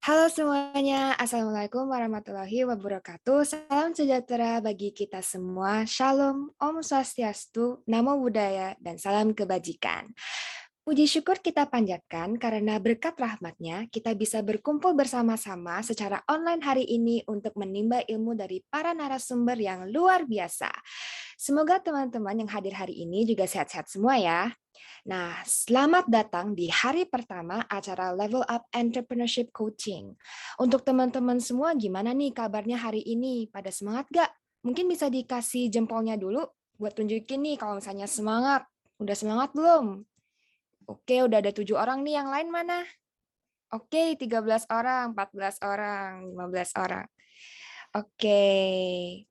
Halo semuanya, Assalamualaikum warahmatullahi wabarakatuh. Salam sejahtera bagi kita semua. Shalom, Om Swastiastu, Namo Buddhaya, dan salam kebajikan. Puji syukur kita panjatkan karena berkat rahmatnya kita bisa berkumpul bersama-sama secara online hari ini untuk menimba ilmu dari para narasumber yang luar biasa. Semoga teman-teman yang hadir hari ini juga sehat-sehat semua ya. Nah, selamat datang di hari pertama acara Level Up Entrepreneurship Coaching. Untuk teman-teman semua, gimana nih kabarnya hari ini? Pada semangat gak? Mungkin bisa dikasih jempolnya dulu buat tunjukin nih kalau misalnya semangat. Udah semangat belum? Oke, udah ada 7 orang nih, yang lain mana? Oke, 13 orang, 14 orang, 15 orang. Oke,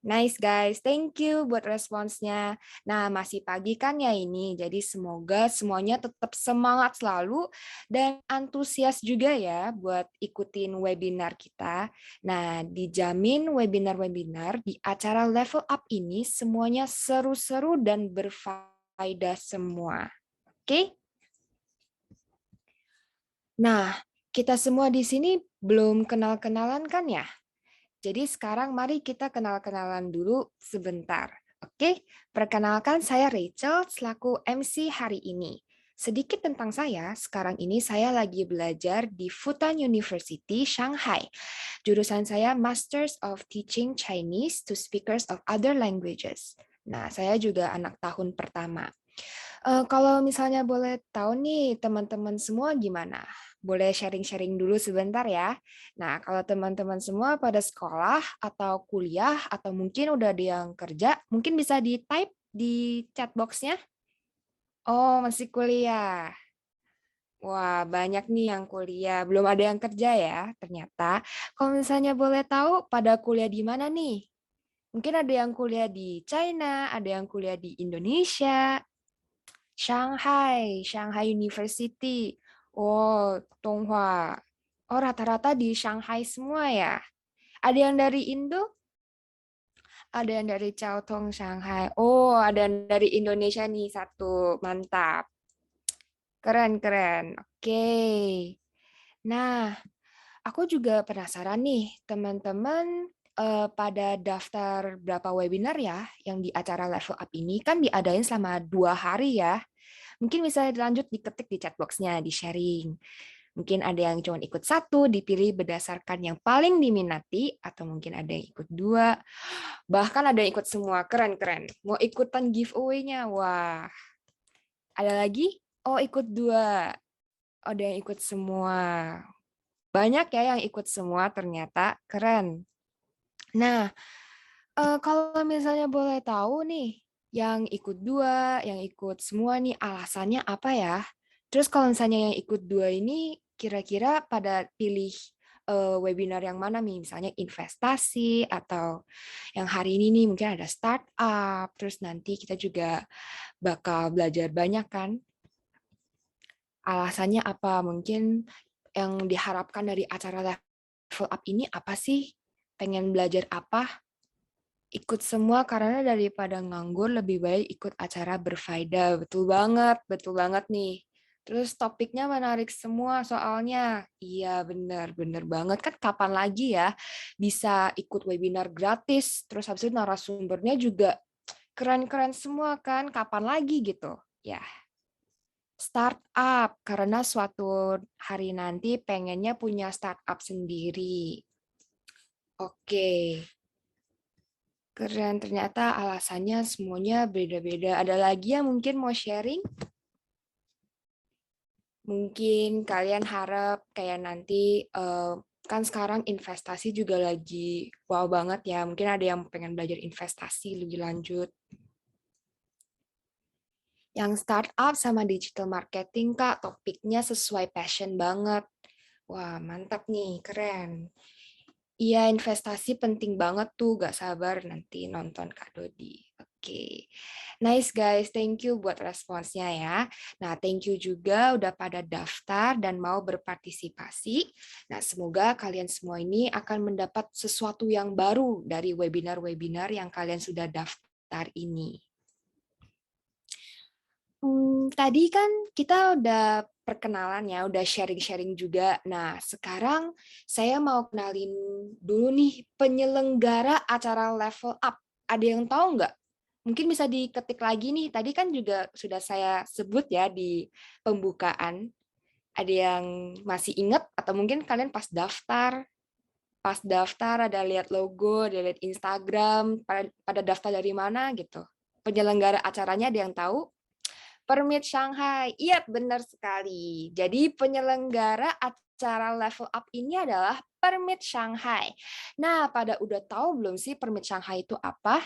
nice guys. Thank you buat responsnya. Nah, masih pagi kan ya ini, jadi semoga semuanya tetap semangat selalu dan antusias juga ya buat ikutin webinar kita. Nah, dijamin webinar-webinar di acara Level Up ini semuanya seru-seru dan berfaedah semua. Oke? Nah, kita semua di sini belum kenal-kenalan kan ya? Jadi sekarang mari kita kenal-kenalan dulu sebentar. Oke, perkenalkan saya Rachel selaku MC hari ini. Sedikit tentang saya, sekarang ini saya lagi belajar di Fudan University, Shanghai. Jurusan saya Masters of Teaching Chinese to Speakers of Other Languages. Nah, saya juga anak tahun pertama. Kalau misalnya boleh tahu nih teman-teman semua gimana? Boleh sharing-sharing dulu sebentar ya. Nah, kalau teman-teman semua pada sekolah atau kuliah atau mungkin udah ada yang kerja, mungkin bisa di-type di chat box-nya. Oh, masih kuliah. Wah, banyak nih yang kuliah. Belum ada yang kerja ya, ternyata. Kalau misalnya boleh tahu, pada kuliah di mana nih? Mungkin ada yang kuliah di China, ada yang kuliah di Indonesia, Shanghai University. Oh, Tonghua. Oh, rata-rata di Shanghai semua ya. Ada yang dari Indo? Ada yang dari Caotong, Shanghai. Oh, ada yang dari Indonesia nih satu. Mantap. Keren-keren. Oke. Nah, aku juga penasaran nih, teman-teman pada daftar berapa webinar ya yang di acara Level Up ini kan diadain selama 2 hari ya. Mungkin bisa dilanjut diketik di chat box-nya, di-sharing. Mungkin ada yang cuma ikut satu, dipilih berdasarkan yang paling diminati, atau mungkin ada yang ikut 2, bahkan ada yang ikut semua. Keren-keren. Mau ikutan giveaway-nya? Wah. Ada lagi? Oh, ikut 2. Ada yang ikut semua. Banyak ya yang ikut semua ternyata. Keren. Nah, kalau misalnya boleh tahu nih, yang ikut 2, yang ikut semua nih, alasannya apa ya? Terus kalau misalnya yang ikut 2 ini, kira-kira pada pilih webinar yang mana nih? Misalnya investasi, atau yang hari ini nih mungkin ada startup, terus nanti kita juga bakal belajar banyak kan? Alasannya apa? Mungkin yang diharapkan dari acara Level Up ini apa sih? Pengen belajar apa? Ikut semua karena daripada nganggur lebih baik ikut acara berfaedah. Betul banget nih. Terus topiknya menarik semua soalnya. Iya benar banget kan kapan lagi ya bisa ikut webinar gratis. Terus habis itu narasumbernya juga keren-keren semua kan. Kapan lagi gitu. Ya, startup karena suatu hari nanti pengennya punya startup sendiri. Oke. Keren, ternyata alasannya semuanya beda-beda. Ada lagi yang mungkin mau sharing? Mungkin kalian harap kayak nanti, kan sekarang investasi juga lagi wow banget ya. Mungkin ada yang pengen belajar investasi lebih lanjut. Yang startup sama digital marketing, Kak, topiknya sesuai passion banget. Wah, mantap nih, keren. Iya, investasi penting banget tuh. Gak sabar nanti nonton Kak Dodi. Oke. Nice guys, thank you buat responsnya ya. Nah, thank you juga udah pada daftar dan mau berpartisipasi. Nah, semoga kalian semua ini akan mendapat sesuatu yang baru dari webinar-webinar yang kalian sudah daftar ini. Tadi kan kita udah perkenalan ya, udah sharing-sharing juga. Nah, sekarang saya mau kenalin dulu nih penyelenggara acara level up. Ada yang tahu nggak? Mungkin bisa diketik lagi nih. Tadi kan juga sudah saya sebut ya di pembukaan. Ada yang masih ingat atau mungkin kalian pas daftar ada lihat logo, ada lihat Instagram, pada daftar dari mana gitu. Penyelenggara acaranya ada yang tahu? Permit Shanghai. Iya, benar sekali. Jadi penyelenggara acara level up ini adalah Permit Shanghai. Nah, pada udah tahu belum sih Permit Shanghai itu apa?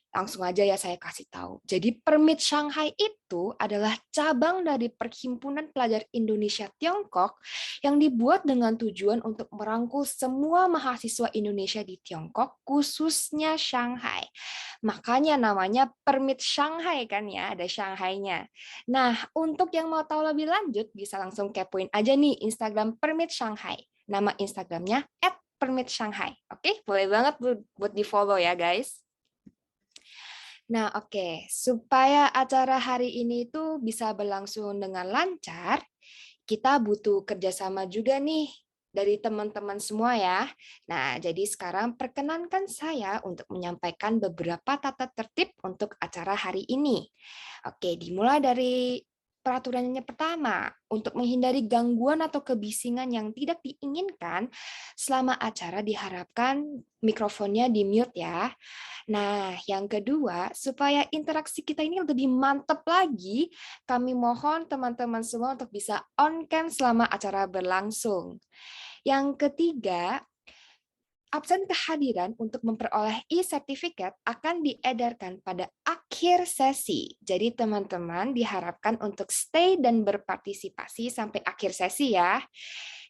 Langsung aja ya saya kasih tahu. Jadi Permit Shanghai itu adalah cabang dari Perhimpunan Pelajar Indonesia Tiongkok yang dibuat dengan tujuan untuk merangkul semua mahasiswa Indonesia di Tiongkok, khususnya Shanghai. Makanya namanya Permit Shanghai kan ya, ada Shanghai-nya. Nah, untuk yang mau tahu lebih lanjut, bisa langsung kepoin aja nih Instagram Permit Shanghai. Nama Instagramnya @permitshanghai. Oke, boleh banget buat di-follow ya guys. Nah, oke. Supaya acara hari ini tuh bisa berlangsung dengan lancar, kita butuh kerjasama juga nih dari teman-teman semua ya. Nah, jadi sekarang perkenankan saya untuk menyampaikan beberapa tata tertib untuk acara hari ini. Oke, dimulai dari peraturannya pertama, untuk menghindari gangguan atau kebisingan yang tidak diinginkan, selama acara diharapkan mikrofonnya di-mute ya. Nah, yang kedua, supaya interaksi kita ini lebih mantap lagi, kami mohon teman-teman semua untuk bisa on cam selama acara berlangsung. Yang ketiga, absen kehadiran untuk memperoleh e-sertifikat akan diedarkan pada akhir sesi. Jadi teman-teman diharapkan untuk stay dan berpartisipasi sampai akhir sesi ya.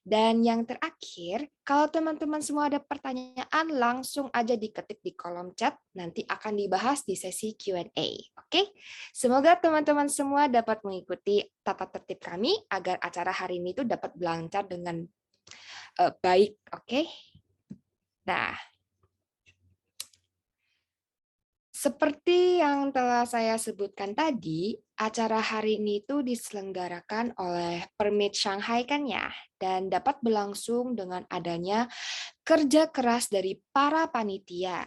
Dan yang terakhir, kalau teman-teman semua ada pertanyaan, langsung aja diketik di kolom chat, nanti akan dibahas di sesi Q&A. Oke? Semoga teman-teman semua dapat mengikuti tata tertib kami agar acara hari ini tuh dapat berlancar dengan baik. Oke? Nah, seperti yang telah saya sebutkan tadi, acara hari ini itu diselenggarakan oleh Permit Shanghai kan ya, dan dapat berlangsung dengan adanya kerja keras dari para panitia.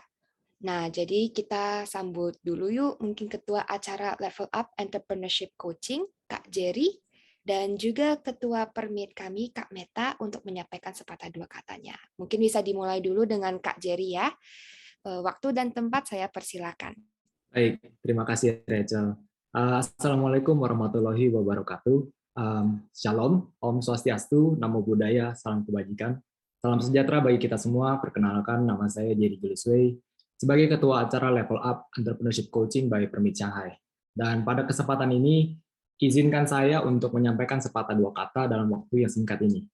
Nah, jadi kita sambut dulu yuk mungkin Ketua Acara Level Up Entrepreneurship Coaching, Kak Jerry, dan juga Ketua Permit kami, Kak Meta, untuk menyampaikan sepatah dua katanya. Mungkin bisa dimulai dulu dengan Kak Jerry ya. Waktu dan tempat saya persilakan. Baik, terima kasih Rachel. Assalamualaikum warahmatullahi wabarakatuh. Shalom, Om Swastiastu, Namo Buddhaya, Salam Kebajikan. Salam sejahtera bagi kita semua. Perkenalkan, nama saya Jerry Juliswei sebagai Ketua Acara Level Up Entrepreneurship Coaching by Permit Shanghai. Dan pada kesempatan ini, izinkan saya untuk menyampaikan sepatah dua kata dalam waktu yang singkat ini.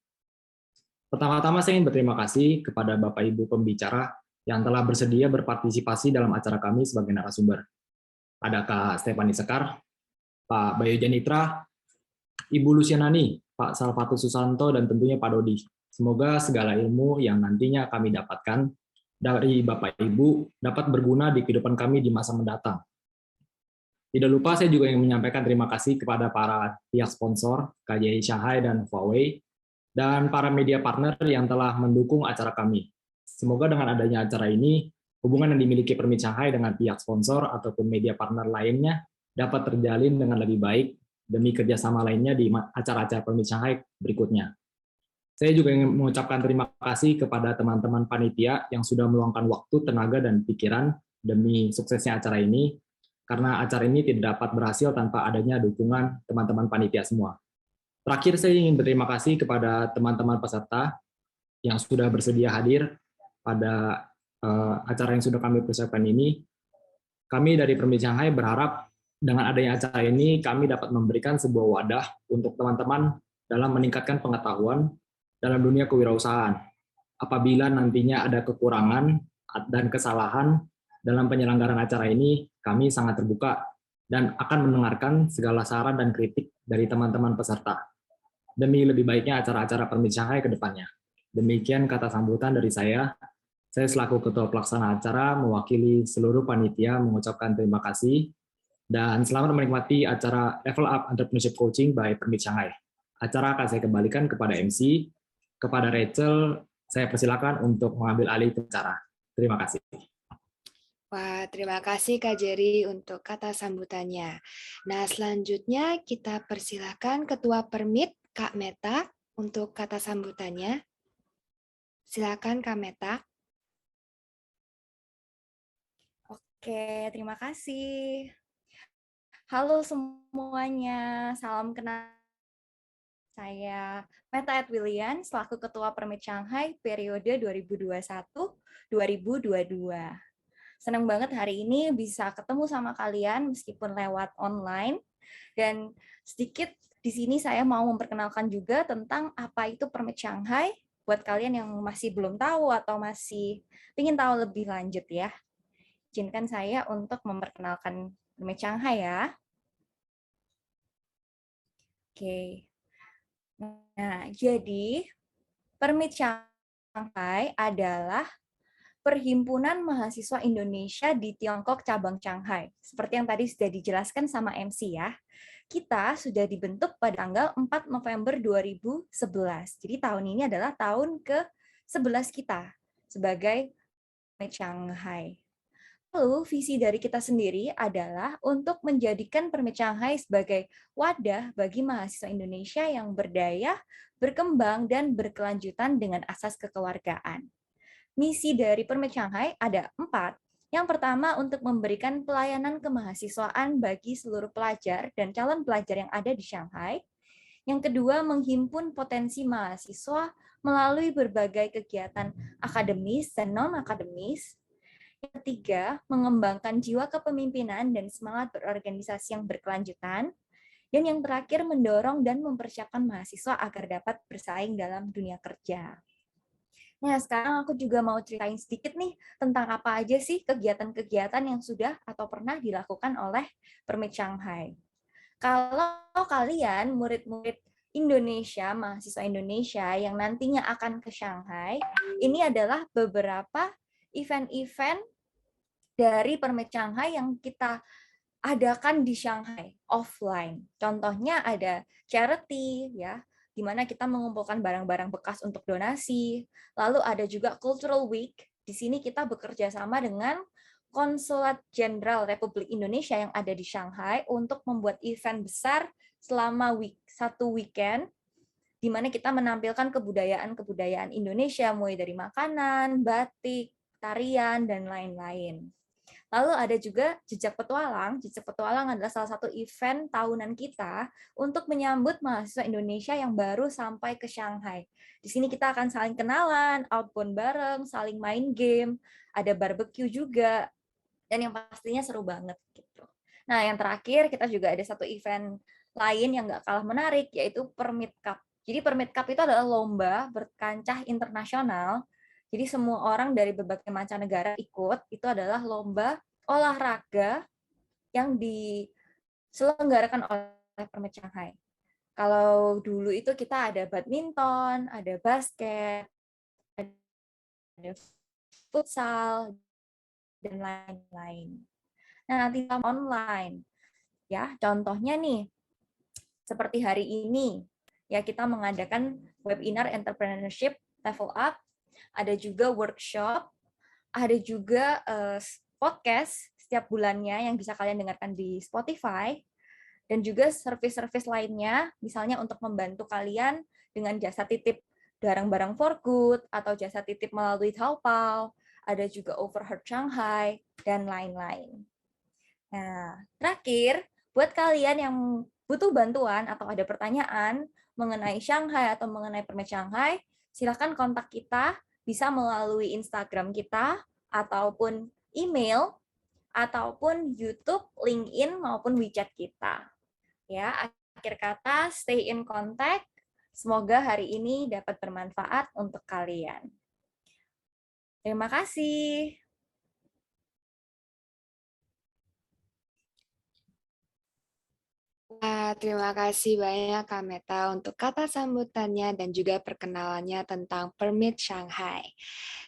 Pertama-tama saya ingin berterima kasih kepada Bapak Ibu pembicara yang telah bersedia berpartisipasi dalam acara kami sebagai narasumber. Ada Kak Stefani Sekar, Pak Bayu Janitra, Ibu Lucianani, Pak Salvatus Susanto, dan tentunya Pak Dodi. Semoga segala ilmu yang nantinya kami dapatkan dari Bapak Ibu dapat berguna di kehidupan kami di masa mendatang. Tidak lupa saya juga ingin menyampaikan terima kasih kepada para pihak sponsor, KJI Shanghai dan Huawei, dan para media partner yang telah mendukung acara kami. Semoga dengan adanya acara ini, hubungan yang dimiliki Permit Shanghai dengan pihak sponsor ataupun media partner lainnya dapat terjalin dengan lebih baik demi kerjasama lainnya di acara-acara Permit Shanghai berikutnya. Saya juga ingin mengucapkan terima kasih kepada teman-teman panitia yang sudah meluangkan waktu, tenaga, dan pikiran demi suksesnya acara ini, karena acara ini tidak dapat berhasil tanpa adanya dukungan teman-teman panitia semua. Terakhir, saya ingin berterima kasih kepada teman-teman peserta yang sudah bersedia hadir pada acara yang sudah kami persiapkan ini. Kami dari Permit Shanghai berharap dengan adanya acara ini, kami dapat memberikan sebuah wadah untuk teman-teman dalam meningkatkan pengetahuan dalam dunia kewirausahaan. Apabila nantinya ada kekurangan dan kesalahan dalam penyelenggaraan acara ini, kami sangat terbuka dan akan mendengarkan segala saran dan kritik dari teman-teman peserta demi lebih baiknya acara-acara Permit Shanghai ke depannya. Demikian kata sambutan dari saya. Saya selaku Ketua Pelaksana Acara mewakili seluruh panitia mengucapkan terima kasih. Dan selamat menikmati acara Level Up Entrepreneurship Coaching by Permit Shanghai. Acara akan saya kembalikan kepada MC, kepada Rachel, saya persilakan untuk mengambil alih acara. Terima kasih. Wah, terima kasih Kak Jerry untuk kata sambutannya. Nah, selanjutnya kita persilakan Ketua Permit, Kak Meta, untuk kata sambutannya. Silakan Kak Meta. Oke, terima kasih. Halo semuanya, salam kenal. Saya Meta Edwilian, selaku Ketua Permit Shanghai periode 2021-2022. Senang banget hari ini bisa ketemu sama kalian meskipun lewat online. Dan sedikit di sini saya mau memperkenalkan juga tentang apa itu Permit Shanghai buat kalian yang masih belum tahu atau masih ingin tahu lebih lanjut ya. Izinkan saya untuk memperkenalkan Permit Shanghai ya. Oke. Nah, jadi Permit Shanghai adalah Perhimpunan Mahasiswa Indonesia di Tiongkok cabang Shanghai. Seperti yang tadi sudah dijelaskan sama MC ya. Kita sudah dibentuk pada tanggal 4 November 2011. Jadi tahun ini adalah tahun ke-11 kita sebagai Permit Shanghai. Lalu visi dari kita sendiri adalah untuk menjadikan Permit Shanghai sebagai wadah bagi mahasiswa Indonesia yang berdaya, berkembang, dan berkelanjutan dengan asas kekeluargaan. Misi dari Permit Shanghai ada 4. Yang pertama, untuk memberikan pelayanan kemahasiswaan bagi seluruh pelajar dan calon pelajar yang ada di Shanghai. Yang kedua, menghimpun potensi mahasiswa melalui berbagai kegiatan akademis dan non-akademis. Yang ketiga, mengembangkan jiwa kepemimpinan dan semangat berorganisasi yang berkelanjutan. Dan yang terakhir, mendorong dan mempersiapkan mahasiswa agar dapat bersaing dalam dunia kerja. Nah, sekarang aku juga mau ceritain sedikit nih tentang apa aja sih kegiatan-kegiatan yang sudah atau pernah dilakukan oleh Permit Shanghai. Kalau kalian murid-murid Indonesia, mahasiswa Indonesia yang nantinya akan ke Shanghai, ini adalah beberapa event-event dari Permit Shanghai yang kita adakan di Shanghai offline. Contohnya ada charity ya, di mana kita mengumpulkan barang-barang bekas untuk donasi. Lalu ada juga Cultural Week. Di sini kita bekerja sama dengan Konsulat Jenderal Republik Indonesia yang ada di Shanghai untuk membuat event besar selama satu weekend, di mana kita menampilkan kebudayaan-kebudayaan Indonesia, mulai dari makanan, batik, tarian, dan lain-lain. Lalu ada juga Jejak Petualang. Jejak Petualang adalah salah satu event tahunan kita untuk menyambut mahasiswa Indonesia yang baru sampai ke Shanghai. Di sini kita akan saling kenalan, outbound bareng, saling main game, ada barbecue juga, dan yang pastinya seru banget gitu. Nah, yang terakhir kita juga ada satu event lain yang nggak kalah menarik, yaitu Permit Cup. Jadi Permit Cup itu adalah lomba berkancah internasional. Jadi semua orang dari berbagai mancanegara ikut. Itu adalah lomba olahraga yang diselenggarakan oleh Permit Shanghai. Kalau dulu itu kita ada badminton, ada basket, ada futsal, dan lain-lain. Nah, nanti online. Ya, contohnya nih, seperti hari ini, ya kita mengadakan webinar entrepreneurship level up, ada juga workshop, ada juga podcast setiap bulannya yang bisa kalian dengarkan di Spotify, dan juga service-service lainnya, misalnya untuk membantu kalian dengan jasa titip barang-barang for good, atau jasa titip melalui Taobao, ada juga Overheard Shanghai, dan lain-lain. Nah, terakhir, buat kalian yang butuh bantuan atau ada pertanyaan mengenai Shanghai atau mengenai Permit Shanghai, silakan kontak kita, bisa melalui Instagram kita, ataupun email, ataupun YouTube, LinkedIn, maupun WeChat kita. Ya, akhir kata, stay in contact. Semoga hari ini dapat bermanfaat untuk kalian. Terima kasih. Terima kasih banyak Kak Meta untuk kata sambutannya dan juga perkenalannya tentang Permit Shanghai.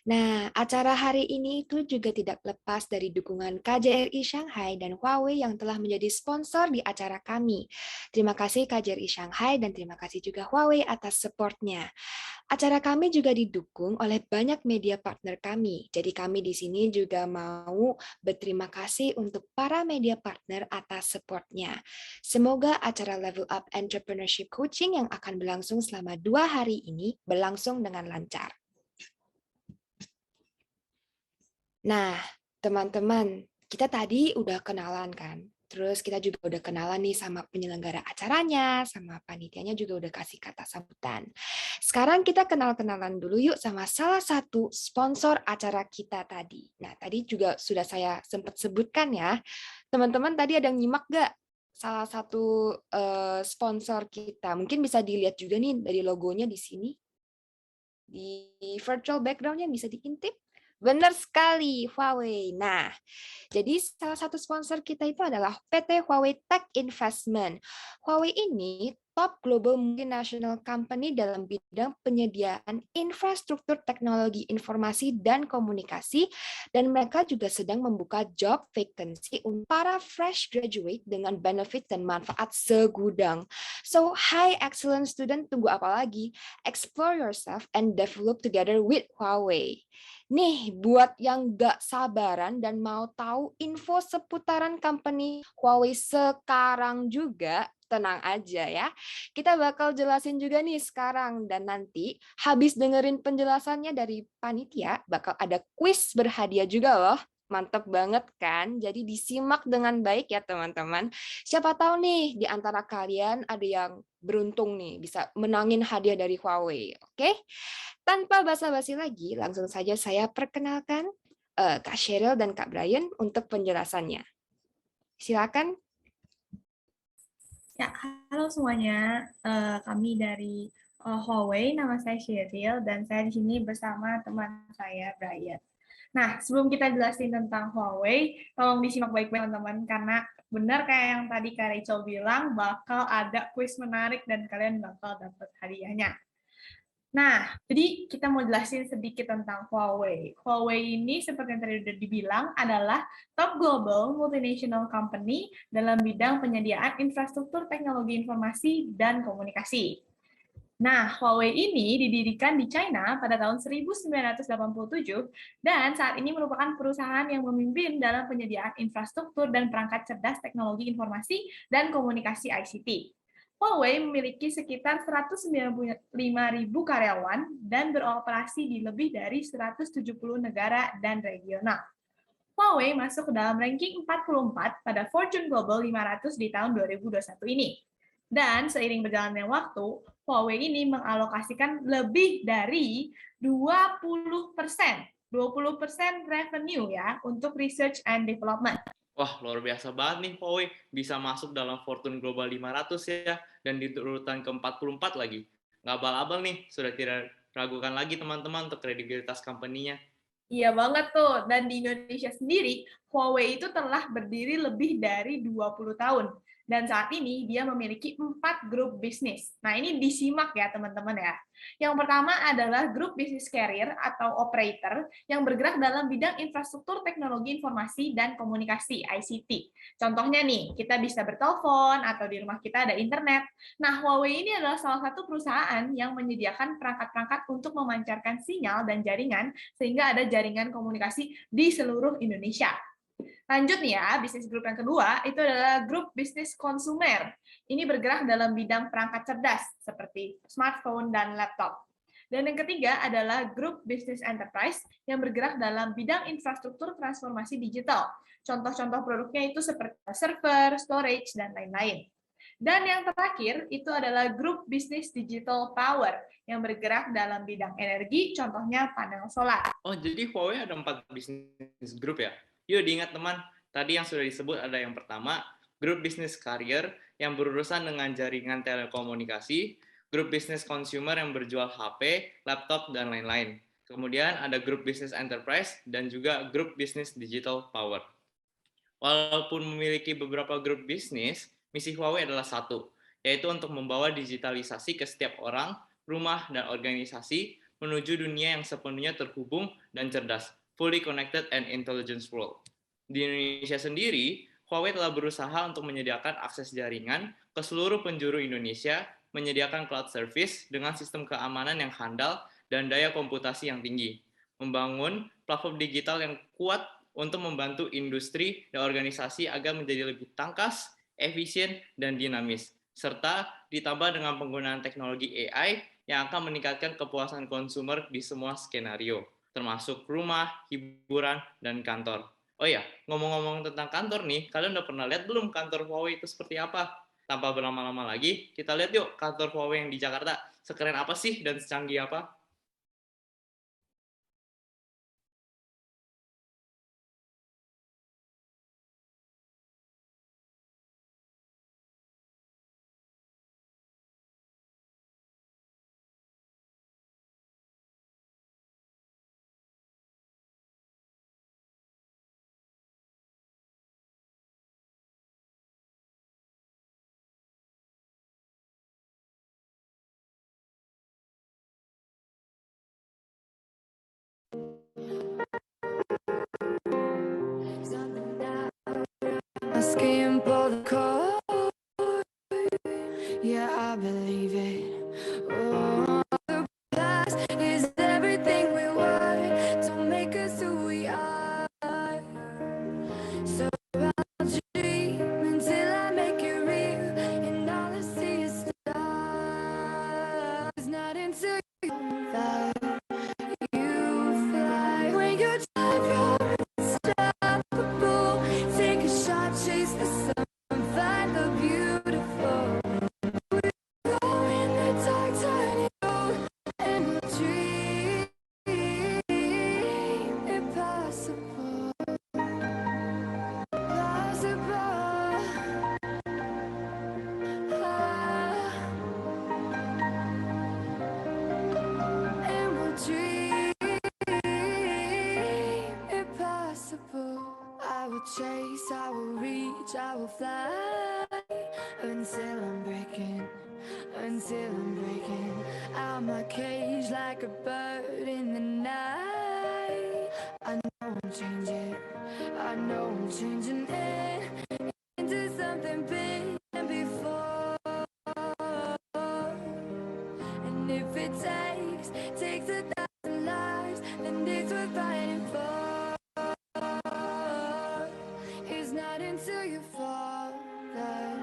Nah, acara hari ini itu juga tidak lepas dari dukungan KJRI Shanghai dan Huawei yang telah menjadi sponsor di acara kami. Terima kasih KJRI Shanghai dan terima kasih juga Huawei atas supportnya. Acara kami juga didukung oleh banyak media partner kami. Jadi kami di sini juga mau berterima kasih untuk para media partner atas supportnya. Semoga acara Level Up Entrepreneurship Coaching yang akan berlangsung selama 2 hari ini berlangsung dengan lancar. Nah, teman-teman, kita tadi udah kenalan kan? Terus kita juga udah kenalan nih sama penyelenggara acaranya, sama panitianya juga udah kasih kata sambutan. Sekarang kita kenal-kenalan dulu yuk sama salah satu sponsor acara kita tadi. Nah, tadi juga sudah saya sempat sebutkan ya. Teman-teman tadi ada yang nyimak gak salah satu sponsor kita? Mungkin bisa dilihat juga nih dari logonya di sini. Di virtual background-nya bisa diintip. Benar sekali, Huawei. Nah, jadi salah satu sponsor kita itu adalah PT Huawei Tech Investment. Huawei ini top global multinational company dalam bidang penyediaan infrastruktur teknologi informasi dan komunikasi, dan mereka juga sedang membuka job vacancy untuk para fresh graduate dengan benefit dan manfaat segudang. So, high excellent student, tunggu apa lagi? Explore yourself and develop together with Huawei. Nih, buat yang gak sabaran dan mau tahu info seputaran company Huawei sekarang juga, tenang aja ya. Kita bakal jelasin juga nih sekarang. Dan nanti habis dengerin penjelasannya dari panitia, bakal ada kuis berhadiah juga loh. Mantap banget kan? Jadi disimak dengan baik ya teman-teman. Siapa tahu nih di antara kalian ada yang beruntung nih bisa menangin hadiah dari Huawei. Oke? Tanpa basa-basi lagi, langsung saja saya perkenalkan Kak Sheryl dan Kak Brian untuk penjelasannya. Silakan. Ya, halo semuanya. Kami dari Huawei, nama saya Sheryl dan saya di sini bersama teman saya Brian. Nah, sebelum kita jelasin tentang Huawei, tolong disimak baik-baik teman-teman karena benar kayak yang tadi Kak Rachel bilang bakal ada kuis menarik dan kalian bakal dapat hadiahnya. Nah, jadi kita mau jelasin sedikit tentang Huawei. Huawei ini seperti yang tadi sudah dibilang adalah top global multinational company dalam bidang penyediaan infrastruktur teknologi informasi dan komunikasi. Nah, Huawei ini didirikan di China pada tahun 1987 dan saat ini merupakan perusahaan yang memimpin dalam penyediaan infrastruktur dan perangkat cerdas teknologi informasi dan komunikasi ICT. Huawei memiliki sekitar 195.000 karyawan dan beroperasi di lebih dari 170 negara dan regional. Huawei masuk ke dalam ranking 44 pada Fortune Global 500 di tahun 2021 ini. Dan seiring berjalannya waktu, Huawei ini mengalokasikan lebih dari 20% revenue ya untuk research and development. Wah, luar biasa banget nih Huawei bisa masuk dalam Fortune Global 500 ya, dan di urutan ke-44 lagi. Nggak abal-abal nih, sudah tidak ragukan lagi teman-teman untuk kredibilitas company-nya. Iya banget tuh, dan di Indonesia sendiri, Huawei itu telah berdiri lebih dari 20 tahun. Dan saat ini dia memiliki 4 grup bisnis. Nah, ini disimak ya teman-teman ya. Yang pertama adalah grup bisnis carrier atau operator yang bergerak dalam bidang infrastruktur teknologi informasi dan komunikasi ICT. Contohnya nih, kita bisa bertelepon atau di rumah kita ada internet. Nah, Huawei ini adalah salah satu perusahaan yang menyediakan perangkat-perangkat untuk memancarkan sinyal dan jaringan sehingga ada jaringan komunikasi di seluruh Indonesia. Lanjut nih ya, bisnis grup yang kedua itu adalah grup bisnis konsumer. Ini bergerak dalam bidang perangkat cerdas seperti smartphone dan laptop. Dan yang ketiga adalah grup bisnis enterprise yang bergerak dalam bidang infrastruktur transformasi digital. Contoh-contoh produknya itu seperti server, storage, dan lain-lain. Dan yang terakhir itu adalah grup bisnis digital power yang bergerak dalam bidang energi, contohnya panel solar. Oh, jadi Huawei ada 4 bisnis grup ya? Yuk diingat teman, tadi yang sudah disebut ada yang pertama, grup bisnis carrier yang berurusan dengan jaringan telekomunikasi, grup bisnis consumer yang berjual HP, laptop, dan lain-lain. Kemudian ada grup bisnis enterprise dan juga grup bisnis digital power. Walaupun memiliki beberapa grup bisnis, Misi Huawei adalah satu, yaitu untuk membawa digitalisasi ke setiap orang, rumah, dan organisasi menuju dunia yang sepenuhnya terhubung dan cerdas, fully connected and intelligence world. Di Indonesia sendiri, Huawei telah berusaha untuk menyediakan akses jaringan ke seluruh penjuru Indonesia, menyediakan cloud service dengan sistem keamanan yang handal dan daya komputasi yang tinggi, membangun platform digital yang kuat untuk membantu industri dan organisasi agar menjadi lebih tangkas, efisien, dan dinamis, serta ditambah dengan penggunaan teknologi AI yang akan meningkatkan kepuasan konsumer di semua skenario, termasuk rumah, hiburan, dan kantor. Oh ya, ngomong-ngomong tentang kantor nih, kalian udah pernah lihat belum kantor Huawei itu seperti apa? Tanpa berlama-lama lagi, kita lihat yuk kantor Huawei yang di Jakarta. Sekeren apa sih dan secanggih apa? Asking for the call, yeah, I believe it. Oh, the past is everything we want. Don't make us who we are. So I'll dream until I make it real, and all I see is stars. Not until you fly, when you drive, you're unstoppable. Take a shot, chase the sun, find the beautiful. Go in the dark, turn it on, and we'll dream impossible. Possible. And we'll dream impossible. I will chase, I will reach, I will fly until I'm breaking out my cage like a bird in the night. I know I'm changing, I know I'm changing it into something big than before. And if it takes 1,000 lives, then it's worth fighting for. It's not until you fall that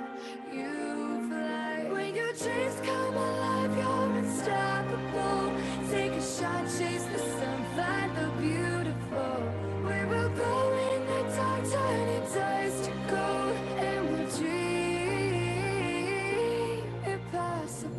you fly. When your dreams come alive, you're unstoppable. Take a shot, chase the sun, find the beautiful. We will go in the dark, turn it dust to gold, and we'll dream impossible.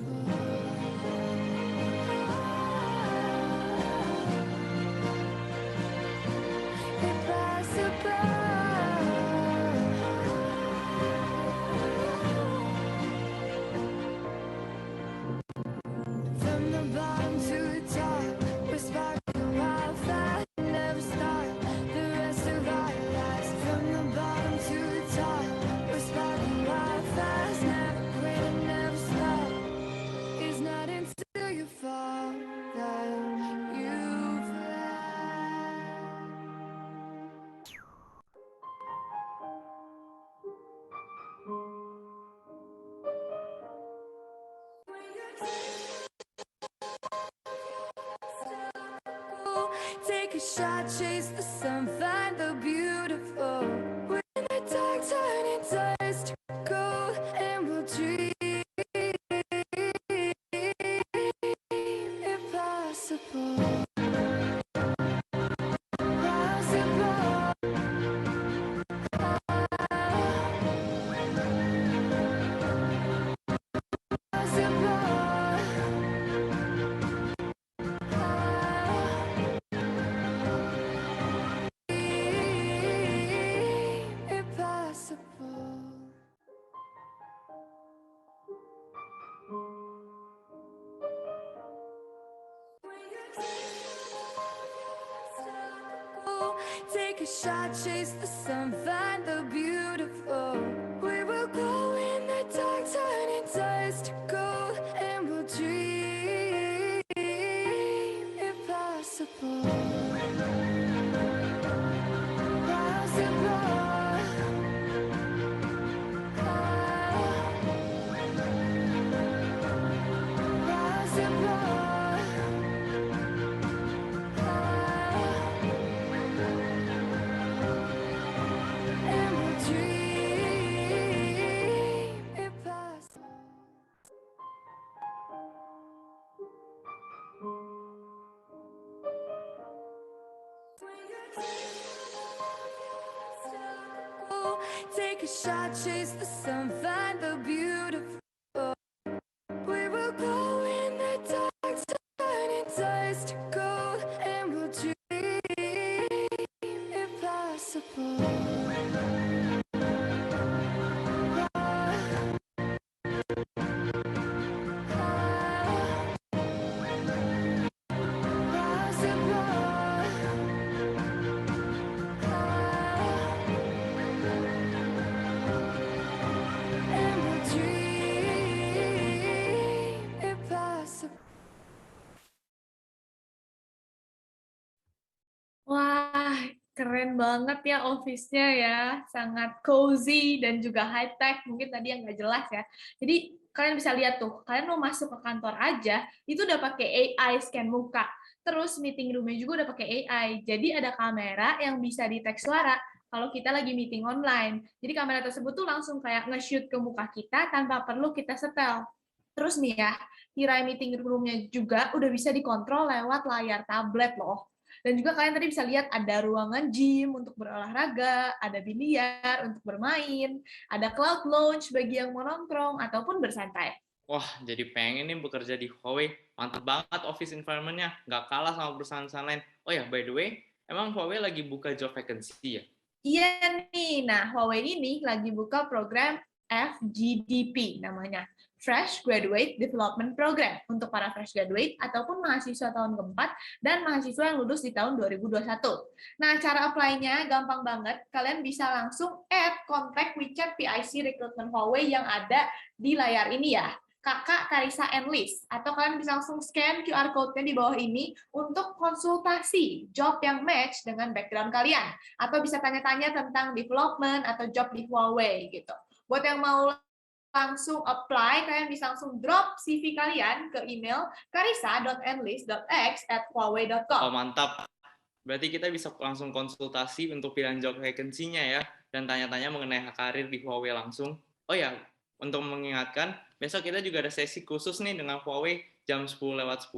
From the bottom to the top, we're sparking wildfire, never stop the rest of our lives. From the bottom to the top, we're sparking wildfires, never quit and never stop. It's not until you fall that you fly. Take a shot, chase the sun, find the beautiful. When the dark turn into dust to gold, and we'll dream impossible. Possible. take a shot, chase the sun, find the beautiful. We will go in the dark, turning dust to gold, and we'll dream impossible. Take a shot, chase the sun, find the beautiful. We will go in the dark, turning dust to gold, and we'll dream impossible. And we'll dream impossible. Wah, keren banget ya office-nya ya. Sangat cozy dan juga high-tech. Mungkin tadi yang nggak jelas ya. Jadi kalian bisa lihat tuh, kalian mau masuk ke kantor aja, itu udah pakai AI scan muka. Terus meeting room-nya juga udah pakai AI. Jadi ada kamera yang bisa detect suara kalau kita lagi meeting online. Jadi kamera tersebut tuh langsung kayak nge-shoot ke muka kita tanpa perlu kita setel. Terus nih ya, tirai meeting room-nya juga udah bisa dikontrol lewat layar tablet loh. Dan juga kalian tadi bisa lihat ada ruangan gym untuk berolahraga, ada biliar untuk bermain, ada cloud lounge bagi yang mau nongkrong ataupun bersantai. Wah, jadi pengen nih bekerja di Huawei. Mantap banget office environment-nya. Nggak kalah sama perusahaan-perusahaan lain. Oh ya, by the way, emang Huawei lagi buka job vacancy ya? Iya nih, nah Huawei ini lagi buka program FGDP namanya, Fresh Graduate Development Program, untuk para fresh graduate ataupun mahasiswa tahun keempat dan mahasiswa yang lulus di tahun 2021. Nah, cara apply-nya gampang banget. Kalian bisa langsung add kontak WeChat PIC Recruitment Huawei yang ada di layar ini ya. Kakak Karisa Enlist, atau kalian bisa langsung scan QR code-nya di bawah ini untuk konsultasi job yang match dengan background kalian, atau bisa tanya-tanya tentang development atau job di Huawei gitu. Buat yang mau langsung apply, kalian bisa langsung drop CV kalian ke email karisa.enlist.x@huawei.com. Oh, mantap. Berarti kita bisa langsung konsultasi untuk pilihan job vacancy-nya ya, dan tanya-tanya mengenai karir di Huawei langsung. Oh ya, untuk mengingatkan, besok kita juga ada sesi khusus nih dengan Huawei jam 10:10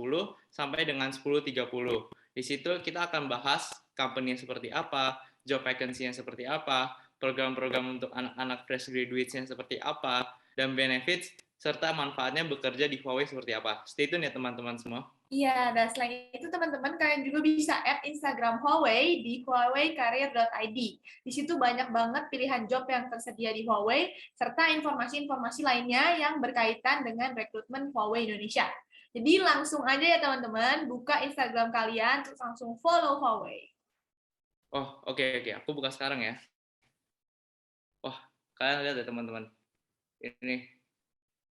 sampai dengan 10:30. Di situ kita akan bahas company-nya seperti apa, job vacancy-nya seperti apa, program-program untuk anak-anak fresh graduates-nya seperti apa, dan benefits serta manfaatnya bekerja di Huawei seperti apa. Stay tune ya teman-teman semua. Iya, dan selain itu teman-teman kalian juga bisa add Instagram Huawei di huaweicareer.id. Di situ banyak banget pilihan job yang tersedia di Huawei, serta informasi-informasi lainnya yang berkaitan dengan rekrutmen Huawei Indonesia. Jadi langsung aja ya teman-teman, buka Instagram kalian, terus langsung follow Huawei. Oh, oke. Aku buka sekarang ya. Wah, kalian lihat ya teman-teman. Ini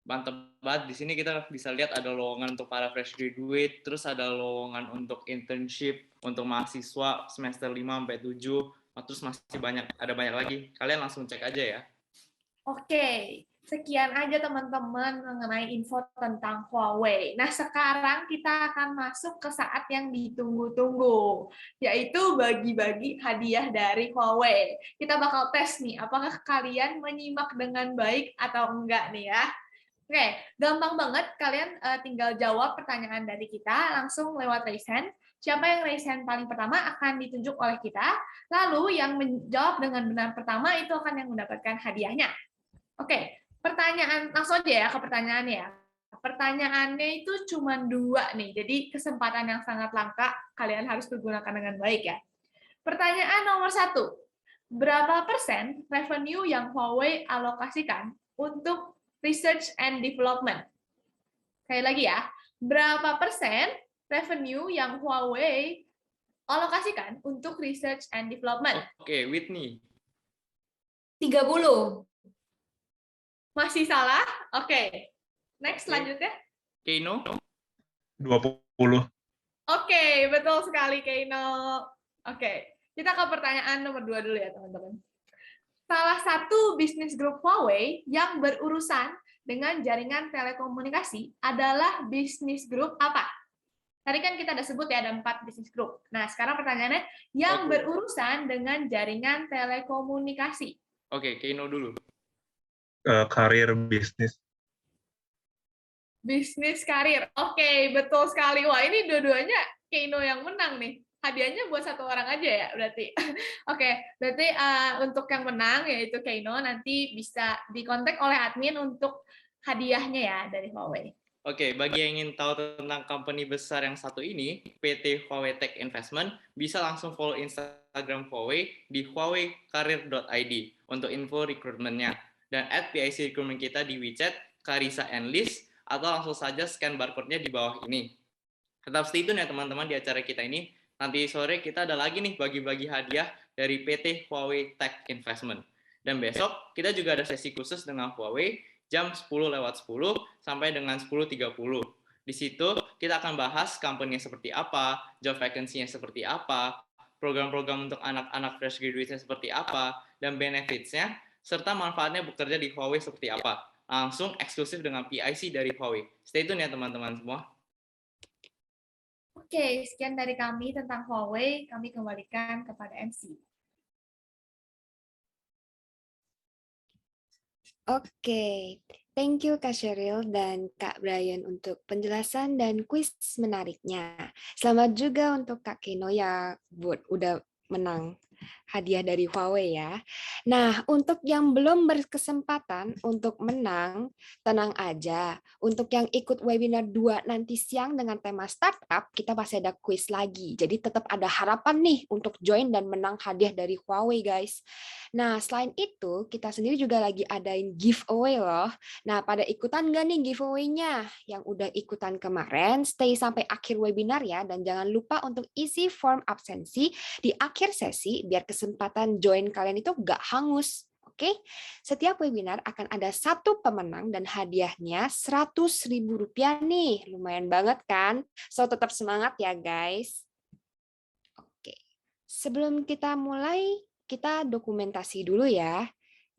mantap banget. Di sini kita bisa lihat ada lowongan untuk para fresh graduate, terus ada lowongan untuk internship untuk mahasiswa semester 5 sampai 7. Terus masih ada banyak lagi. Kalian langsung cek aja ya. Oke, sekian aja teman-teman mengenai info tentang Huawei. Nah, sekarang kita akan masuk ke saat yang ditunggu-tunggu, yaitu bagi-bagi hadiah dari Huawei. Kita bakal tes nih, apakah kalian menyimak dengan baik atau enggak nih ya. Oke, gampang banget. Kalian tinggal jawab pertanyaan dari kita langsung lewat raise hand. Siapa yang raise hand paling pertama akan ditunjuk oleh kita. Lalu yang menjawab dengan benar pertama itu akan yang mendapatkan hadiahnya. Oke, pertanyaan langsung aja ya ke pertanyaannya ya. Pertanyaannya itu cuma 2 nih, jadi kesempatan yang sangat langka, kalian harus pergunakan dengan baik ya. Pertanyaan nomor 1, berapa persen revenue yang Huawei alokasikan untuk research and development? Sekali lagi ya, berapa persen revenue yang Huawei alokasikan untuk research and development? Oke, Whitney. 30. Masih salah? Oke. Next, Oke. selanjutnya. Keino. 20. Oke, betul sekali, Keino. Oke, kita ke pertanyaan nomor 2 dulu ya, teman-teman. Salah satu bisnis grup Huawei yang berurusan dengan jaringan telekomunikasi adalah bisnis grup apa? Tadi kan kita udah sebut ya, ada 4 bisnis grup. Nah, sekarang pertanyaannya, yang Oke. berurusan dengan jaringan telekomunikasi. Oke, Keino dulu. Karir bisnis. Bisnis karir. Oke, betul sekali. Wah, ini dua-duanya Keino yang menang nih. Hadiahnya buat 1 orang aja ya, berarti. Oke, berarti untuk yang menang, yaitu Keino, nanti bisa dikontak oleh admin untuk hadiahnya ya dari Huawei. Oke, bagi yang ingin tahu tentang company besar yang satu ini, PT Huawei Tech Investment, bisa langsung follow Instagram Huawei di huaweicareer.id untuk info rekrutmennya. Dan add PIC recruitment kita di WeChat, Karisa and Liz, atau langsung saja scan barcode-nya di bawah ini. Tetap stay tune ya teman-teman di acara kita ini. Nanti sore kita ada lagi nih bagi-bagi hadiah dari PT Huawei Tech Investment. Dan besok kita juga ada sesi khusus dengan Huawei jam 10:10 sampai dengan 10:30. Di situ kita akan bahas company-nya seperti apa, job vacancy-nya seperti apa, program-program untuk anak-anak fresh graduate-nya seperti apa, dan benefits-nya, serta manfaatnya bekerja di Huawei seperti apa. Langsung eksklusif dengan PIC dari Huawei. Stay tune ya teman-teman semua. Oke, sekian dari kami tentang Huawei. Kami kembalikan kepada MC. Oke, thank you Kak Sheryl dan Kak Brian untuk penjelasan dan kuis menariknya. Selamat juga untuk Kak Keino yang udah menang hadiah dari Huawei ya. Nah, untuk yang belum berkesempatan untuk menang, tenang aja. Untuk yang ikut webinar 2 nanti siang dengan tema startup, kita masih ada kuis lagi. Jadi tetap ada harapan nih untuk join dan menang hadiah dari Huawei, guys. Nah, selain itu, kita sendiri juga lagi adain giveaway loh. Nah, pada ikutan nggak nih giveaway-nya? Yang udah ikutan kemarin, stay sampai akhir webinar ya, dan jangan lupa untuk isi form absensi di akhir sesi, biar kesempatan join kalian itu nggak hangus. Oke, setiap webinar akan ada 1 pemenang dan hadiahnya Rp100.000 nih. Lumayan banget kan? So, tetap semangat ya guys. Oke, sebelum kita mulai, kita dokumentasi dulu ya.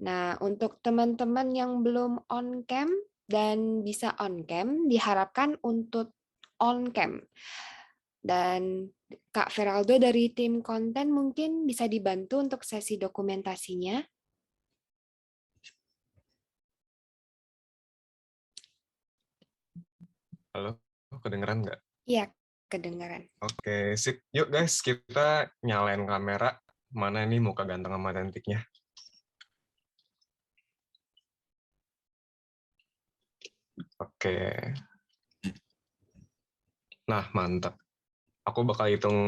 Nah, untuk teman-teman yang belum on cam dan bisa on cam, diharapkan untuk on cam. Dan Kak Feraldo dari tim konten mungkin bisa dibantu untuk sesi dokumentasinya. Halo, kedengeran nggak? Iya, kedengaran. Oke, sip. Yuk guys, kita nyalain kamera. Mana nih muka ganteng sama cantiknya? Oke. Nah, mantap. Aku bakal hitung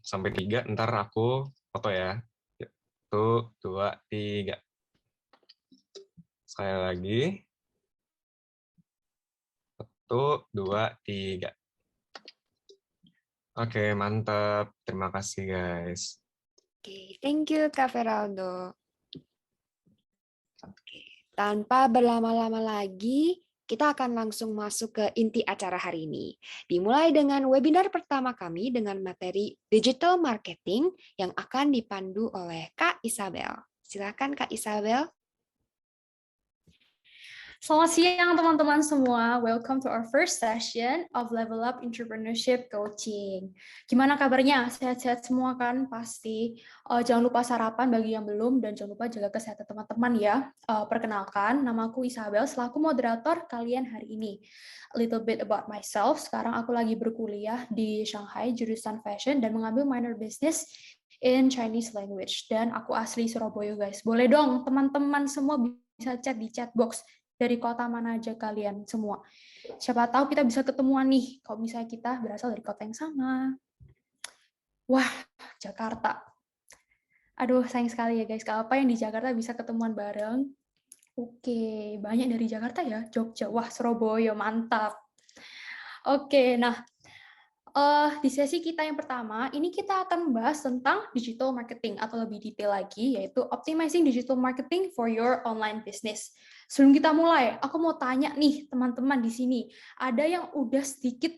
sampai 3, ntar aku foto ya. 1, 2, 3. Sekali lagi. 1, 2, 3. Oke, mantap. Terima kasih, guys. Oke, thank you Kak Feraldo. Oke, tanpa berlama-lama lagi, kita akan langsung masuk ke inti acara hari ini. Dimulai dengan webinar pertama kami dengan materi digital marketing yang akan dipandu oleh Kak Isabel. Silakan Kak Isabel. Selamat siang teman-teman semua. Welcome to our first session of Level Up Entrepreneurship Coaching. Gimana kabarnya? Sehat-sehat semua kan? Pasti. Jangan lupa sarapan bagi yang belum dan jangan lupa jaga kesehatan teman-teman ya. Perkenalkan, namaku Isabel selaku moderator kalian hari ini. A little bit about myself. Sekarang aku lagi berkuliah di Shanghai jurusan fashion dan mengambil minor business in Chinese language. Dan aku asli Surabaya guys. Boleh dong teman-teman semua bisa chat di chat box. Dari kota mana aja kalian semua. Siapa tahu kita bisa ketemuan nih, kalau misalnya kita berasal dari kota yang sama. Wah, Jakarta. Aduh, sayang sekali ya guys, kalau apa yang di Jakarta bisa ketemuan bareng. Oke, banyak dari Jakarta ya, Jogja. Wah, Surabaya, mantap. Oke, nah, Di sesi kita yang pertama, ini kita akan membahas tentang digital marketing atau lebih detail lagi, yaitu optimizing digital marketing for your online business. Sebelum kita mulai, aku mau tanya nih teman-teman di sini, ada yang udah sedikit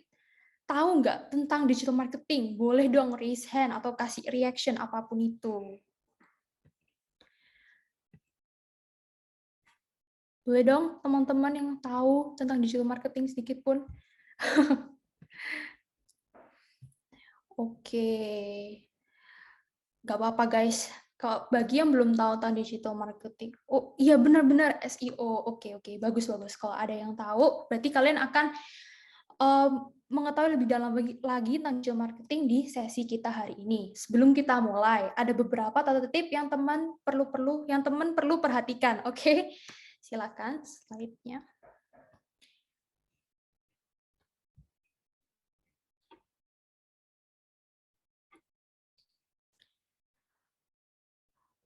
tahu nggak tentang digital marketing? Boleh dong raise hand atau kasih reaction apapun itu. Boleh dong teman-teman yang tahu tentang digital marketing sedikit pun. Oke, nggak apa-apa guys. Kalau bagi yang belum tahu tentang digital marketing, oh iya benar-benar SEO. Oke, bagus. Kalau ada yang tahu, berarti kalian akan mengetahui lebih dalam lagi tentang digital marketing di sesi kita hari ini. Sebelum kita mulai, ada beberapa tata tertib yang teman perlu perhatikan. Oke, silakan slide-nya.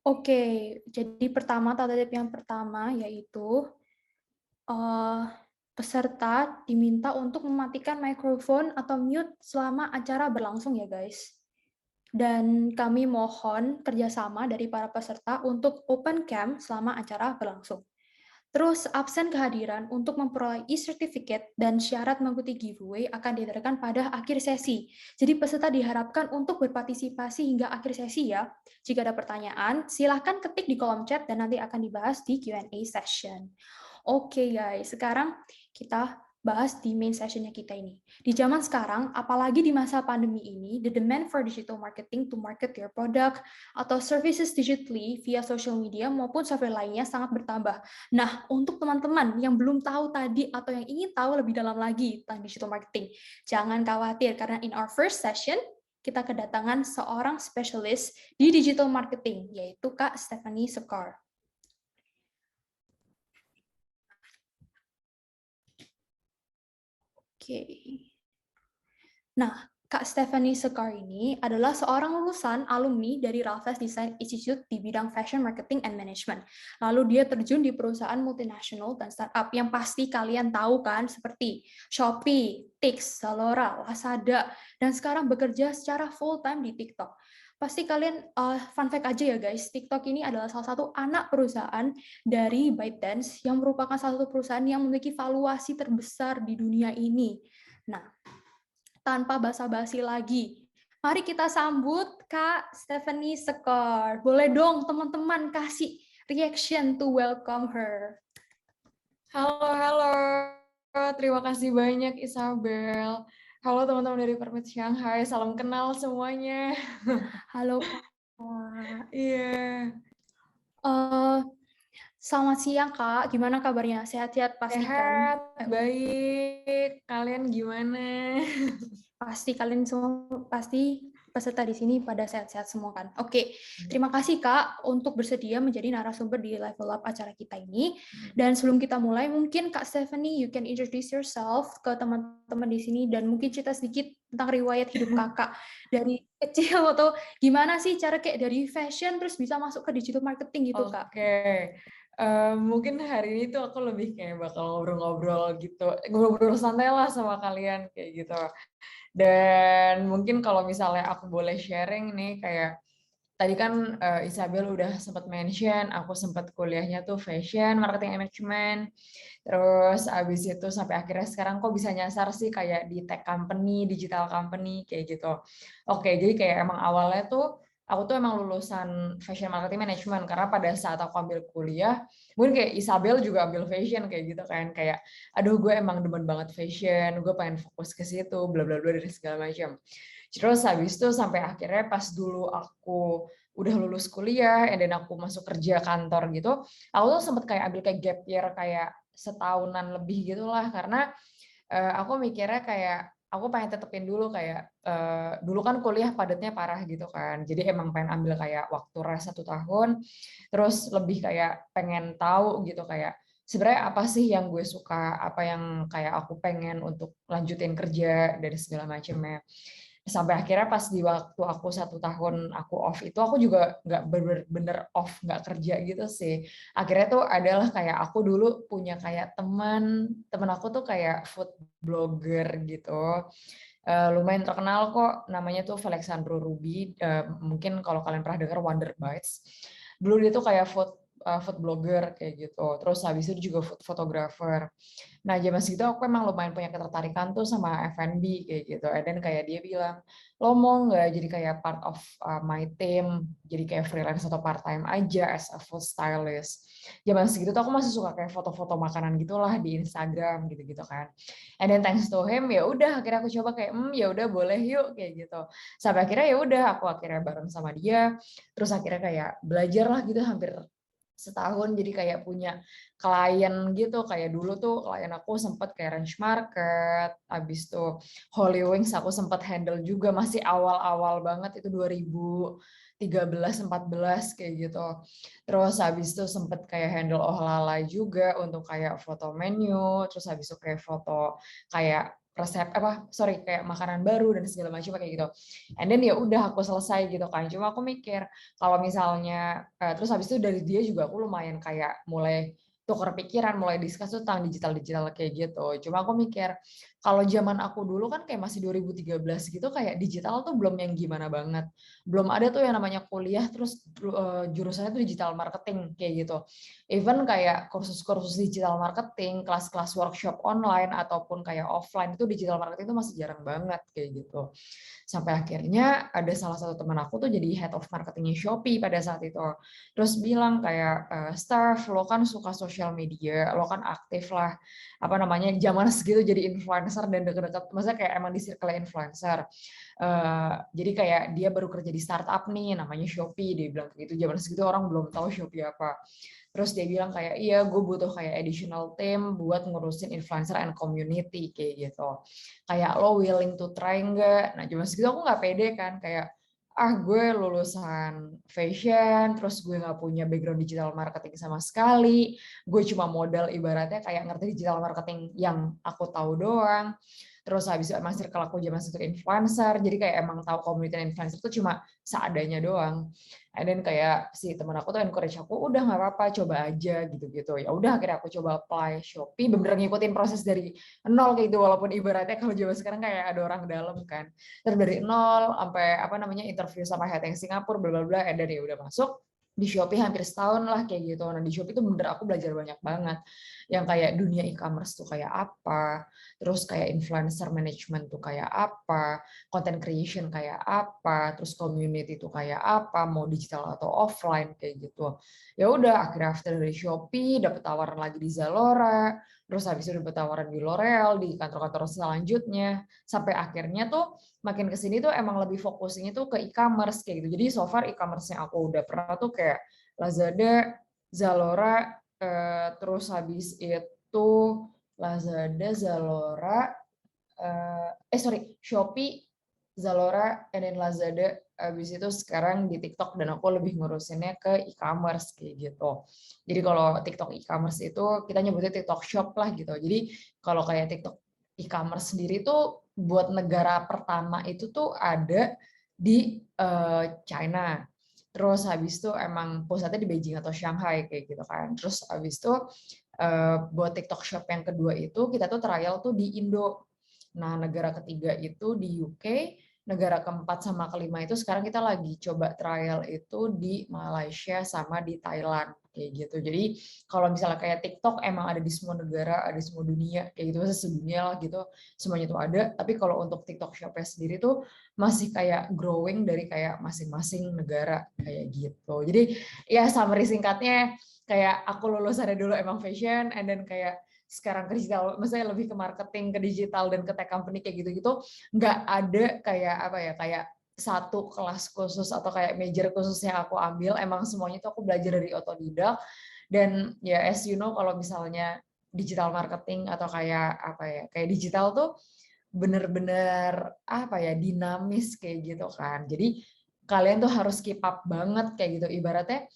Oke, jadi tata tertib yang pertama yaitu peserta diminta untuk mematikan mikrofon atau mute selama acara berlangsung ya guys. Dan kami mohon kerjasama dari para peserta untuk open cam selama acara berlangsung. Terus absen kehadiran untuk memperoleh e-certificate dan syarat mengikuti giveaway akan diadakan pada akhir sesi. Jadi peserta diharapkan untuk berpartisipasi hingga akhir sesi ya. Jika ada pertanyaan, silahkan ketik di kolom chat dan nanti akan dibahas di Q&A session. Oke guys, sekarang kita bahas di main sessionnya kita ini. Di zaman sekarang, apalagi di masa pandemi ini, the demand for digital marketing to market your product atau services digitally via social media maupun software lainnya sangat bertambah. Nah, untuk teman-teman yang belum tahu tadi atau yang ingin tahu lebih dalam lagi tentang digital marketing, jangan khawatir karena in our first session, kita kedatangan seorang spesialis di digital marketing, yaitu Kak Stephanie Sekar. Oke. Nah, Kak Stephanie Sekar ini adalah seorang lulusan alumni dari Raffles Design Institute di bidang fashion marketing and management. Lalu dia terjun di perusahaan multinasional dan startup yang pasti kalian tahu kan, seperti Shopee, Tix, Zalora, Lazada, dan sekarang bekerja secara full-time di TikTok. Pasti kalian, fun fact aja ya guys, TikTok ini adalah salah satu anak perusahaan dari ByteDance yang merupakan salah satu perusahaan yang memiliki valuasi terbesar di dunia ini. Nah, tanpa basa-basi lagi, mari kita sambut Kak Stephanie Sekar. Boleh dong teman-teman kasih reaction to welcome her. Halo. Terima kasih banyak Isabel. Halo teman-teman dari Permit Shanghai, salam kenal semuanya. Halo Kak. Iya. Selamat siang Kak, gimana kabarnya? Sehat-sehat pasti kan? Sehat, baik. Kalian gimana? Pasti kalian semua pasti peserta di sini pada sehat-sehat semua kan? Oke, terima kasih Kak untuk bersedia menjadi narasumber di Level Up acara kita ini. Dan sebelum kita mulai, mungkin Kak Stephanie, you can introduce yourself ke teman-teman di sini dan mungkin cerita sedikit tentang riwayat hidup Kakak dari kecil atau gimana sih cara kayak dari fashion terus bisa masuk ke digital marketing gitu Kak? Oke. Mungkin hari ini tuh aku lebih kayak bakal ngobrol-ngobrol gitu, ngobrol-ngobrol santai lah sama kalian kayak gitu. Dan mungkin kalau misalnya aku boleh sharing nih, kayak tadi kan Isabel udah sempat mention, aku sempat kuliahnya tuh fashion, marketing and management. Terus abis itu sampai akhirnya sekarang kok bisa nyasar sih kayak di tech company, digital company kayak gitu. Oke, jadi kayak emang awalnya tuh aku tuh emang lulusan fashion marketing management karena pada saat aku ambil kuliah, mungkin kayak Isabel juga ambil fashion kayak gitu kan, kayak aduh gue emang demen banget fashion, gue pengen fokus ke situ, bla bla bla dari segala macam. Terus habis itu sampai akhirnya pas dulu aku udah lulus kuliah, dan aku masuk kerja kantor gitu, aku tuh sempet kayak ambil kayak gap year kayak setahunan lebih gitulah, karena aku mikirnya kayak aku pengen tetepin dulu kayak dulu kan kuliah padatnya parah gitu kan, jadi emang pengen ambil kayak waktu rest 1 tahun, terus lebih kayak pengen tahu gitu kayak sebenarnya apa sih yang gue suka, apa yang kayak aku pengen untuk lanjutin kerja dari segala macamnya. Sampai akhirnya pas di waktu aku 1 tahun aku off itu, aku juga nggak bener-bener off, nggak kerja gitu sih. Akhirnya tuh adalah kayak aku dulu punya kayak temen aku tuh kayak food blogger gitu. lumayan terkenal kok, namanya tuh Alexandro Ruby. Mungkin kalau kalian pernah dengar Wonder Bites. Dulu dia tuh kayak food blogger kayak gitu. Terus habis itu dia juga food photographer. Nah, zaman segitu aku emang lumayan punya ketertarikan tuh sama F&B kayak gitu. Dan kayak dia bilang, lo mau nggak jadi kayak part of my team, jadi kayak freelance atau part time aja as a food stylist. Zaman segitu tuh aku masih suka kayak foto-foto makanan gitulah di Instagram gitu-gitu kan. And then thanks to him, ya udah akhirnya aku coba kayak ya udah boleh yuk kayak gitu. Sampai akhirnya ya udah aku akhirnya bareng sama dia. Terus akhirnya kayak belajar lah gitu hampir setahun, jadi kayak punya klien gitu. Kayak dulu tuh klien aku sempat kayak Ranch Market, habis tuh Holy Wings aku sempat handle juga, masih awal-awal banget itu 2013-14 kayak gitu. Terus habis itu sempat kayak handle Ohlala juga untuk kayak foto menu, terus habis itu kayak foto kayak resep kayak makanan baru dan segala macam kayak gitu. And then ya udah aku selesai gitu kan. Cuma aku mikir kalau misalnya terus habis itu dari dia juga aku lumayan kayak mulai tukar pikiran, mulai discuss tentang digital kayak gitu. Cuma aku mikir kalau zaman aku dulu kan kayak masih 2013 gitu, kayak digital tuh belum yang gimana banget. Belum ada tuh yang namanya kuliah terus jurusannya tuh digital marketing kayak gitu. Even kayak kursus-kursus digital marketing, kelas-kelas workshop online ataupun kayak offline itu digital marketing itu masih jarang banget kayak gitu. Sampai akhirnya ada salah satu teman aku tuh jadi head of marketingnya Shopee pada saat itu. Terus bilang kayak, Steph, lo kan suka sosial media, lo kan aktif lah, zaman segitu jadi influencer dan deket-deket, maksudnya kayak emang di circle influencer. Jadi kayak dia baru kerja di startup nih, namanya Shopee, dia bilang kayak gitu. Zaman segitu orang belum tahu Shopee apa. Terus dia bilang kayak, iya gue butuh kayak additional team buat ngurusin influencer and community kayak gitu. Kayak lo willing to try nggak? Nah, cuma segitu aku nggak pede kan, kayak gue lulusan fashion, terus gue nggak punya background digital marketing sama sekali, gue cuma modal ibaratnya kayak ngerti digital marketing yang aku tahu doang. Terus habis itu emang circle aku zaman itu influencer, jadi kayak emang tahu komunitas influencer itu cuma seadanya doang. And then kayak si teman aku tuh encourage aku, udah nggak apa-apa, coba aja gitu-gitu. Ya udah akhirnya aku coba apply Shopee, bener-bener ngikutin proses dari nol kayak gitu, walaupun ibaratnya kalau zaman sekarang kayak ada orang dalam kan. Terus dari nol sampai interview sama head yang Singapura bla bla bla, and then ya udah masuk di Shopee hampir setahun lah kayak gitu. Nah, di Shopee tuh bener aku belajar banyak banget. Yang kayak dunia e-commerce tuh kayak apa, terus kayak influencer management tuh kayak apa, content creation kayak apa, terus community tuh kayak apa, mau digital atau offline kayak gitu. Ya udah akhirnya after dari Shopee dapet tawaran lagi di Zalora, terus habis itu dapet tawaran di L'Oreal, di kantor-kantor selanjutnya, sampai akhirnya tuh makin kesini tuh emang lebih fokusnya tuh ke e-commerce kayak gitu. Jadi so far e-commerce yang aku udah pernah tuh kayak Lazada, Zalora, terus habis itu Lazada, Zalora, Shopee, Zalora, and then Lazada. Habis itu sekarang di TikTok dan aku lebih ngurusinnya ke e-commerce kayak gitu. Jadi kalau TikTok e-commerce itu kita nyebutnya TikTok Shop lah gitu. Jadi kalau kayak TikTok e-commerce sendiri tuh buat negara pertama itu tuh ada di China. Terus habis itu emang pusatnya di Beijing atau Shanghai kayak gitu kan. Terus habis itu buat TikTok Shop yang kedua itu kita tuh trial tuh di Indo. Nah, negara ketiga itu di UK, negara keempat sama kelima itu sekarang kita lagi coba trial itu di Malaysia sama di Thailand kayak gitu. Jadi kalau misalnya kayak TikTok emang ada di semua negara, ada di semua dunia kayak gitu, maksudnya sedunia lah gitu, semuanya itu ada. Tapi kalau untuk TikTok Shop-nya sendiri tuh masih kayak growing dari kayak masing-masing negara kayak gitu. Jadi ya summary singkatnya kayak aku lulusannya dulu emang fashion, and then kayak sekarang ke digital, maksudnya lebih ke marketing, ke digital, dan ke tech company kayak gitu-gitu, nggak ada kayak satu kelas khusus atau kayak major khusus yang aku ambil. Emang semuanya itu aku belajar dari otodidak. Dan ya as you know, kalau misalnya digital marketing atau kayak digital tuh bener-bener dinamis kayak gitu kan. Jadi kalian tuh harus keep up banget kayak gitu, ibaratnya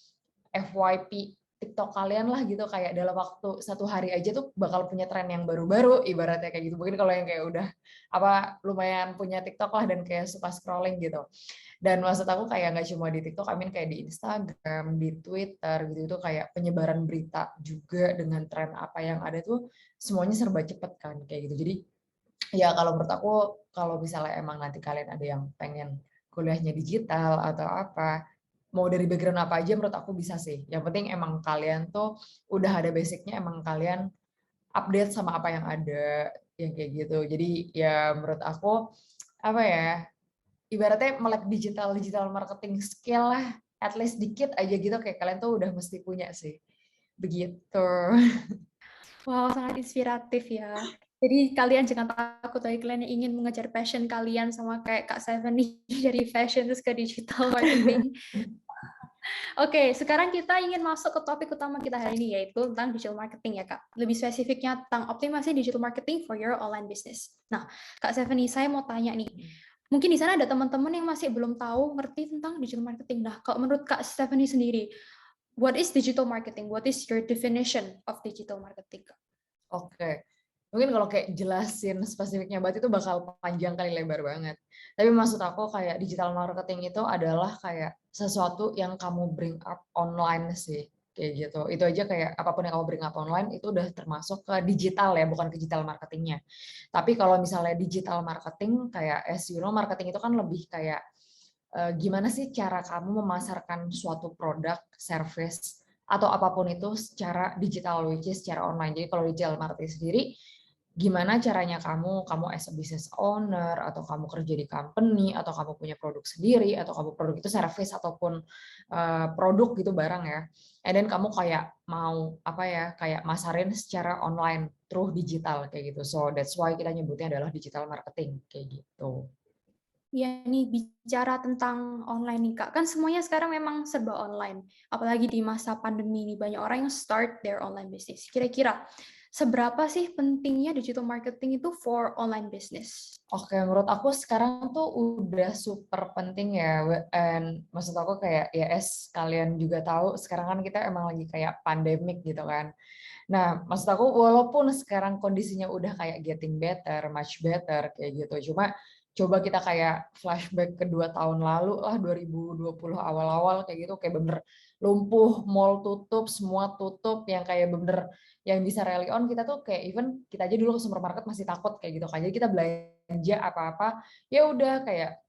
FYP TikTok kalian lah gitu, kayak dalam waktu 1 hari aja tuh bakal punya tren yang baru-baru ibaratnya kayak gitu. Mungkin kalau yang kayak udah lumayan punya TikTok lah dan kayak suka scrolling gitu. Dan maksud aku kayak nggak cuma di TikTok, kayak di Instagram, di Twitter gitu, itu kayak penyebaran berita juga dengan tren apa yang ada tuh semuanya serba cepet kan kayak gitu. Jadi ya kalau menurut aku, kalau misalnya emang nanti kalian ada yang pengen kuliahnya digital atau apa, mau dari background apa aja menurut aku bisa sih. Yang penting emang kalian tuh udah ada basicnya, emang kalian update sama apa yang ada, yang kayak gitu. Jadi ya menurut aku, apa ya, ibaratnya melek digital marketing skill lah, at least dikit aja gitu, kayak kalian tuh udah mesti punya sih. Begitu. Wow, sangat inspiratif ya. Jadi kalian jangan takut bagi kalian yang ingin mengejar passion kalian sama kayak Kak Seven nih dari fashion terus ke digital marketing. Oke, sekarang kita ingin masuk ke topik utama kita hari ini yaitu tentang digital marketing ya Kak. Lebih spesifiknya tentang optimasi digital marketing for your online business. Nah, Kak Seven nih, saya mau tanya nih. Mungkin di sana ada teman-teman yang masih belum tahu ngerti tentang digital marketing. Nah, kalau menurut Kak Stephanie sendiri, what is digital marketing? What is your definition of digital marketing? Oke. Mungkin kalau kayak jelasin spesifiknya banget itu bakal panjang kali, lebar banget. Tapi maksud aku kayak digital marketing itu adalah kayak sesuatu yang kamu bring up online sih. Kayak gitu. Itu aja kayak apapun yang kamu bring up online itu udah termasuk ke digital ya, bukan ke digital marketingnya. Tapi kalau misalnya digital marketing kayak as you know, marketing itu kan lebih kayak gimana sih cara kamu memasarkan suatu produk, service, atau apapun itu secara digital, which is secara online. Jadi kalau digital marketing sendiri, gimana caranya kamu as a business owner, atau kamu kerja di company, atau kamu punya produk sendiri, atau kamu produk itu service ataupun produk gitu, barang ya. And then kamu kayak mau apa ya, kayak masarin secara online through digital kayak gitu. So that's why kita nyebutnya adalah digital marketing kayak gitu. Ya nih, bicara tentang online nih Kak, kan semuanya sekarang memang serba online. Apalagi di masa pandemi ini, banyak orang yang start their online business. Kira-kira, seberapa sih pentingnya digital marketing itu for online business? Oke, menurut aku sekarang tuh udah super penting ya. And maksud aku kayak, ya kalian juga tahu, sekarang kan kita emang lagi kayak pandemik gitu kan. Nah, maksud aku walaupun sekarang kondisinya udah kayak getting better, much better kayak gitu. Cuma coba kita kayak flashback ke 2 tahun lalu lah, 2020 awal-awal kayak gitu, kayak bener lumpuh, mall tutup, semua tutup, yang kayak bener yang bisa rely on kita tuh kayak even kita aja dulu ke supermarket masih takut kayak gitu kan. Jadi kita belanja apa-apa ya udah kayak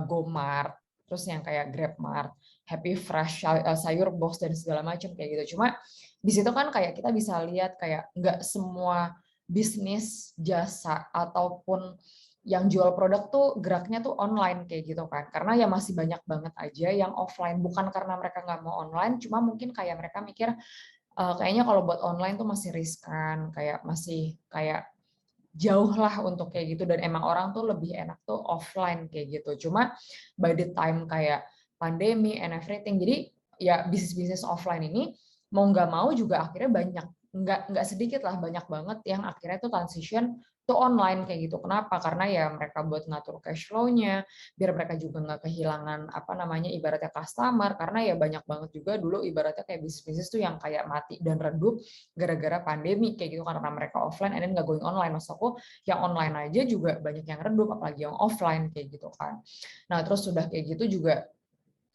GoMart, terus yang kayak GrabMart, Happy Fresh, sayur box dan segala macam kayak gitu. Cuma di situ kan kayak kita bisa lihat kayak nggak semua bisnis jasa ataupun yang jual produk tuh geraknya tuh online kayak gitu kan, karena ya masih banyak banget aja yang offline, bukan karena mereka nggak mau online, cuma mungkin kayak mereka mikir kayaknya kalau buat online tuh masih riskan, kayak masih kayak jauh lah untuk kayak gitu, dan emang orang tuh lebih enak tuh offline kayak gitu. Cuma by the time kayak pandemi and everything, jadi ya bisnis-bisnis offline ini mau nggak mau juga akhirnya banyak, nggak sedikit lah, banyak banget yang akhirnya tuh transition tuh online kayak gitu. Kenapa? Karena ya mereka buat ngatur cash flow-nya, biar mereka juga nggak kehilangan apa namanya ibaratnya customer, karena ya banyak banget juga dulu ibaratnya kayak bisnis-bisnis tuh yang kayak mati dan redup gara-gara pandemi kayak gitu, karena mereka offline and then nggak going online. Maksud aku yang online aja juga banyak yang redup, apalagi yang offline kayak gitu kan. Nah terus sudah kayak gitu juga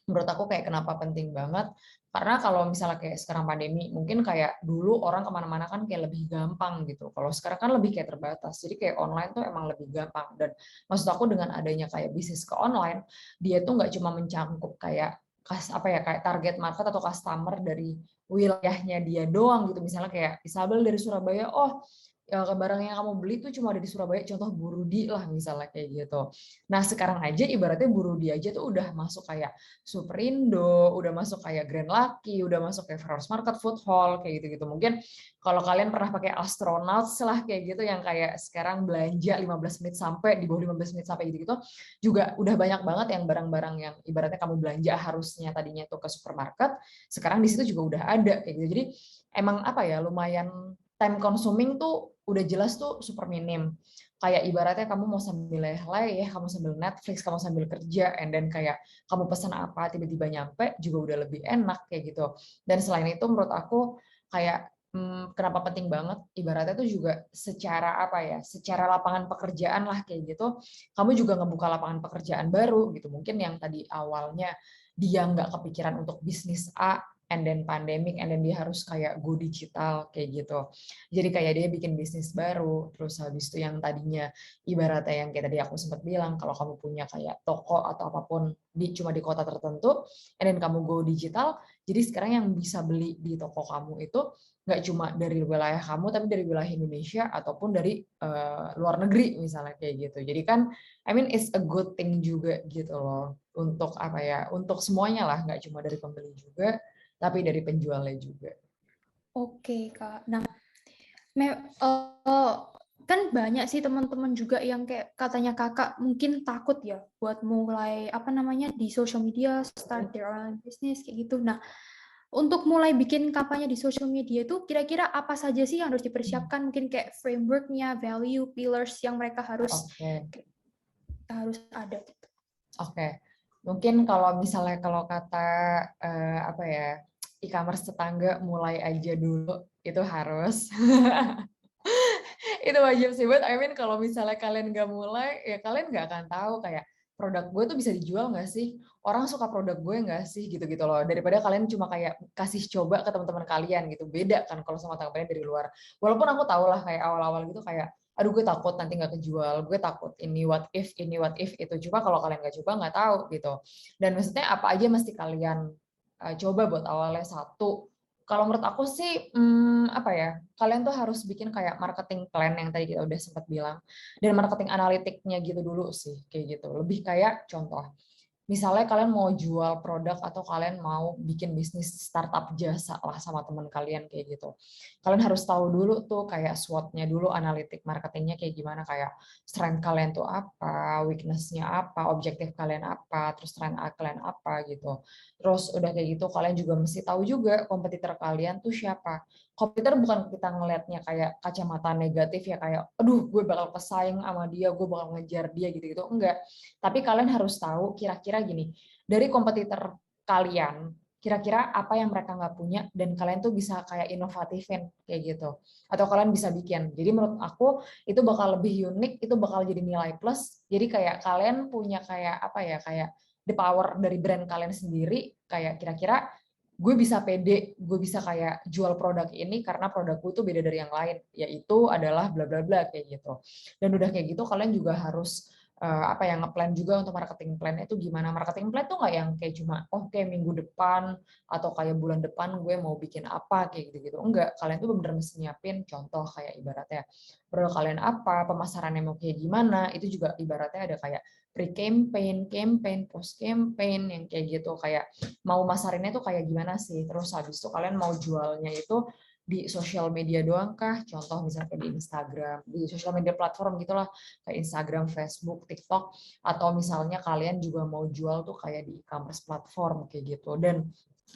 menurut aku kayak kenapa penting banget, karena kalau misalnya kayak sekarang pandemi, mungkin kayak dulu orang kemana-mana kan kayak lebih gampang gitu, kalau sekarang kan lebih kayak terbatas, jadi kayak online tuh emang lebih gampang. Dan maksud aku dengan adanya kayak bisnis ke online, dia tuh nggak cuma mencangkup kayak kayak target market atau customer dari wilayahnya dia doang gitu, misalnya kayak Isabel dari Surabaya, oh ya barang yang kamu beli tuh cuma ada di Surabaya, contoh Burudi lah misalnya kayak gitu. Nah sekarang aja ibaratnya Burudi aja tuh udah masuk kayak Superindo, udah masuk kayak Grand Lucky, udah masuk kayak Farmers Market, Food Hall kayak gitu-gitu. Mungkin kalau kalian pernah pakai Astronauts lah kayak gitu, yang kayak sekarang belanja 15 menit sampai di bawah 15 menit sampai gitu-gitu, juga udah banyak banget yang barang-barang yang ibaratnya kamu belanja harusnya tadinya tuh ke supermarket, sekarang di situ juga udah ada kayak gitu. Jadi emang apa ya, lumayan time consuming tuh udah jelas tuh super minim. Kayak ibaratnya kamu mau sambil leleh, kamu sambil Netflix, kamu sambil kerja, and then kayak kamu pesan apa tiba-tiba nyampe juga udah lebih enak kayak gitu. Dan selain itu menurut aku kayak kenapa penting banget, ibaratnya tuh juga secara apa ya, secara lapangan pekerjaan lah kayak gitu, kamu juga ngebuka lapangan pekerjaan baru gitu. Mungkin yang tadi awalnya dia nggak kepikiran untuk bisnis A, and then pandemic, and then dia harus kayak go digital kayak gitu. Jadi kayak dia bikin bisnis baru, terus habis itu yang tadinya ibaratnya yang kayak tadi aku sempat bilang, kalau kamu punya kayak toko atau apapun cuma di kota tertentu, and then kamu go digital, jadi sekarang yang bisa beli di toko kamu itu nggak cuma dari wilayah kamu, tapi dari wilayah Indonesia ataupun dari luar negeri misalnya kayak gitu. Jadi kan, I mean it's a good thing juga gitu loh, untuk apa ya, untuk semuanya lah, nggak cuma dari pembeli juga, tapi dari penjualnya juga. Oke, Kak. Nah, kan banyak sih teman-teman juga yang kayak katanya Kakak mungkin takut ya buat mulai apa namanya di social media, start their own business kayak gitu. Nah, untuk mulai bikin kampanye di social media itu kira-kira apa saja sih yang harus dipersiapkan? Mungkin kayak framework-nya, value, pillars yang mereka harus ada gitu. Oke. Mungkin kalau misalnya kalau kata apa ya, e-commerce tetangga, mulai aja dulu, itu harus. Itu wajib sih, but I mean kalau misalnya kalian nggak mulai, ya kalian nggak akan tahu kayak produk gue tuh bisa dijual nggak sih? Orang suka produk gue nggak sih? Gitu-gitu loh. Daripada kalian cuma kayak kasih coba ke teman-teman kalian gitu. Beda kan kalau sama teman-teman dari luar. Walaupun aku tahu lah kayak awal-awal gitu kayak, aduh gue takut nanti nggak kejual, gue takut ini what if itu. Coba kalau kalian nggak coba nggak tahu gitu. Dan maksudnya apa aja mesti kalian coba buat awalnya. Satu, kalau menurut aku sih apa ya, kalian tuh harus bikin kayak marketing plan yang tadi kita udah sempat bilang, dan marketing analitiknya gitu dulu sih, kayak gitu. Lebih kayak contoh, misalnya kalian mau jual produk atau kalian mau bikin bisnis startup jasa lah sama teman kalian kayak gitu. Kalian harus tahu dulu tuh kayak SWOT-nya dulu, analitik marketingnya kayak gimana, kayak strength kalian tuh apa, weakness-nya apa, objektif kalian apa, terus strength kalian apa gitu. Terus udah kayak gitu kalian juga mesti tahu juga kompetitor kalian tuh siapa. Kompetitor bukan kita ngelihatnya kayak kacamata negatif ya, kayak aduh gue bakal pesaing sama dia, gue bakal ngejar dia gitu-gitu. Enggak. Tapi kalian harus tahu kira-kira gini, dari kompetitor kalian, kira-kira apa yang mereka nggak punya dan kalian tuh bisa kayak inovatifin kayak gitu. Atau kalian bisa bikin. Jadi menurut aku itu bakal lebih unik, itu bakal jadi nilai plus. Jadi kayak kalian punya kayak apa ya, kayak the power dari brand kalian sendiri, kayak kira-kira gue bisa pede, gue bisa kayak jual produk ini karena produkku itu beda dari yang lain, yaitu adalah bla bla bla kayak gitu. Dan udah kayak gitu kalian juga harus apa ya, ngeplan juga untuk marketing plan itu gimana. Marketing plan tuh nggak yang kayak cuma oke, minggu depan atau kayak bulan depan gue mau bikin apa kayak gitu-gitu. Enggak, kalian tuh bener-bener mesti nyiapin contoh kayak ibaratnya produk kalian apa, pemasarannya mau kayak gimana, itu juga ibaratnya ada kayak pre-campaign, campaign, post-campaign yang kayak gitu, kayak mau masarinnya tuh kayak gimana sih. Terus habis itu kalian mau jualnya itu di sosial media doang kah? Contoh misalnya di Instagram, di sosial media platform gitulah, kayak Instagram, Facebook, TikTok, atau misalnya kalian juga mau jual tuh kayak di e-commerce platform kayak gitu. Dan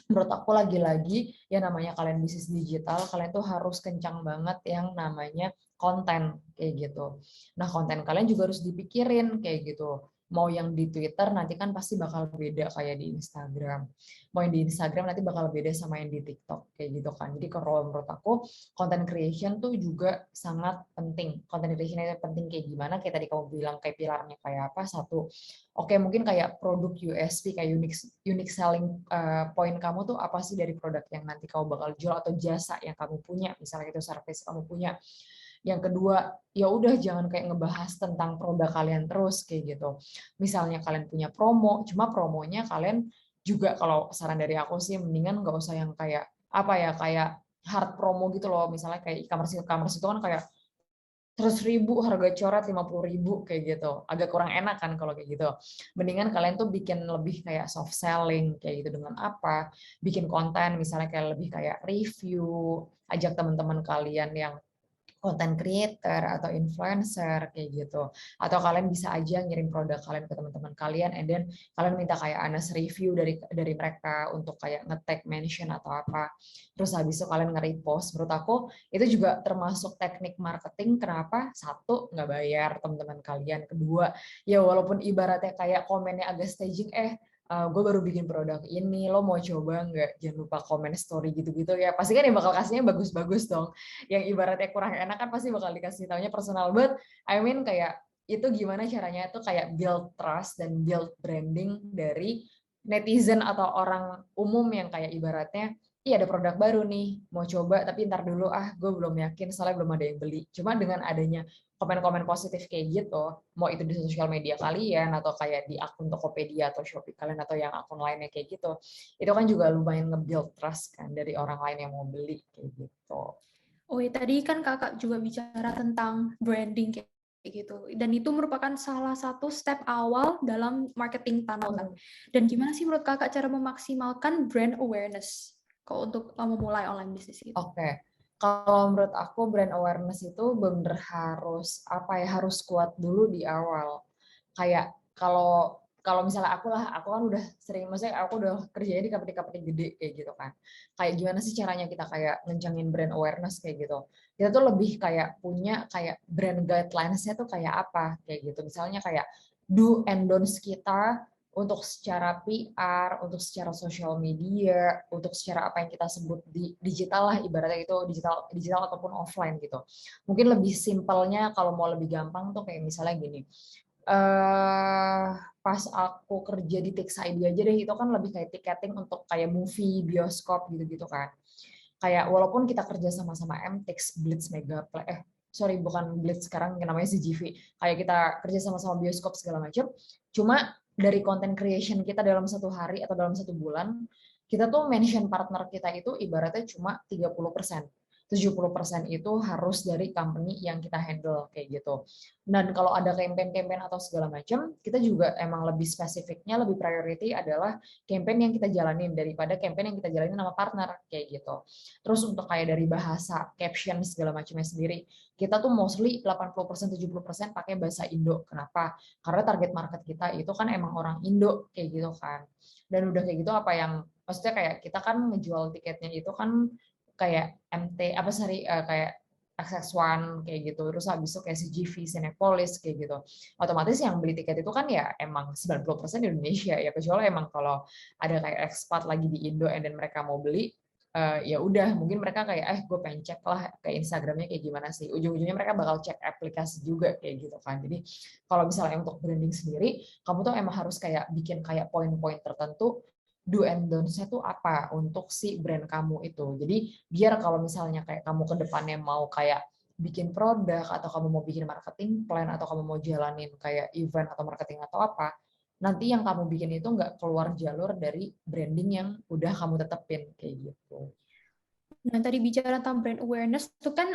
menurut aku lagi-lagi ya namanya kalian bisnis digital, kalian tuh harus kencang banget yang namanya konten kayak gitu. Nah, konten kalian juga harus dipikirin kayak gitu. Mau yang di Twitter nanti kan pasti bakal beda kayak di Instagram. Mau yang di Instagram nanti bakal beda sama yang di TikTok kayak gitu kan. Jadi kalau menurut aku content creation tuh juga sangat penting. Content creation itu penting kayak gimana? Kayak tadi kamu bilang kayak pilarnya kayak apa? Satu, oke mungkin kayak produk USP, kayak unique selling point kamu tuh apa sih dari produk yang nanti kamu bakal jual atau jasa yang kamu punya, misalnya itu service kamu punya. Yang kedua, ya udah jangan kayak ngebahas tentang produk kalian terus kayak gitu. Misalnya kalian punya promo, cuma promonya kalian juga, kalau saran dari aku sih mendingan nggak usah yang kayak apa ya, kayak hard promo gitu loh. Misalnya kayak e-commerce itu kan kayak 100.000 harga coret 50.000 kayak gitu, agak kurang enak kan kalau kayak gitu. Mendingan kalian tuh bikin lebih kayak soft selling kayak gitu. Dengan apa, bikin konten misalnya kayak lebih kayak review, ajak teman-teman kalian yang content creator atau influencer kayak gitu, atau kalian bisa aja ngirim produk kalian ke teman-teman kalian, and then kalian minta kayak honest review dari mereka untuk kayak nge-tag, mention atau apa, terus habis itu kalian nge-repost. Menurut aku itu juga termasuk teknik marketing. Kenapa? Satu, nggak bayar teman-teman kalian. Kedua, ya walaupun ibaratnya kayak komennya agak staging, gue baru bikin produk ini, lo mau coba nggak? Jangan lupa komen story gitu-gitu ya. Pasti kan yang bakal kasihnya bagus-bagus dong. Yang ibaratnya kurang enak kan pasti bakal dikasih taunya personal. But I mean kayak itu gimana caranya itu kayak build trust dan build branding dari netizen atau orang umum yang kayak ibaratnya, iya ada produk baru nih, mau coba tapi ntar dulu gue belum yakin soalnya belum ada yang beli. Cuma dengan adanya komen-komen positif kayak gitu, mau itu di sosial media kalian atau kayak di akun Tokopedia atau Shopee kalian atau yang akun lainnya kayak gitu, itu kan juga lumayan nge-build trust kan dari orang lain yang mau beli kayak gitu. Oh, ya, tadi kan kakak juga bicara tentang branding kayak gitu, dan itu merupakan salah satu step awal dalam marketing tunnel kan. Dan gimana sih menurut kakak cara memaksimalkan brand awareness kalau untuk memulai online bisnis itu? Oke. Kalau menurut aku brand awareness itu bener harus harus kuat dulu di awal. Kayak kalau misalnya aku kan udah sering, maksudnya aku udah kerjanya di company-company gede kayak gitu kan. Kayak gimana sih caranya kita kayak ngencangin brand awareness kayak gitu. Kita tuh lebih kayak punya kayak brand guidelines-nya tuh kayak apa kayak gitu. Misalnya kayak do and don'ts kita untuk secara PR, untuk secara sosial media, untuk secara apa yang kita sebut di digital lah, ibaratnya itu digital ataupun offline gitu. Mungkin lebih simpelnya kalau mau lebih gampang tuh kayak misalnya gini. Pas aku kerja di Tix ID aja deh, itu kan lebih kayak tiketing untuk kayak movie, bioskop gitu-gitu kan. Kayak walaupun kita kerja sama-sama MTix, Blitz, Megaplay, bukan Blitz sekarang namanya CGV. Kayak kita kerja sama-sama bioskop segala macam. Cuma dari content creation kita dalam satu hari atau dalam satu bulan, kita tuh mention partner kita itu ibaratnya cuma 30%. 70% itu harus dari company yang kita handle kayak gitu. Dan kalau ada campaign-campaign atau segala macam, kita juga emang lebih spesifiknya, lebih priority adalah campaign yang kita jalanin daripada campaign yang kita jalanin sama partner kayak gitu. Terus untuk kayak dari bahasa, caption segala macamnya sendiri, kita tuh mostly 80% 70% pakai bahasa Indo. Kenapa? Karena target market kita itu kan emang orang Indo kayak gitu kan. Dan udah kayak gitu maksudnya kayak kita kan ngejual tiketnya itu kan kayak kayak XX1 kayak gitu, terus habis itu kayak CGV, Cinepolis kayak gitu. Otomatis yang beli tiket itu kan ya emang 90% di Indonesia ya, kecuali emang kalau ada kayak expat lagi di Indo and then mereka mau beli, ya udah mungkin mereka kayak gue pengen cek lah ke Instagramnya kayak gimana sih. Ujung-ujungnya mereka bakal cek aplikasi juga kayak gitu kan. Jadi kalau misalnya untuk branding sendiri, kamu tuh emang harus kayak bikin kayak poin-poin tertentu do and don'ts-nya tuh apa untuk si brand kamu itu. Jadi biar kalau misalnya kayak kamu ke depannya mau kayak bikin produk atau kamu mau bikin marketing plan atau kamu mau jalanin kayak event atau marketing atau apa, nanti yang kamu bikin itu nggak keluar jalur dari branding yang udah kamu tetepin kayak gitu. Nah, tadi bicara tentang brand awareness itu kan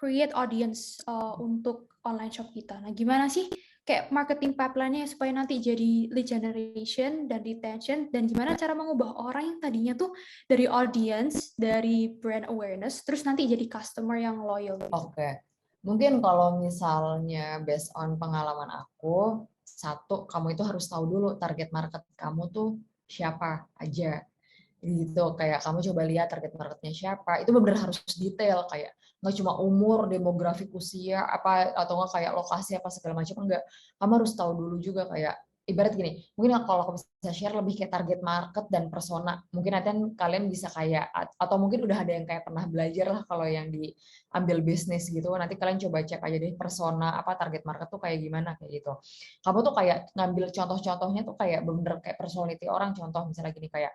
create audience untuk online shop kita. Nah, gimana sih kayak marketing pipeline-nya supaya nanti jadi lead generation dan retention, dan gimana cara mengubah orang yang tadinya tuh dari audience, dari brand awareness, terus nanti jadi customer yang loyal. Oke. Mungkin kalau misalnya based on pengalaman aku, satu, kamu itu harus tahu dulu target market kamu tuh siapa aja. Gitu, kayak kamu coba lihat target marketnya siapa. Itu benar-benar harus detail, kayak nggak cuma umur, demografik, usia, atau nggak kayak lokasi apa segala macam, enggak. Kamu harus tahu dulu juga kayak ibarat gini, mungkin kalau aku bisa share lebih kayak target market dan persona. Mungkin nanti kalian bisa kayak, atau mungkin udah ada yang kayak pernah belajar lah kalau yang diambil bisnis gitu. Nanti kalian coba cek aja deh persona apa target market tuh kayak gimana kayak gitu. Kamu tuh kayak ngambil contoh-contohnya tuh kayak bener-bener kayak personality orang. Contoh misalnya gini kayak,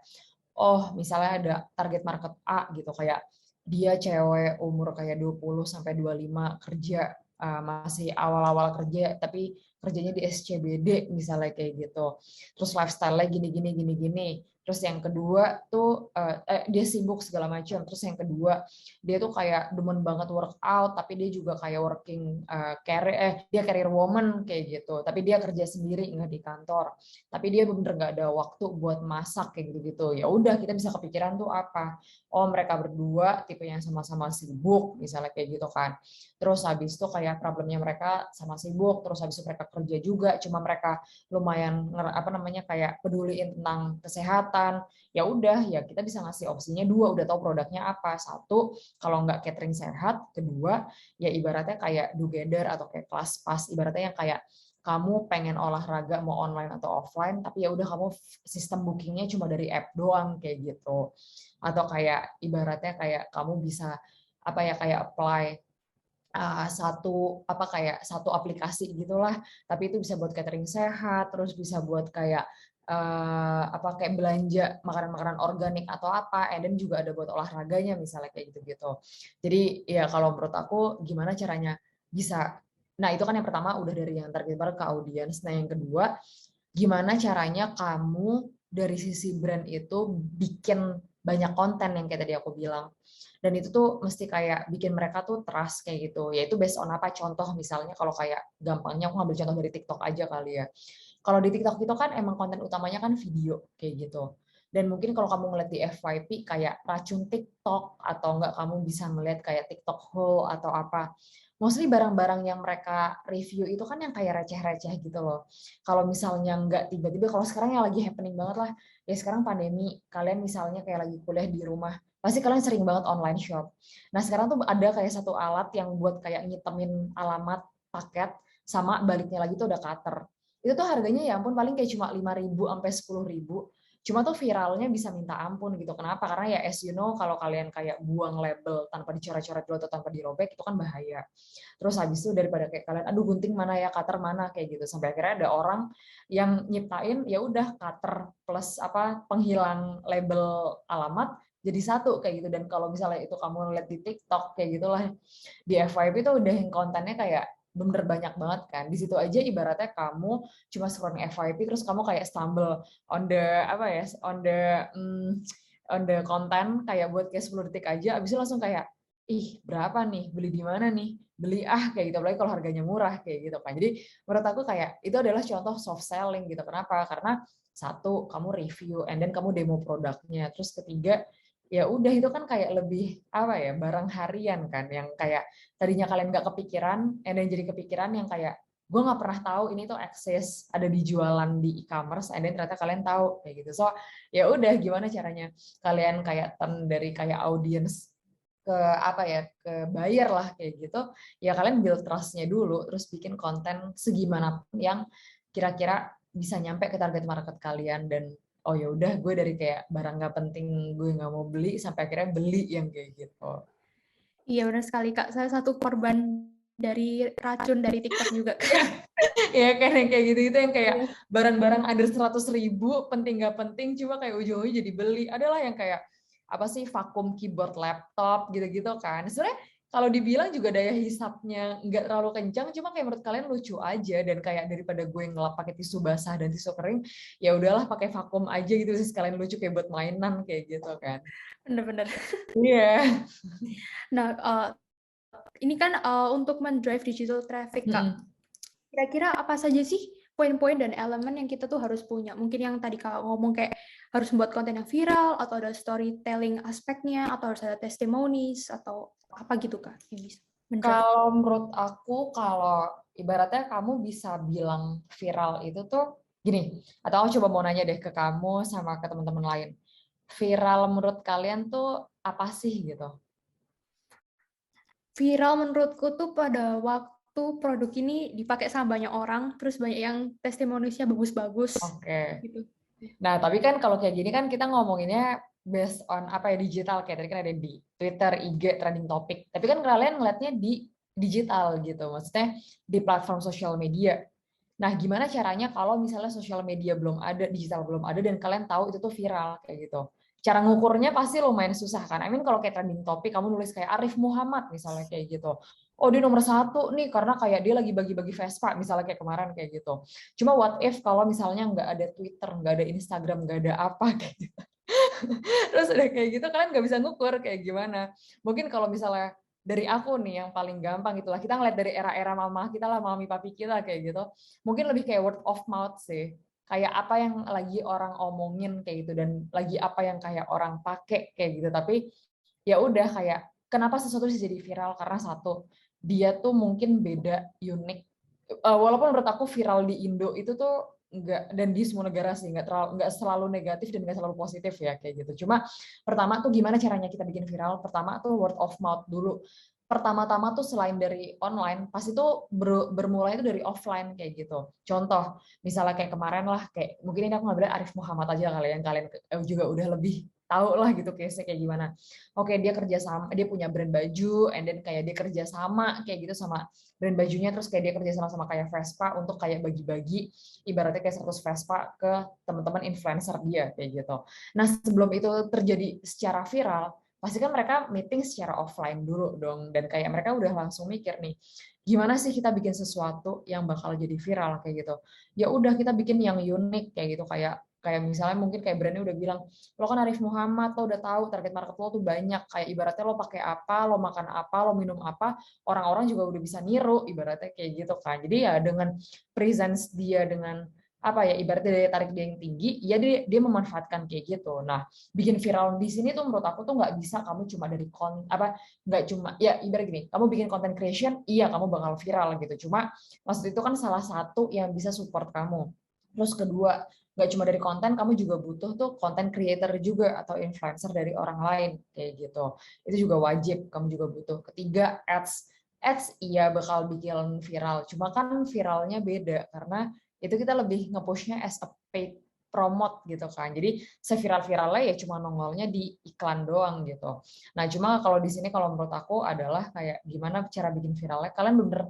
misalnya ada target market A gitu, kayak dia cewek umur kayak 20 sampai 25 kerja, masih awal-awal kerja tapi kerjanya di SCBD misalnya kayak gitu. Terus lifestyle-nya gini. Terus yang kedua tuh dia sibuk segala macam. Terus yang kedua dia tuh kayak demen banget workout tapi dia juga kayak working dia career woman kayak gitu. Tapi dia kerja sendiri nggak di kantor. Tapi dia bener nggak ada waktu buat masak kayak gitu-gitu. Ya udah kita bisa kepikiran tuh apa? Mereka berdua tipe yang sama-sama sibuk misalnya kayak gitu kan. Terus habis itu kayak problemnya mereka sama sibuk, terus habis itu mereka kerja juga, cuma mereka lumayan kayak peduliin tentang kesehatan. Ya udah, ya kita bisa ngasih opsinya dua, udah tahu produknya apa. Satu, kalau nggak catering sehat, kedua ya ibaratnya kayak together atau kayak kelas pas, ibaratnya yang kayak kamu pengen olahraga mau online atau offline, tapi ya udah kamu sistem bookingnya cuma dari app doang kayak gitu. Atau kayak ibaratnya kayak kamu bisa kayak apply satu aplikasi gitulah, tapi itu bisa buat catering sehat, terus bisa buat kayak kayak belanja makanan-makanan organik atau apa, and then juga ada buat olahraganya misalnya kayak gitu-gitu. Jadi ya kalau menurut aku gimana caranya bisa, nah itu kan yang pertama udah dari yang target ke audiens. Nah yang kedua, gimana caranya kamu dari sisi brand itu bikin banyak konten yang kayak tadi aku bilang. Dan itu tuh mesti kayak bikin mereka tuh trust kayak gitu. Yaitu based on apa? Contoh misalnya kalau kayak gampangnya aku ngambil contoh dari TikTok aja kali ya. Kalau di TikTok itu kan emang konten utamanya kan video kayak gitu. Dan mungkin kalau kamu ngeliat di FYP kayak racun TikTok atau enggak kamu bisa ngeliat kayak TikTok haul atau apa. Mostly barang-barang yang mereka review itu kan yang kayak receh-receh gitu loh. Kalau misalnya nggak tiba-tiba, kalau sekarang yang lagi happening banget lah, ya sekarang pandemi, kalian misalnya kayak lagi kuliah di rumah, pasti kalian sering banget online shop. Nah sekarang tuh ada kayak satu alat yang buat kayak ngitemin alamat paket, sama baliknya lagi tuh ada cutter. Itu tuh harganya ya ampun paling kayak cuma 5.000 sampai 10.000. Cuma tuh viralnya bisa minta ampun gitu. Kenapa? Karena ya as you know kalau kalian kayak buang label tanpa dicoret-coret dulu atau tanpa dirobek itu kan bahaya. Terus habis itu daripada kayak kalian aduh gunting mana ya, cutter mana kayak gitu. Sampai akhirnya ada orang yang nyiptain ya udah cutter plus penghilang label alamat jadi satu kayak gitu. Dan kalau misalnya itu kamu lihat di TikTok kayak gitulah, di FYP itu udah yang kontennya kayak bener banyak banget kan. Di situ aja ibaratnya kamu cuma scrolling FYP terus kamu kayak stumble on the content kayak buat kayak 10 detik aja, abis itu langsung kayak ih berapa nih, beli di mana nih, beli kayak gitu, apalagi kalau harganya murah kayak gitu kan. Jadi menurut aku kayak itu adalah contoh soft selling gitu. Kenapa? Karena satu, kamu review and then kamu demo produknya. Terus ketiga, ya udah itu kan kayak lebih barang harian kan, yang kayak tadinya kalian nggak kepikiran, and then jadi kepikiran yang kayak gue nggak pernah tahu ini tuh eksis ada di jualan di e-commerce, and then ternyata kalian tahu kayak gitu. So ya udah gimana caranya kalian kayak turn dari kayak audience ke ke buyer lah kayak gitu. Ya kalian build trust-nya dulu, terus bikin konten segimanapun yang kira-kira bisa nyampe ke target market kalian. Dan oh ya udah gue dari kayak barang nggak penting gue nggak mau beli sampai akhirnya beli yang kayak gitu. Iya benar sekali Kak, saya satu korban dari racun dari TikTok juga. Ya kan yang kayak gitu itu yang kayak barang-barang under 100.000 penting nggak penting cuma kayak ujung-ujungnya jadi beli. Adalah yang kayak vakum keyboard laptop gitu-gitu kan. Sebenarnya kalau dibilang juga daya hisapnya nggak terlalu kencang, cuma kayak menurut kalian lucu aja, dan kayak daripada gue ngelap pakai tisu basah dan tisu kering, ya udahlah pakai vakum aja gitu sih, sekalian lucu kayak buat mainan kayak gitu kan. Bener-bener. Iya. Nah, ini kan untuk mendrive digital traffic Kak. Kira-kira apa saja sih poin-poin dan elemen yang kita tuh harus punya? Mungkin yang tadi Kak ngomong kayak harus membuat konten yang viral, atau ada storytelling aspeknya, atau harus ada testimonies, atau apa gitu Kak? Yang bisa kalau menurut aku, kalau ibaratnya kamu bisa bilang viral itu tuh gini, atau aku coba mau nanya deh ke kamu sama ke teman-teman lain. Viral menurut kalian tuh apa sih gitu? Viral menurutku tuh pada waktu produk ini dipakai sama banyak orang, terus banyak yang testimoniesnya bagus-bagus. Oke. Gitu. Nah, tapi kan kalau kayak gini kan kita ngomonginnya based on digital, kayak tadi kan ada di Twitter, IG, trending topic. Tapi kan kalian ngeliatnya di digital gitu, maksudnya di platform sosial media. Nah, gimana caranya kalau misalnya sosial media belum ada, digital belum ada, dan kalian tahu itu tuh viral kayak gitu? Cara ngukurnya pasti lumayan susah kan? Kalau kayak trending topic, kamu nulis kayak Arif Muhammad misalnya kayak gitu. Oh, dia nomor 1 nih karena kayak dia lagi bagi-bagi Vespa misalnya kayak kemarin kayak gitu. Cuma what if kalau misalnya nggak ada Twitter, nggak ada Instagram, nggak ada apa kayak gitu. Terus udah kayak gitu kalian nggak bisa ngukur kayak gimana. Mungkin kalau misalnya dari aku nih yang paling gampang gitulah, kita ngeliat dari era-era mama kita lah, mami papi kita kayak gitu. Mungkin lebih kayak word of mouth sih. Kayak apa yang lagi orang omongin kayak gitu, dan lagi apa yang kayak orang pakai kayak gitu. Tapi ya udah kayak kenapa sesuatu bisa jadi viral, karena satu, dia tuh mungkin beda, unik. Walaupun menurut aku viral di Indo itu tuh enggak, dan di semua negara sih enggak selalu negatif dan enggak selalu positif ya kayak gitu. Cuma pertama tuh gimana caranya kita bikin viral? Pertama tuh word of mouth dulu. pertama-tama tuh selain dari online, pasti tuh bermulai itu dari offline kayak gitu. Contoh, misalnya kayak kemarin lah, kayak mungkin ini aku ngambil Arif Muhammad aja kali yang kalian juga udah lebih tahu lah gitu case-nya kayak gimana. Oke, dia kerja sama, dia punya brand baju, and then kayak dia kerja sama kayak gitu sama brand bajunya, terus kayak dia kerja sama kayak Vespa untuk kayak bagi-bagi ibaratnya kayak 100 Vespa ke teman-teman influencer dia kayak gitu. Nah, sebelum itu terjadi secara viral, pasti kan mereka meeting secara offline dulu dong, dan kayak mereka udah langsung mikir nih, gimana sih kita bikin sesuatu yang bakal jadi viral kayak gitu. Ya udah kita bikin yang unik kayak gitu, kayak misalnya mungkin kayak brandnya udah bilang, lo kan Arif Muhammad, lo udah tahu target market lo tuh banyak, kayak ibaratnya lo pakai apa, lo makan apa, lo minum apa, orang-orang juga udah bisa niru ibaratnya kayak gitu kan. Jadi ya dengan presence dia, dengan apa ya, ibaratnya daya tarik dia yang tinggi, ya dia memanfaatkan kayak gitu. Nah, bikin viral di sini tuh menurut aku tuh nggak bisa kamu cuma dari nggak cuma ya ibarat gini, kamu bikin content creation, iya kamu bakal viral gitu. Cuma maksud itu kan salah satu yang bisa support kamu. Terus kedua, nggak cuma dari konten, kamu juga butuh tuh content creator juga atau influencer dari orang lain kayak gitu. Itu juga wajib, kamu juga butuh. Ketiga, ads iya bakal bikin viral. Cuma kan viralnya beda karena itu kita lebih nge-pushnya as a paid promote gitu kan. Jadi seviral-viralnya ya cuma nongolnya di iklan doang gitu. Nah, cuma kalau di sini kalau menurut aku adalah kayak gimana cara bikin viralnya. Kalian bener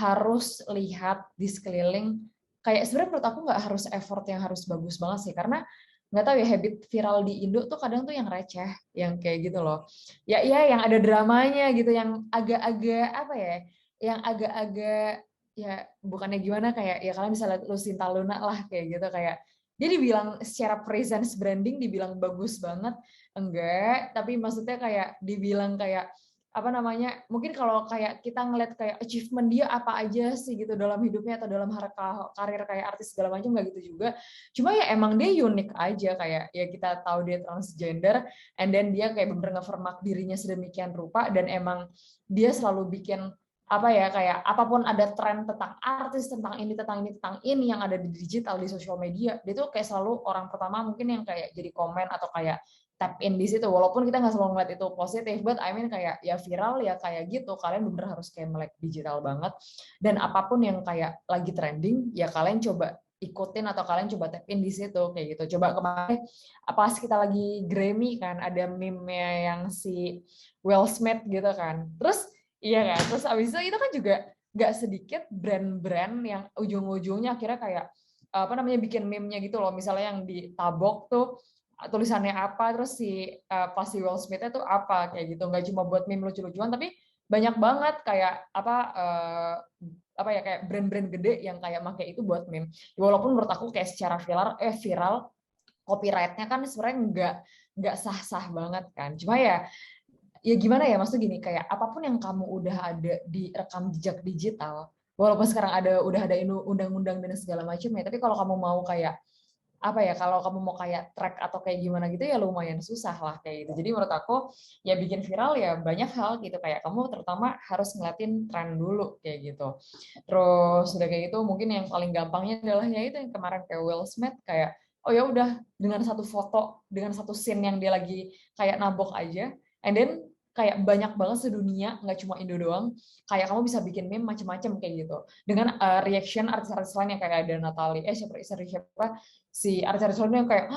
harus lihat di sekeliling. Kayak sebenarnya menurut aku nggak harus effort yang harus bagus banget sih, karena nggak tahu ya, habit viral di Indo tuh kadang tuh yang receh, yang kayak gitu loh. Ya iya, yang ada dramanya gitu, yang agak-agak apa ya, yang agak-agak ya bukannya gimana, kayak ya kalian bisa lihat Lucinta Luna lah kayak gitu, kayak dia dibilang secara presence branding dibilang bagus banget, enggak, tapi maksudnya kayak dibilang kayak apa namanya, mungkin kalau kayak kita ngeliat kayak achievement dia apa aja sih gitu dalam hidupnya atau dalam karir kayak artis segala macam, nggak gitu juga. Cuma ya emang dia unik aja, kayak ya kita tahu dia transgender, and then dia kayak bener-bener nge-format dirinya sedemikian rupa, dan emang dia selalu bikin apa ya, kayak apapun ada tren tentang artis, tentang ini yang ada di digital, di sosial media, dia tuh kayak selalu orang pertama mungkin yang kayak jadi komen atau kayak tap in di situ, walaupun kita nggak selalu ngeliat itu positif, but I mean kayak ya viral ya kayak gitu, kalian bener harus kayak melek digital banget, dan apapun yang kayak lagi trending ya kalian coba ikutin atau kalian coba tap in di situ kayak gitu. Coba kemarin pas kita lagi Grammy kan ada meme-nya yang si Will Smith gitu kan, terus iya kan, terus abis itu kan juga nggak sedikit brand-brand yang ujung-ujungnya akhirnya kayak apa namanya bikin meme-nya gitu loh, misalnya yang ditabok tuh tulisannya apa, terus pas si Will Smith-nya tuh apa kayak gitu, nggak cuma buat meme lucu-lucuan, tapi banyak banget kayak apa ya, kayak brand-brand gede yang kayak make itu buat meme. Walaupun menurut aku kayak secara viral copyright-nya kan sebenarnya nggak sah-sah banget kan, cuma ya gimana ya, maksudnya gini, kayak apapun yang kamu udah ada di rekam jejak digital, walaupun sekarang udah ada undang-undang dan segala macam ya, tapi kalau kamu mau kayak apa ya, kalau kamu mau kayak track atau kayak gimana gitu ya lumayan susah lah kayak gitu. Jadi menurut aku ya bikin viral ya banyak hal gitu, kayak kamu terutama harus ngeliatin tren dulu kayak gitu. Terus udah kayak gitu mungkin yang paling gampangnya adalah ya itu yang kemarin kayak Will Smith, kayak oh ya udah dengan satu foto, dengan satu scene yang dia lagi kayak nabok aja, and then kayak banyak banget sedunia, nggak cuma Indo doang, kayak kamu bisa bikin meme macam-macam kayak gitu dengan reaction artis-artis lain yang kayak ada Natalie siapa si artis-artis lain yang kayak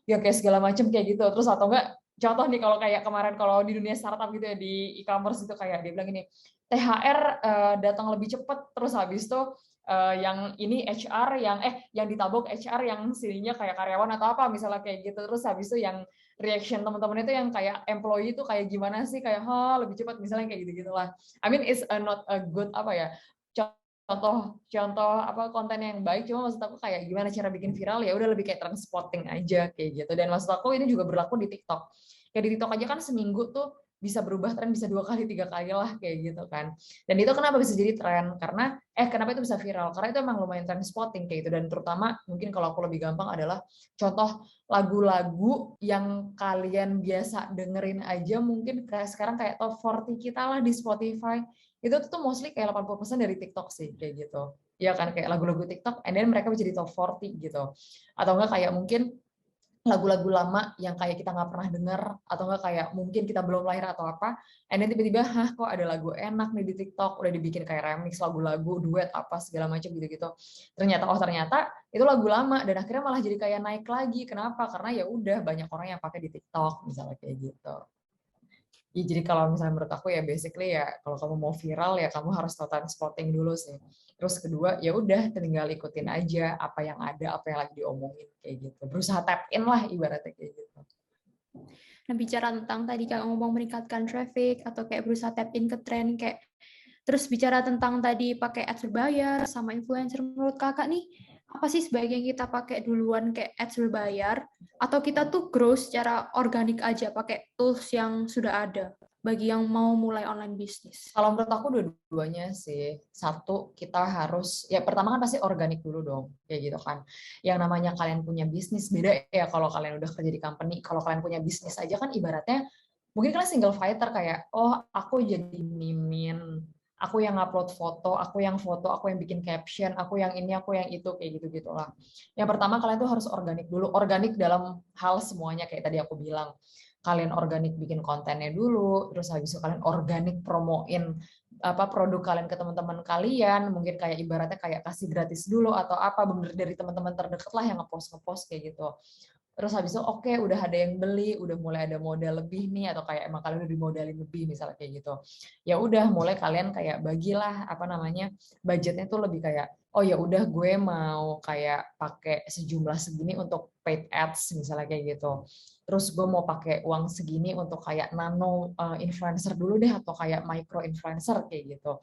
ya kayak segala macam kayak gitu. Terus atau enggak, contoh nih kalau kayak kemarin kalau di dunia startup gitu ya, di e-commerce itu kayak dia bilang gini, THR datang lebih cepat, terus habis itu yang ini HR yang ditabok HR yang sininya kayak karyawan atau apa misalnya kayak gitu, terus habis itu yang reaction teman-teman itu yang kayak employee itu kayak gimana sih, kayak lebih cepat misalnya kayak gitu-gitulah. I mean it's not a good apa ya, contoh apa konten yang baik, cuma maksud aku kayak gimana cara bikin viral ya udah lebih kayak trend spotting aja kayak gitu. Dan maksud aku ini juga berlaku di TikTok. Kayak di TikTok aja kan seminggu tuh bisa berubah tren, bisa 2 kali 3 kali lah kayak gitu kan. Dan itu kenapa bisa jadi tren? Karena kenapa itu bisa viral? Karena itu emang lumayan trend spotting kayak gitu. Dan terutama mungkin kalau aku lebih gampang adalah contoh lagu-lagu yang kalian biasa dengerin aja, mungkin kayak sekarang kayak top 40 kita lah di Spotify, itu tuh mostly kayak 80% dari TikTok sih kayak gitu. Ya kan, kayak lagu-lagu TikTok and then mereka bisa jadi top 40 gitu. Atau enggak kayak mungkin lagu-lagu lama yang kayak kita nggak pernah dengar atau nggak kayak mungkin kita belum lahir atau apa, and then tiba-tiba kok ada lagu enak nih di TikTok, udah dibikin kayak remix lagu-lagu duet apa segala macam gitu-gitu. Ternyata itu lagu lama dan akhirnya malah jadi kayak naik lagi. Kenapa? Karena ya udah banyak orang yang pakai di TikTok misalnya kayak gitu. Ya, jadi kalau misalnya menurut aku ya basically ya kalau kamu mau viral ya kamu harus tahu time spotting dulu sih. Terus kedua ya udah tinggal ikutin aja apa yang ada, apa yang lagi diomongin kayak gitu. Berusaha tap in lah ibaratnya kayak gitu. Nah, bicara tentang tadi Kak ngomong meningkatkan traffic atau kayak berusaha tap in ke tren kayak terus bicara tentang tadi pakai ads berbayar sama influencer, menurut Kakak nih apa sih sebaiknya kita pakai duluan kayak ads berbayar atau kita tuh grow secara organik aja pakai tools yang sudah ada bagi yang mau mulai online bisnis? Kalau menurut aku dua-duanya sih. Satu, kita harus, ya pertama kan pasti organik dulu dong, kayak gitu kan. Yang namanya kalian punya bisnis, beda ya kalau kalian udah kerja di company. Kalau kalian punya bisnis aja kan ibaratnya, mungkin kalian single fighter kayak, oh aku jadi mimin, aku yang upload foto, aku yang bikin caption, aku yang ini, aku yang itu, kayak gitu-gitu lah. Yang pertama kalian tuh harus organik dulu, organik dalam hal semuanya kayak tadi aku bilang. Kalian organik bikin kontennya dulu, terus habis itu kalian organik promoin apa produk kalian ke teman-teman kalian, mungkin kayak ibaratnya kayak kasih gratis dulu atau apa, bener dari teman-teman terdekat lah yang ngepost kayak gitu. Terus habis itu oke, udah ada yang beli, udah mulai ada modal lebih nih atau kayak emang kalian udah dimodalin lebih misalnya kayak gitu. Ya udah mulai kalian kayak bagilah apa namanya budgetnya tuh lebih kayak oh ya udah gue mau kayak pakai sejumlah segini untuk paid ads misalnya kayak gitu. Terus gue mau pakai uang segini untuk kayak nano influencer dulu deh atau kayak micro influencer kayak gitu.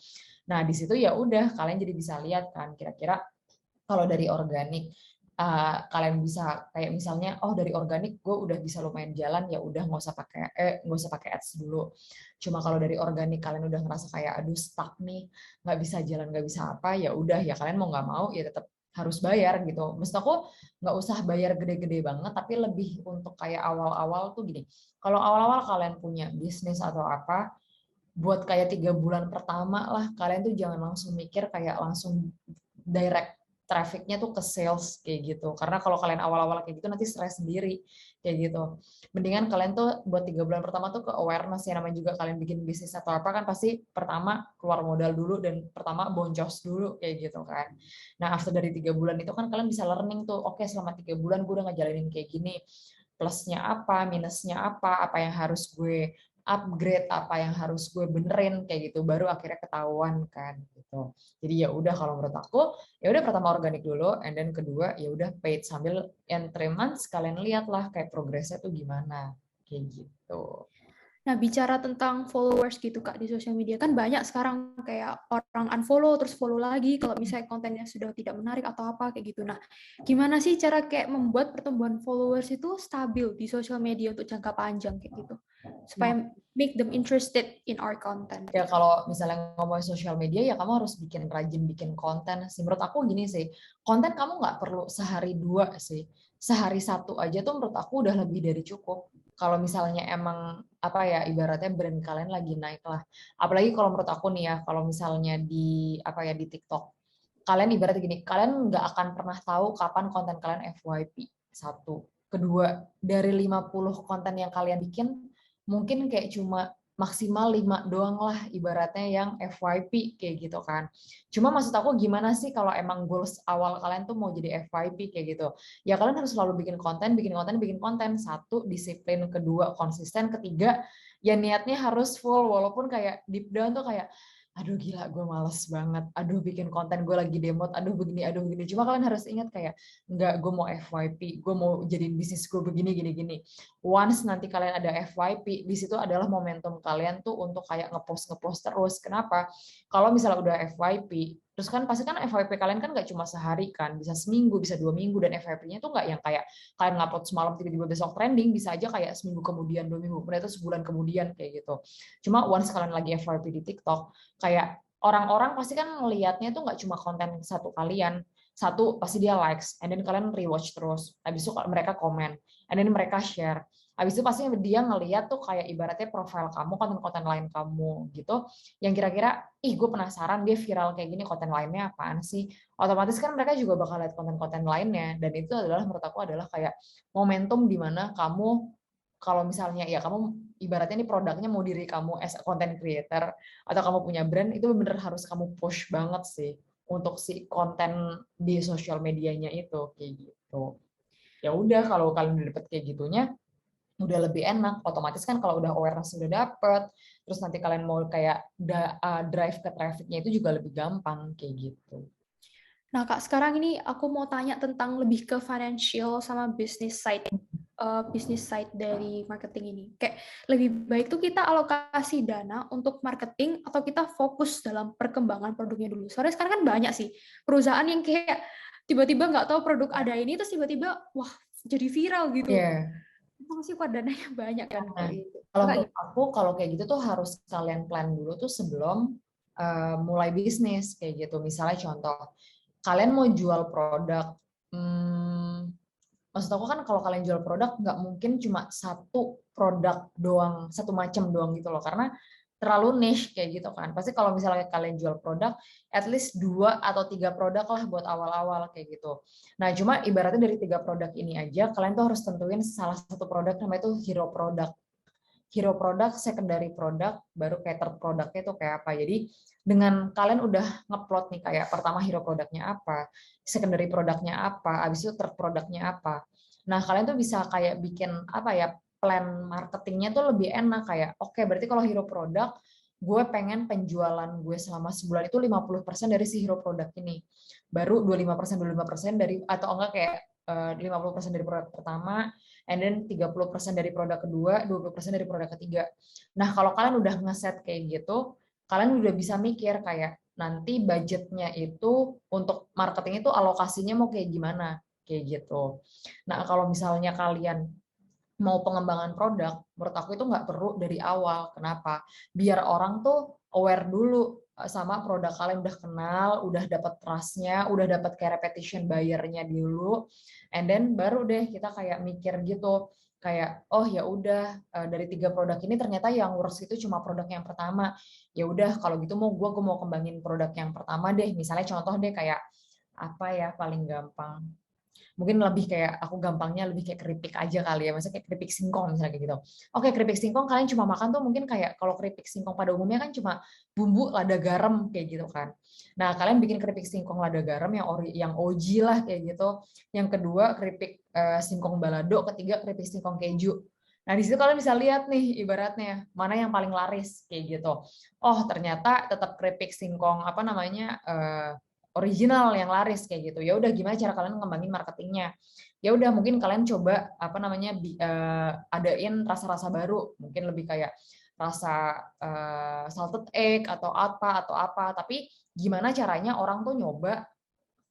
Nah, di situ ya udah kalian jadi bisa lihat kan kira-kira kalau dari organik kalian bisa kayak misalnya oh dari organik gue udah bisa lumayan jalan ya udah nggak usah pakai ads dulu. Cuma kalau dari organik kalian udah ngerasa kayak aduh stuck nih nggak bisa jalan nggak bisa apa ya udah ya kalian mau nggak mau ya tetap harus bayar gitu. Maksud aku nggak usah bayar gede-gede banget tapi lebih untuk kayak awal-awal tuh gini. Kalau awal-awal kalian punya bisnis atau apa buat kayak 3 bulan pertama lah kalian tuh jangan langsung mikir kayak langsung direct trafficnya tuh ke sales kayak gitu. Karena kalau kalian awal-awal kayak gitu nanti stres sendiri kayak gitu. Mendingan kalian tuh buat 3 bulan pertama tuh ke awareness ya namanya juga kalian bikin bisnis atau apa kan pasti pertama keluar modal dulu dan pertama boncos dulu kayak gitu kan. Nah, after dari 3 bulan itu kan kalian bisa learning tuh, oke selama 3 bulan gue udah ngejalanin kayak gini. Plusnya apa, minusnya apa yang harus gue upgrade, apa yang harus gue benerin kayak gitu baru akhirnya ketahuan kan gitu. Jadi ya udah kalau menurut aku ya udah pertama organik dulu and then kedua ya udah paid sambil in 3 months kalian lihat lah kayak progresnya tuh gimana kayak gitu. Nah, bicara tentang followers gitu Kak di sosial media kan banyak sekarang kayak orang unfollow terus follow lagi kalau misalnya kontennya sudah tidak menarik atau apa kayak gitu. Nah, gimana sih cara kayak membuat pertumbuhan followers itu stabil di sosial media untuk jangka panjang kayak gitu supaya make them interested in our content? Ya kalau misalnya ngomongin sosial media ya kamu harus rajin bikin konten sih. Menurut aku gini sih, konten kamu nggak perlu sehari 2 sih. Sehari 1 aja tuh menurut aku udah lebih dari cukup. Kalau misalnya emang apa ya ibaratnya brand kalian lagi naik lah. Apalagi kalau menurut aku nih ya, kalau misalnya di apa ya di TikTok, kalian ibaratnya gini, kalian nggak akan pernah tahu kapan konten kalian FYP. 1. Kedua, dari 50 konten yang kalian bikin, mungkin kayak cuma maksimal 5 doang lah ibaratnya yang FYP kayak gitu kan. Cuma maksud aku gimana sih kalau emang goals awal kalian tuh mau jadi FYP kayak gitu. Ya kalian harus selalu bikin konten. 1, disiplin. 2, konsisten. 3, ya niatnya harus full walaupun kayak deep down tuh kayak aduh gila gue males banget, aduh bikin konten gue lagi demot, aduh begini. Cuma kalian harus ingat kayak enggak, gue mau FYP, gue mau jadiin bisnis gue begini gini. Once nanti kalian ada FYP, di situ adalah momentum kalian tuh untuk kayak ngepost terus. Kenapa? Kalau misalnya udah FYP, terus kan pasti kan FYP kalian kan nggak cuma sehari kan, bisa seminggu, bisa 2 minggu, dan FYP-nya tuh nggak yang kayak kalian ngupload semalam tiba-tiba besok trending, bisa aja kayak seminggu kemudian, 2 minggu kemudian, itu sebulan kemudian kayak gitu. Cuma once kalian lagi FYP di TikTok, kayak orang-orang pasti kan ngelihatnya tuh nggak cuma konten satu kalian. Satu, pasti dia likes, and then kalian rewatch terus. Habis itu mereka komen, and then mereka share. Habis itu pasti dia ngeliat tuh kayak ibaratnya profil kamu, konten-konten lain kamu gitu, yang kira-kira, ih gue penasaran dia viral kayak gini, konten lainnya apaan sih? Otomatis kan mereka juga bakal lihat konten-konten lainnya, dan itu adalah menurut aku adalah kayak momentum di mana kamu, kalau misalnya ya kamu ibaratnya ini produknya mau diri kamu as a content creator atau kamu punya brand, itu bener harus kamu push banget sih untuk si konten di sosial medianya itu kayak gitu. Ya udah kalau kalian udah dapet kayak gitunya udah lebih enak, otomatis kan kalau udah awareness udah dapet, terus nanti kalian mau kayak drive ke trafficnya itu juga lebih gampang kayak gitu. Nah, Kak, sekarang ini aku mau tanya tentang lebih ke financial sama business side dari marketing ini. Kayak lebih baik tuh kita alokasi dana untuk marketing atau kita fokus dalam perkembangan produknya dulu. Soalnya sekarang kan banyak sih perusahaan yang kayak tiba-tiba nggak tahu produk ada ini, terus tiba-tiba wah jadi viral gitu. Emang sih kok dananya banyak kan kayak gitu. Kalau menurut aku kalau kayak gitu tuh harus kalian plan dulu tuh sebelum mulai bisnis kayak gitu. Misalnya contoh, kalian mau jual produk, maksud aku kan kalau kalian jual produk nggak mungkin cuma satu produk doang, satu macam doang gitu loh, karena terlalu niche kayak gitu kan. Pasti kalau misalnya kalian jual produk, at least 2 atau 3 produk lah buat awal-awal kayak gitu. Nah, cuma ibaratnya dari 3 produk ini aja, kalian tuh harus tentuin salah satu produk namanya itu hero product. Hero product, secondary product, baru kayak third produknya itu kayak apa. Jadi dengan kalian udah ngeplot nih kayak pertama hero produknya apa, secondary produknya apa, habis itu third produknya apa. Nah, kalian tuh bisa kayak bikin apa ya, plan marketingnya tuh lebih enak kayak oke, berarti kalau hero product gue pengen penjualan gue selama sebulan itu 50% dari si hero product ini. Baru 25% dari atau enggak kayak 50% dari produk pertama, and then 30% dari produk kedua, 20% dari produk ketiga. Nah, kalau kalian udah ngeset kayak gitu, kalian udah bisa mikir kayak nanti budgetnya itu untuk marketing itu alokasinya mau kayak gimana, kayak gitu. Nah, kalau misalnya kalian mau pengembangan produk, menurut aku itu nggak perlu dari awal. Kenapa? Biar orang tuh aware dulu sama produk kalian, udah kenal, udah dapat trust-nya, udah dapat kayak repetition buyer-nya dulu, and then baru deh kita kayak mikir gitu, kayak oh ya udah dari 3 produk ini ternyata yang works itu cuma produk yang pertama. Ya udah kalau gitu gue mau kembangin produk yang pertama deh. Misalnya contoh deh kayak apa ya paling gampang, mungkin lebih kayak aku gampangnya lebih kayak keripik aja kali ya, maksudnya kayak keripik singkong misalnya kayak gitu. Oke, keripik singkong kalian cuma makan tuh mungkin kayak kalau keripik singkong pada umumnya kan cuma bumbu, lada, garam kayak gitu kan. Nah, kalian bikin keripik singkong lada garam yang OG lah kayak gitu. Yang kedua keripik singkong balado, ketiga keripik singkong keju. Nah, di situ kalian bisa lihat nih ibaratnya mana yang paling laris kayak gitu. Oh, ternyata tetap keripik singkong apa namanya original yang laris kayak gitu. Ya udah gimana cara kalian ngembangin marketingnya? Ya udah mungkin kalian coba apa namanya adain rasa-rasa baru, mungkin lebih kayak rasa salted egg atau apa. Tapi gimana caranya orang tuh nyoba,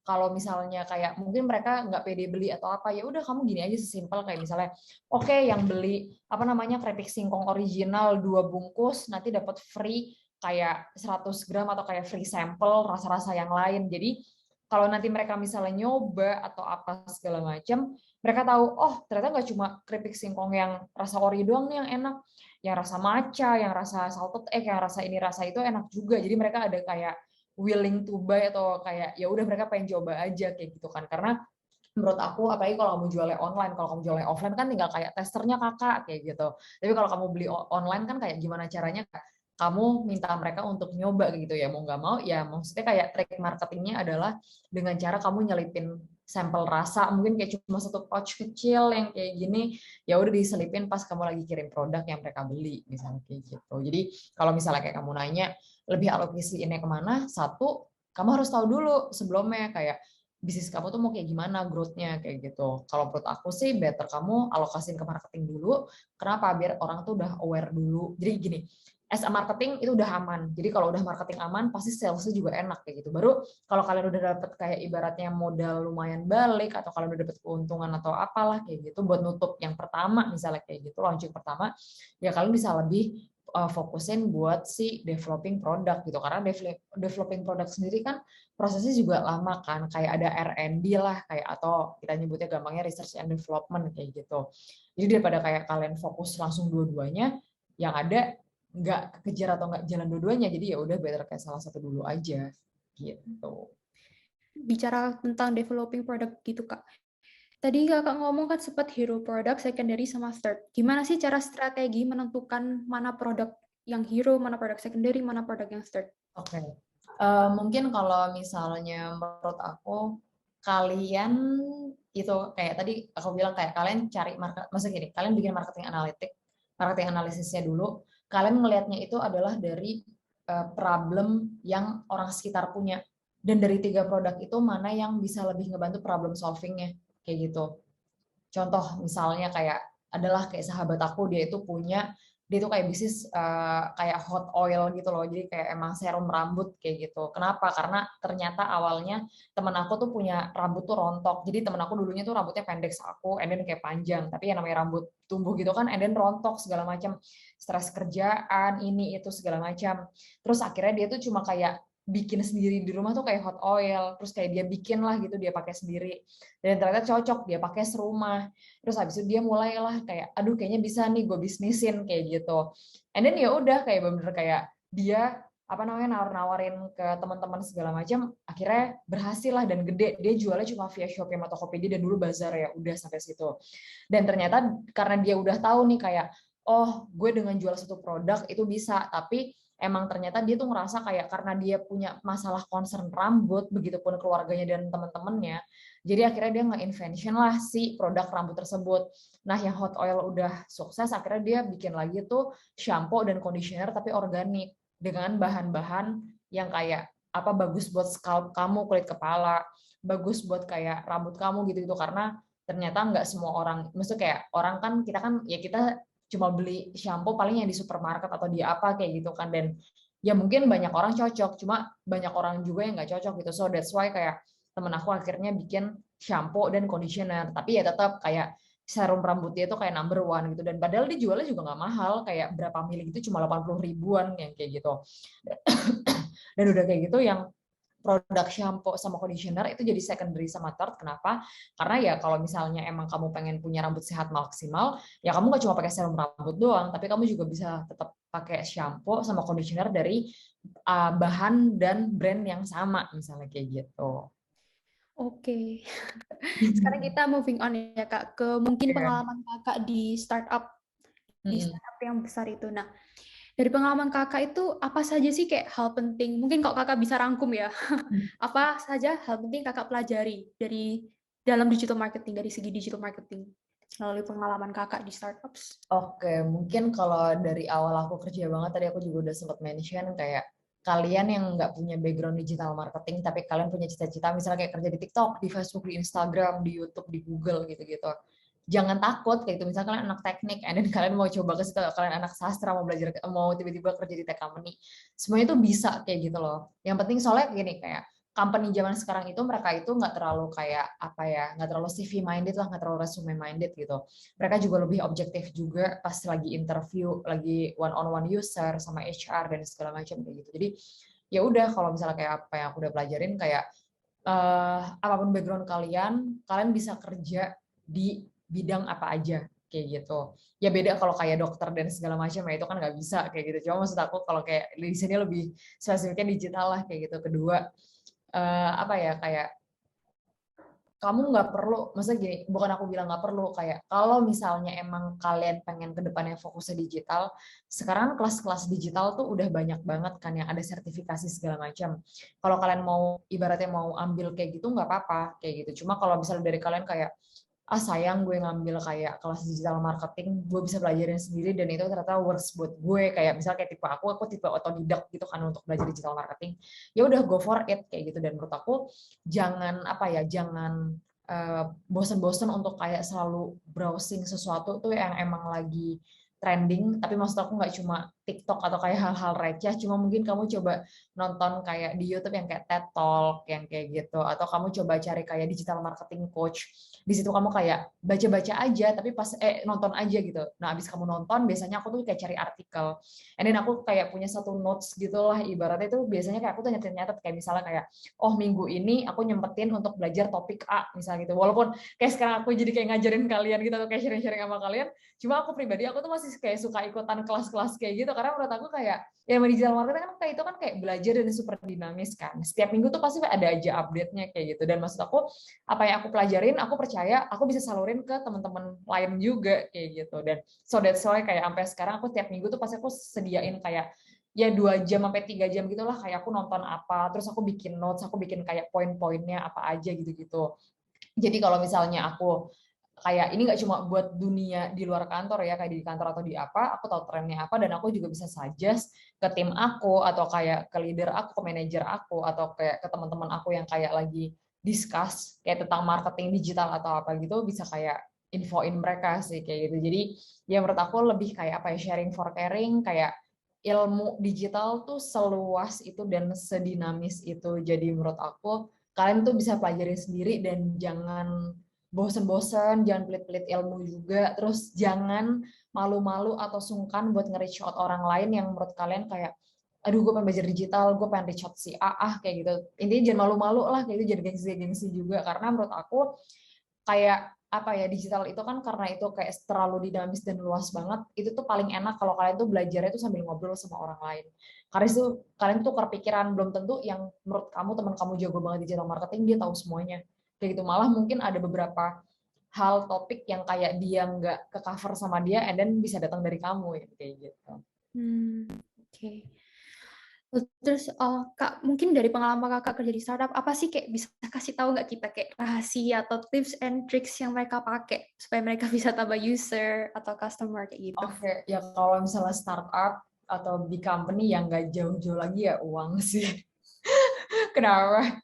kalau misalnya kayak mungkin mereka nggak pede beli atau apa, ya udah kamu gini aja sesimpel kayak misalnya oke, yang beli apa namanya keripik singkong original 2 bungkus nanti dapat free kayak 100 gram atau kayak free sampel rasa-rasa yang lain. Jadi kalau nanti mereka misalnya nyoba atau apa segala macam, mereka tahu oh ternyata nggak cuma keripik singkong yang rasa ori doang nih yang enak, yang rasa matcha, yang rasa salted egg, yang rasa ini rasa itu enak juga. Jadi mereka ada kayak willing to buy atau kayak ya udah mereka pengen coba aja kayak gitu kan. Karena menurut aku apalagi kalau kamu jualnya online, kalau kamu jualnya offline kan tinggal kayak testernya kakak kayak gitu. Tapi kalau kamu beli online kan kayak gimana caranya kamu minta mereka untuk nyoba gitu ya, mau nggak mau ya, maksudnya kayak trik marketingnya adalah dengan cara kamu nyelipin sampel rasa, mungkin kayak cuma 1 pouch kecil yang kayak gini, ya udah diselipin pas kamu lagi kirim produk yang mereka beli misalnya kayak gitu. Jadi kalau misalnya kayak kamu nanya lebih alokasiinnya kemana, satu kamu harus tahu dulu sebelumnya kayak bisnis kamu tuh mau kayak gimana growth-nya kayak gitu. Kalau menurut aku sih better kamu alokasin ke marketing dulu. Kenapa? Biar orang tuh udah aware dulu. Jadi gini, as a marketing itu udah aman. Jadi kalau udah marketing aman, pasti salesnya juga enak kayak gitu. Baru kalau kalian udah dapet kayak ibaratnya modal lumayan balik, atau kalian udah dapet keuntungan atau apalah kayak gitu, buat nutup yang pertama misalnya kayak gitu, launching pertama, ya kalian bisa lebih fokusin buat si developing product gitu, karena developing product sendiri kan prosesnya juga lama kan, kayak ada R&D lah kayak, atau kita nyebutnya gampangnya research and development kayak gitu. Jadi daripada kayak kalian fokus langsung dua-duanya, yang ada nggak kekejar atau nggak jalan dua-duanya, jadi ya udah better kayak salah satu dulu aja gitu. Bicara tentang developing product gitu Kak. Tadi Kakak ngomong kan sempat hero product, secondary, sama third. Gimana sih cara strategi menentukan mana produk yang hero, mana produk secondary, mana produk yang third? Oke. Mungkin kalau misalnya menurut aku, kalian itu kayak tadi aku bilang kayak kalian cari market, maksudnya gini, kalian bikin marketing analisisnya dulu, kalian melihatnya itu adalah dari problem yang orang sekitar punya, dan dari 3 produk itu mana yang bisa lebih ngebantu problem solvingnya kayak gitu. Contoh misalnya kayak adalah kayak sahabat aku, dia itu kayak bisnis kayak hot oil gitu loh, jadi kayak emang serum rambut kayak gitu. Kenapa? Karena ternyata awalnya temen aku tuh punya rambut tuh rontok, jadi temen aku dulunya tuh rambutnya pendek aku, and then kayak panjang, tapi yang namanya rambut tumbuh gitu kan, and then rontok segala macam, stres kerjaan ini itu segala macam. Terus akhirnya dia tuh cuma kayak bikin sendiri di rumah tuh kayak hot oil, terus kayak dia bikin lah gitu, dia pakai sendiri, dan ternyata cocok, dia pakai serumah. Terus habis itu dia mulailah kayak, aduh kayaknya bisa nih gue bisnisin kayak gitu. And then ya udah kayak bener-bener kayak dia nawar-nawarin ke teman-teman segala macam, akhirnya berhasil lah dan gede. Dia jualnya cuma via Shopee atau Tokopedia dan dulu bazar ya, udah sampai situ. Dan ternyata karena dia udah tahu nih kayak, oh gue dengan jual satu produk itu bisa, tapi emang ternyata dia tuh ngerasa kayak karena dia punya masalah concern rambut, begitupun keluarganya dan teman-temannya, jadi akhirnya dia nge-invention lah si produk rambut tersebut. Nah yang hot oil udah sukses, akhirnya dia bikin lagi tuh shampoo dan conditioner tapi organik, dengan bahan-bahan yang kayak apa, bagus buat scalp kamu, kulit kepala, bagus buat kayak rambut kamu gitu-gitu. Karena ternyata nggak semua orang, maksudnya kayak orang kan, kita kan ya kita cuma beli shampoo paling yang di supermarket atau di apa kayak gitu kan, dan ya mungkin banyak orang cocok, cuma banyak orang juga yang nggak cocok gitu. So that's why kayak temen aku akhirnya bikin shampoo dan conditioner, tapi ya tetap kayak serum rambutnya itu kayak number one gitu, dan padahal dijualnya juga nggak mahal, kayak berapa mili gitu, cuma 80 ribuan yang kayak gitu. Dan udah kayak gitu yang produk shampoo sama conditioner itu jadi secondary sama third. Kenapa? Karena ya kalau misalnya emang kamu pengen punya rambut sehat maksimal, ya kamu nggak cuma pakai serum rambut doang, tapi kamu juga bisa tetap pakai shampoo sama conditioner dari bahan dan brand yang sama, misalnya kayak gitu. Oke. Sekarang kita moving on ya Kak, ke mungkin pengalaman Kakak di startup yang besar itu. Nah, dari pengalaman Kakak itu apa saja sih kayak hal penting? Mungkin kalau Kakak bisa rangkum ya. Apa saja hal penting Kakak pelajari dari dalam digital marketing, dari segi digital marketing melalui pengalaman Kakak di startups? Oke, mungkin kalau dari awal aku kerja banget, tadi aku juga udah sempat mention kayak kalian yang nggak punya background digital marketing, tapi kalian punya cita-cita misalnya kayak kerja di TikTok, di Facebook, di Instagram, di YouTube, di Google gitu-gitu. Jangan takut kayak itu, misalnya kalian anak teknik, and then kalian mau coba ke situ, kalian anak sastra mau belajar, mau tiba-tiba kerja di tech company, semuanya itu bisa kayak gitu loh. Yang penting soalnya gini, kayak company zaman sekarang itu mereka itu nggak terlalu kayak apa ya, nggak terlalu CV minded lah, nggak terlalu resume minded gitu. Mereka juga lebih objektif juga pas lagi interview, lagi one on one user sama HR dan segala macam kayak gitu. Jadi ya udah, kalau misalnya kayak apa yang aku udah pelajarin kayak apapun background kalian bisa kerja di bidang apa aja kayak gitu. Ya beda kalau kayak dokter dan segala macam ya, itu kan nggak bisa kayak gitu. Cuma maksud aku kalau kayak di sini lebih spesifiknya digital lah kayak gitu. Kedua, apa ya, kayak kamu nggak perlu, maksudnya gini, bukan aku bilang nggak perlu, kayak kalau misalnya emang kalian pengen ke depannya fokusnya digital, sekarang kelas-kelas digital tuh udah banyak banget kan yang ada sertifikasi segala macam. Kalau kalian mau ibaratnya mau ambil kayak gitu nggak apa-apa kayak gitu. Cuma kalau misalnya dari kalian kayak sayang gue ngambil kayak kelas digital marketing, gue bisa belajarin sendiri dan itu ternyata works buat gue, kayak misalnya kayak tipe aku tipe otodidak gitu kan untuk belajar digital marketing, ya udah go for it kayak gitu. Dan menurut aku jangan bosen-bosen untuk kayak selalu browsing sesuatu tuh yang emang lagi trending, tapi maksud aku nggak cuma TikTok atau kayak hal-hal receh, cuma mungkin kamu coba nonton kayak di YouTube yang kayak TED Talk yang kayak gitu, atau kamu coba cari kayak digital marketing coach. Di situ kamu kayak baca-baca aja, tapi pas nonton aja gitu. Nah, abis kamu nonton, biasanya aku tuh kayak cari artikel. And then aku kayak punya satu notes gitu lah, ibaratnya itu biasanya kayak aku tuh nyatet-nyatet kayak misalnya kayak, oh minggu ini aku nyempetin untuk belajar topik A misalnya gitu. Walaupun kayak sekarang aku jadi kayak ngajarin kalian gitu atau kayak sharing-sharing sama kalian, cuma aku pribadi aku tuh masih kayak suka ikutan kelas-kelas kayak gitu karena menurut aku kayak ya digital marketing kan kayak itu kan kayak belajar dan super dinamis kan. Setiap minggu tuh pasti ada aja update-nya kayak gitu. Dan maksud aku apa yang aku pelajarin, aku percaya aku bisa salurin ke teman-teman lain juga kayak gitu. Dan so that's why kayak sampai sekarang aku tiap minggu tuh pasti aku sediain kayak ya 2 jam sampai 3 jam gitulah kayak aku nonton apa, terus aku bikin notes, aku bikin kayak poin-poinnya apa aja gitu-gitu. Jadi kalau misalnya aku kayak ini nggak cuma buat dunia di luar kantor ya, kayak di kantor atau di apa, aku tahu trennya apa dan aku juga bisa suggest ke tim aku atau kayak ke leader aku, ke manajer aku atau kayak ke teman-teman aku yang kayak lagi discuss kayak tentang marketing digital atau apa gitu, bisa kayak infoin mereka sih kayak gitu. Jadi ya menurut aku lebih kayak apa ya, sharing for caring, kayak ilmu digital tuh seluas itu dan sedinamis itu. Jadi menurut aku kalian tuh bisa pelajari sendiri dan jangan bosen-bosen, jangan pelit-pelit ilmu juga, terus jangan malu-malu atau sungkan buat nge-reach out orang lain yang menurut kalian kayak, aduh gue pengen belajar digital, gue pengen reach out si A, kayak gitu. Intinya jangan malu-malu lah, kayak gitu, jangan gengsi-gengsi juga, karena menurut aku kayak apa ya, digital itu kan karena itu kayak terlalu dinamis dan luas banget, itu tuh paling enak kalau kalian tuh belajarnya tuh sambil ngobrol sama orang lain. Karena itu kalian tuh kepikiran, belum tentu yang menurut kamu teman kamu jago banget digital marketing dia tahu semuanya. Kayak gitu, malah mungkin ada beberapa hal topik yang kayak dia nggak ke cover sama dia, and then bisa datang dari kamu ya, kayak gitu. Oke. Terus Kak, mungkin dari pengalaman Kakak kerja di startup, apa sih kayak bisa kasih tahu nggak kita kayak rahasia atau tips and tricks yang mereka pakai supaya mereka bisa tambah user atau customer kayak gitu? Oke, ya kalau misalnya startup atau di company yang nggak jauh-jauh lagi ya uang sih. Kenapa?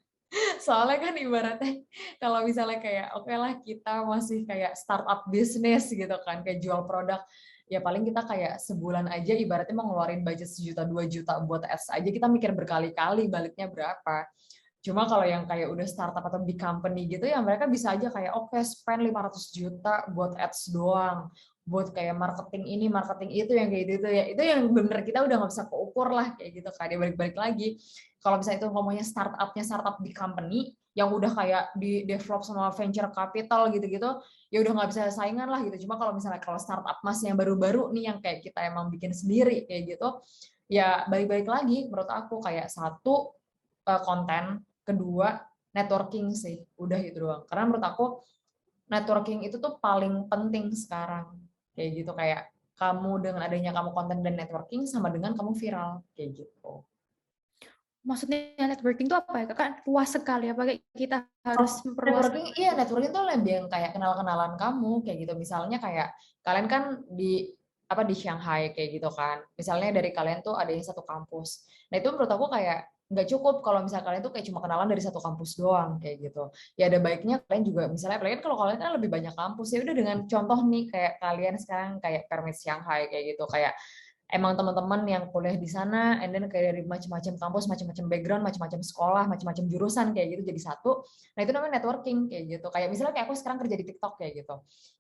Soalnya kan ibaratnya kalau misalnya kayak oke lah kita masih kayak startup bisnis gitu kan, kayak jual produk, ya paling kita kayak sebulan aja ibaratnya mau ngeluarin budget 1 juta 2 juta buat ads aja kita mikir berkali-kali baliknya berapa. Cuma kalau yang kayak udah startup atau big company gitu ya mereka bisa aja kayak oke, spend 500 juta buat ads doang, buat kayak marketing ini, marketing itu, yang kayak gitu ya. Itu yang bener kita udah nggak bisa keukur lah kayak gitu kan. Dia balik-balik lagi. Kalau misalnya itu ngomongnya startup big company yang udah kayak di develop sama venture capital gitu-gitu, ya udah nggak bisa saingan lah gitu. Cuma kalau misalnya kalau startup masih yang baru-baru nih yang kayak kita emang bikin sendiri kayak gitu, ya balik-balik lagi menurut aku kayak satu konten, kedua networking sih, udah itu doang. Karena menurut aku networking itu tuh paling penting sekarang kayak gitu, kayak kamu dengan adanya kamu konten dan networking sama dengan kamu viral kayak gitu. Maksudnya networking itu apa ya? Kan luas sekali, apa kayak kita harus memperluas? Networking, iya networking tuh lebih yang kayak kenal-kenalan kamu kayak gitu. Misalnya kayak kalian kan di Shanghai kayak gitu kan. Misalnya dari kalian tuh ada yang satu kampus. Nah itu menurut aku kayak nggak cukup kalau misalnya kalian tuh kayak cuma kenalan dari satu kampus doang kayak gitu. Ya ada baiknya kalian juga misalnya apalagi kalau kalian kan lebih banyak kampus, ya udah dengan contoh nih kayak kalian sekarang kayak Permit Shanghai kayak gitu, kayak emang teman-teman yang kuliah di sana, and then kayak dari macam-macam kampus, macam-macam background, macam-macam sekolah, macam-macam jurusan kayak gitu jadi satu. Nah itu namanya networking kayak gitu. Kayak misalnya kayak aku sekarang kerja di TikTok kayak gitu.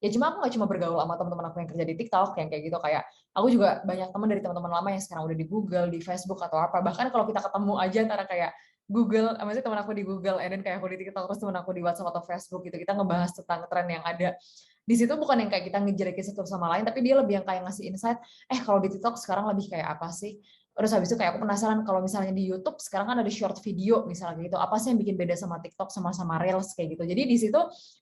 Ya cuma aku nggak cuma bergaul sama teman-teman aku yang kerja di TikTok yang kayak gitu, kayak aku juga banyak teman dari teman-teman lama yang sekarang udah di Google, di Facebook atau apa. Bahkan kalau kita ketemu aja antara kayak Google, maksudnya teman aku di Google, and then kayak aku di TikTok, terus teman aku di WhatsApp atau Facebook gitu, kita ngebahas tentang tren yang ada di situ, bukan yang kayak kita ngejelekin satu sama lain, tapi dia lebih yang kayak ngasih insight, kalau di TikTok sekarang lebih kayak apa sih? Terus habis itu kayak aku penasaran kalau misalnya di YouTube sekarang kan ada short video misalnya gitu, apa sih yang bikin beda sama TikTok sama Reels kayak gitu. Jadi di situ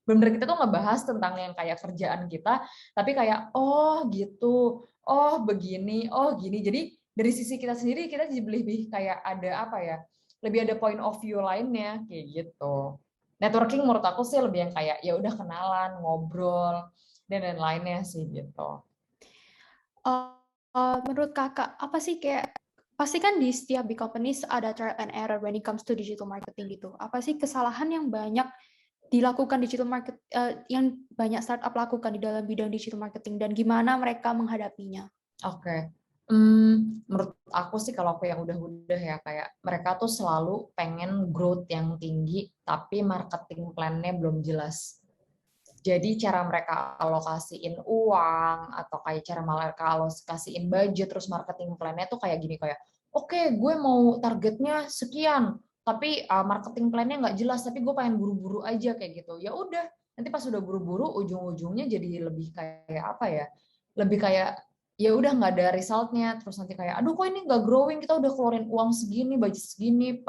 bener kita tuh ngebahas tentang yang kayak kerjaan kita, tapi kayak oh gitu, oh begini, oh gini. Jadi dari sisi kita sendiri kita jadi lebih kayak ada apa ya? Lebih ada point of view lainnya kayak gitu. Networking menurut aku sih lebih yang kayak ya udah kenalan, ngobrol, dan lain-lainnya sih gitu. Menurut Kakak, apa sih kayak pasti kan di setiap big companies ada trial and error when it comes to digital marketing gitu. Apa sih kesalahan yang banyak dilakukan digital market yang banyak startup lakukan di dalam bidang digital marketing dan gimana mereka menghadapinya? Oke. Menurut aku sih kalau aku yang udah ya kayak mereka tuh selalu pengen growth yang tinggi tapi marketing plan-nya belum jelas. Jadi cara mereka alokasiin uang atau kayak cara mereka alokasiin budget terus marketing plan-nya tuh kayak gini kayak oke, gue mau targetnya sekian tapi marketing plan-nya nggak jelas tapi gue pengen buru-buru aja kayak gitu. Ya udah, nanti pas udah buru-buru ujung-ujungnya jadi lebih kayak apa ya? Lebih kayak ya udah nggak ada resultnya terus nanti kayak aduh kok ini nggak growing, kita udah keluarin uang segini, budget segini,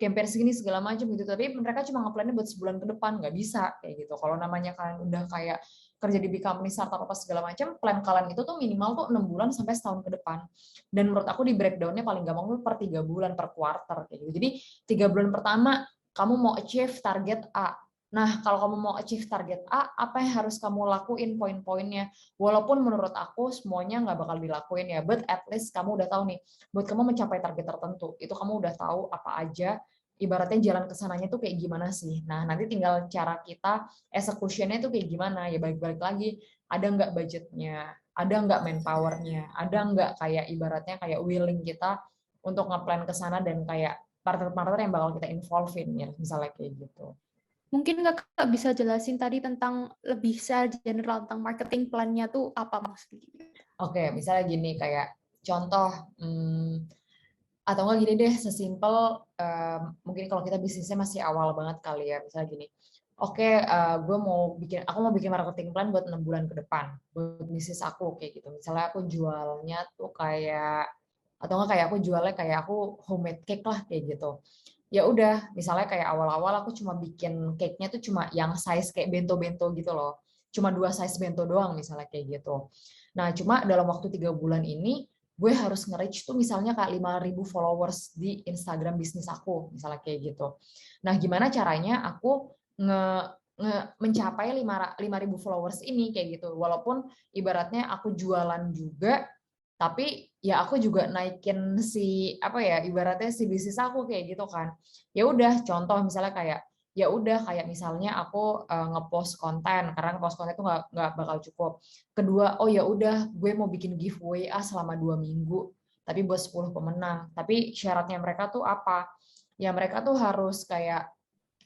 campaign segini segala macam gitu, tapi mereka cuma ngeplannya buat sebulan ke depan, nggak bisa kayak gitu. Kalau namanya kalian udah kayak kerja di big company startup apa segala macam, plan kalian itu tuh minimal tuh 6 bulan sampai setahun ke depan. Dan menurut aku di breakdownnya paling gampang tuh per 3 bulan per quarter kayak gitu. Jadi 3 bulan pertama kamu mau achieve target A. Nah, kalau kamu mau achieve target A, apa yang harus kamu lakuin poin-poinnya? Walaupun menurut aku semuanya nggak bakal dilakuin ya, but at least kamu udah tahu nih, buat kamu mencapai target tertentu, itu kamu udah tahu apa aja, ibaratnya jalan ke sananya tuh kayak gimana sih. Nah, nanti tinggal cara kita execution-nya tuh kayak gimana, ya balik-balik lagi, ada nggak budgetnya, ada nggak manpower-nya, ada nggak kayak ibaratnya kayak willing kita untuk nge-plan ke sana dan kayak partner-partner yang bakal kita involve-in ya, misalnya kayak gitu. Mungkin Kakak bisa jelasin tadi tentang lebih secara general tentang marketing plan-nya tuh apa maksudnya? Oke, misalnya gini kayak contoh, atau enggak gini deh, sesimpel mungkin kalau kita bisnisnya masih awal banget kali ya, misalnya gini. Oke, aku mau bikin marketing plan buat 6 bulan ke depan buat bisnis aku kayak gitu. Misalnya aku jualnya tuh kayak atau enggak kayak aku jualnya kayak aku homemade cake lah kayak gitu. Ya udah, misalnya kayak awal-awal aku cuma bikin cake-nya tuh cuma yang size kayak bento-bento gitu loh. Cuma 2 size bento doang misalnya kayak gitu. Nah, cuma dalam waktu 3 bulan ini gue harus nge-reach tuh misalnya kayak 5.000 followers di Instagram bisnis aku, misalnya kayak gitu. Nah, gimana caranya aku mencapai 5.000 followers ini kayak gitu. Walaupun ibaratnya aku jualan juga, tapi ya aku juga naikin si apa ya ibaratnya si bisnis aku kayak gitu kan. Ya udah contoh misalnya kayak ya udah kayak misalnya aku ngepost konten karena ngepost konten itu nggak bakal cukup. Kedua, oh ya udah gue mau bikin giveaway selama 2 minggu tapi buat 10 pemenang. Tapi syaratnya mereka tuh apa? Ya mereka tuh harus kayak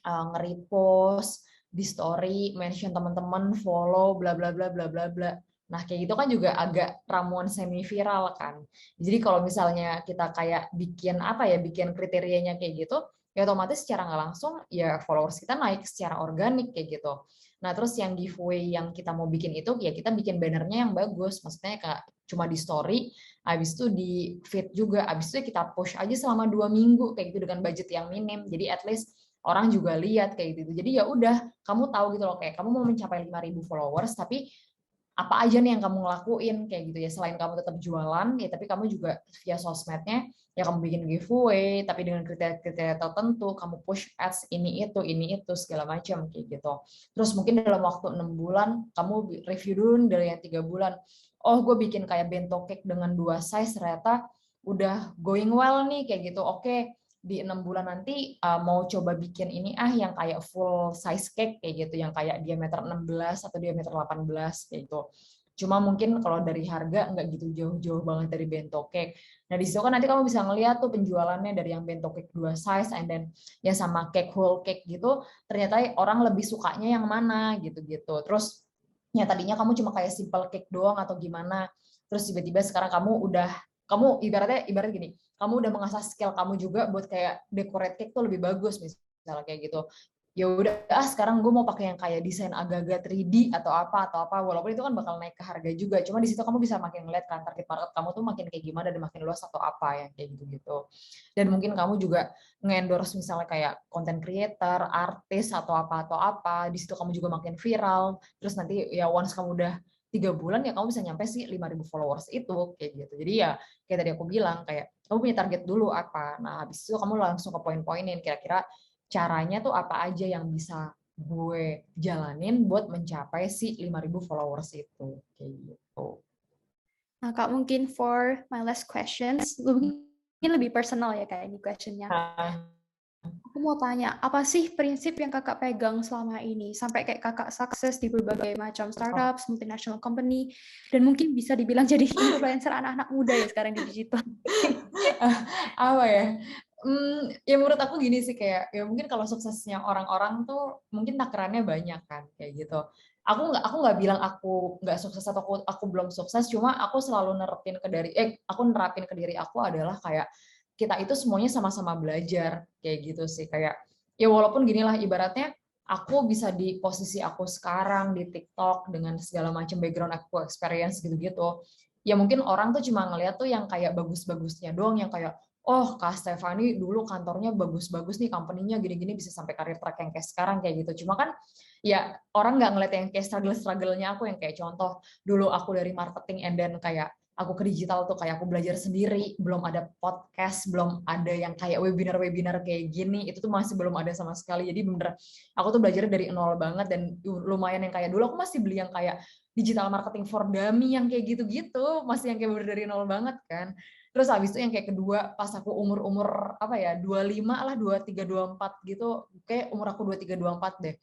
nge-repost di story, mention teman-teman, follow, bla bla bla bla bla bla. Nah, kayak gitu kan juga agak ramuan semi viral kan. Jadi kalau misalnya kita kayak bikin apa ya, bikin kriterianya kayak gitu, ya otomatis secara nggak langsung ya followers kita naik secara organik kayak gitu. Nah, terus yang giveaway yang kita mau bikin itu ya kita bikin bannernya yang bagus, maksudnya kayak cuma di story, habis itu di feed juga, habis itu kita push aja selama 2 minggu kayak gitu dengan budget yang minim. Jadi at least orang juga lihat kayak gitu. Jadi ya udah, kamu tahu gitu loh kayak kamu mau mencapai 5.000 followers tapi apa aja nih yang kamu ngelakuin kayak gitu ya, selain kamu tetap jualan ya tapi kamu juga via sosmednya ya kamu bikin giveaway tapi dengan kriteria tertentu, kamu push ads ini itu segala macam kayak gitu. Terus mungkin dalam waktu 6 bulan kamu review dulu dari yang 3 bulan, oh gue bikin kayak bento cake dengan 2 size ternyata udah going well nih kayak gitu. Oke, di 6 bulan nanti mau coba bikin ini yang kayak full size cake kayak gitu, yang kayak diameter 16 atau diameter 18 kayak gitu. Cuma mungkin kalau dari harga nggak gitu jauh-jauh banget dari bento cake. Nah di situ kan nanti kamu bisa ngeliat tuh penjualannya dari yang bento cake 2 size and then yang sama cake whole cake gitu, ternyata orang lebih sukanya yang mana gitu-gitu. Terus ya tadinya kamu cuma kayak simple cake doang atau gimana, terus tiba-tiba sekarang kamu ibarat gini, kamu udah mengasah skill kamu juga buat kayak decorate cake tuh lebih bagus misalnya kayak gitu. Ya udah sekarang gue mau pakai yang kayak desain agak-agak 3D atau apa walaupun itu kan bakal naik ke harga juga, cuma di situ kamu bisa makin ngeliat kan target market kamu tuh makin kayak gimana dan makin luas atau apa ya kayak gitu-gitu. Dan mungkin kamu juga nge-endorse misalnya kayak content creator, artis atau apa di situ kamu juga makin viral. Terus nanti ya once kamu udah 3 bulan ya kamu bisa nyampe sih 5.000 followers itu kayak gitu. Jadi ya kayak tadi aku bilang kayak kamu punya target dulu apa. Nah, habis itu kamu langsung ke poin-poinin kira-kira caranya tuh apa aja yang bisa gue jalanin buat mencapai si 5.000 followers itu kayak gitu. Nah, Kak, mungkin for my last questions, mungkin lebih personal ya Kak ini questionnya. Aku mau tanya, apa sih prinsip yang kakak pegang selama ini sampai kayak kakak sukses di berbagai macam startups, multinational company, dan mungkin bisa dibilang jadi influencer anak-anak muda ya sekarang di digital. Apa ya? Ya menurut aku gini sih, kayak ya mungkin kalau suksesnya orang-orang tuh mungkin takarannya banyak kan kayak gitu. Aku nggak bilang aku nggak sukses atau aku belum sukses, cuma aku selalu nerapin ke diri aku adalah kayak kita itu semuanya sama-sama belajar kayak gitu sih. Kayak ya walaupun gini lah, ibaratnya aku bisa di posisi aku sekarang di TikTok dengan segala macam background aku experience gitu-gitu. Ya mungkin orang tuh cuma ngeliat tuh yang kayak bagus-bagusnya doang, yang kayak oh Kak Stefani dulu kantornya bagus-bagus nih, company-nya gini-gini bisa sampai karir track yang kayak sekarang kayak gitu. Cuma kan ya orang nggak ngeliat yang kayak struggle-struggle-nya aku, yang kayak contoh dulu aku dari marketing and then kayak aku ke digital tuh kayak aku belajar sendiri, belum ada podcast, belum ada yang kayak webinar-webinar kayak gini, itu tuh masih belum ada sama sekali. Jadi bener aku tuh belajar dari nol banget, dan lumayan yang kayak dulu aku masih beli yang kayak digital marketing for dummy yang kayak gitu-gitu, masih yang kayak bener dari nol banget kan. Terus habis itu yang kayak kedua, pas aku umur apa ya, 25 lah, 23, 24 gitu, kayak umur aku 23, 24 deh.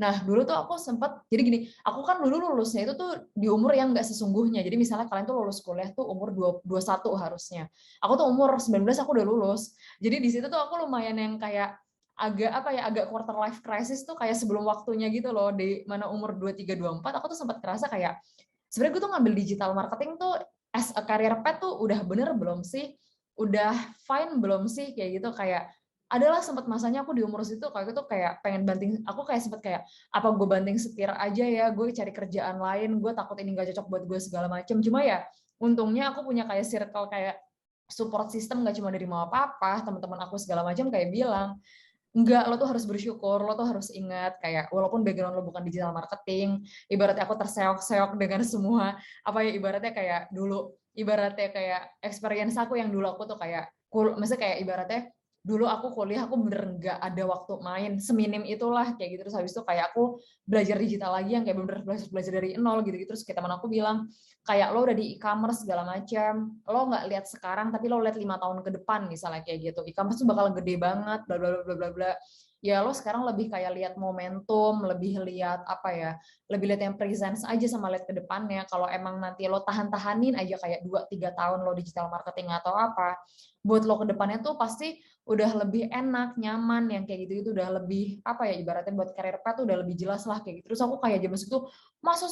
Nah, dulu tuh aku sempat, jadi gini, aku kan dulu lulusnya itu tuh di umur yang nggak sesungguhnya. Jadi misalnya kalian tuh lulus kuliah tuh umur 21 harusnya. Aku tuh umur 19 aku udah lulus. Jadi di situ tuh aku lumayan yang kayak agak quarter life crisis tuh, kayak sebelum waktunya gitu loh. Di mana umur 23, 24 aku tuh sempat kerasa kayak sebenarnya gue tuh ngambil digital marketing tuh as a career path tuh udah bener belum sih? Udah fine belum sih? Kayak gitu, kayak adalah sempat masanya aku di umur situ kayak gitu, kayak pengen banting, aku kayak sempat kayak apa gue banting setir aja ya, gue cari kerjaan lain, gue takut ini gak cocok buat gue segala macam. Cuma ya untungnya aku punya kayak circle, kayak support system, gak cuma dari mama papa, teman-teman aku segala macam kayak bilang, enggak, lo tuh harus bersyukur, lo tuh harus ingat kayak walaupun background lo bukan digital marketing, ibaratnya aku terseok-seok dengan semua apa ya, ibaratnya kayak dulu, ibaratnya kayak experience aku yang dulu aku tuh kayak maksudnya kayak ibaratnya dulu aku kuliah aku bener nggak ada waktu main, seminim itulah kayak gitu. Terus habis itu kayak aku belajar digital lagi yang kayak bener belajar dari nol gitu. Terus kayak teman aku bilang kayak lo udah di e-commerce segala macam, lo nggak lihat sekarang tapi lo lihat 5 tahun ke depan misalnya kayak gitu, e-commerce tuh bakal gede banget, bla bla bla bla bla. Ya lo sekarang lebih kayak lihat momentum, lebih lihat apa ya, lebih lihat yang presence aja sama lihat ke depannya. Kalau emang nanti lo tahan-tahanin aja kayak 2-3 tahun lo digital marketing atau apa, buat lo ke depannya tuh pasti udah lebih enak, nyaman, yang kayak gitu itu udah lebih apa ya, ibaratnya buat karir path tuh udah lebih jelas lah kayak gitu. Terus aku kayak zaman segitu masa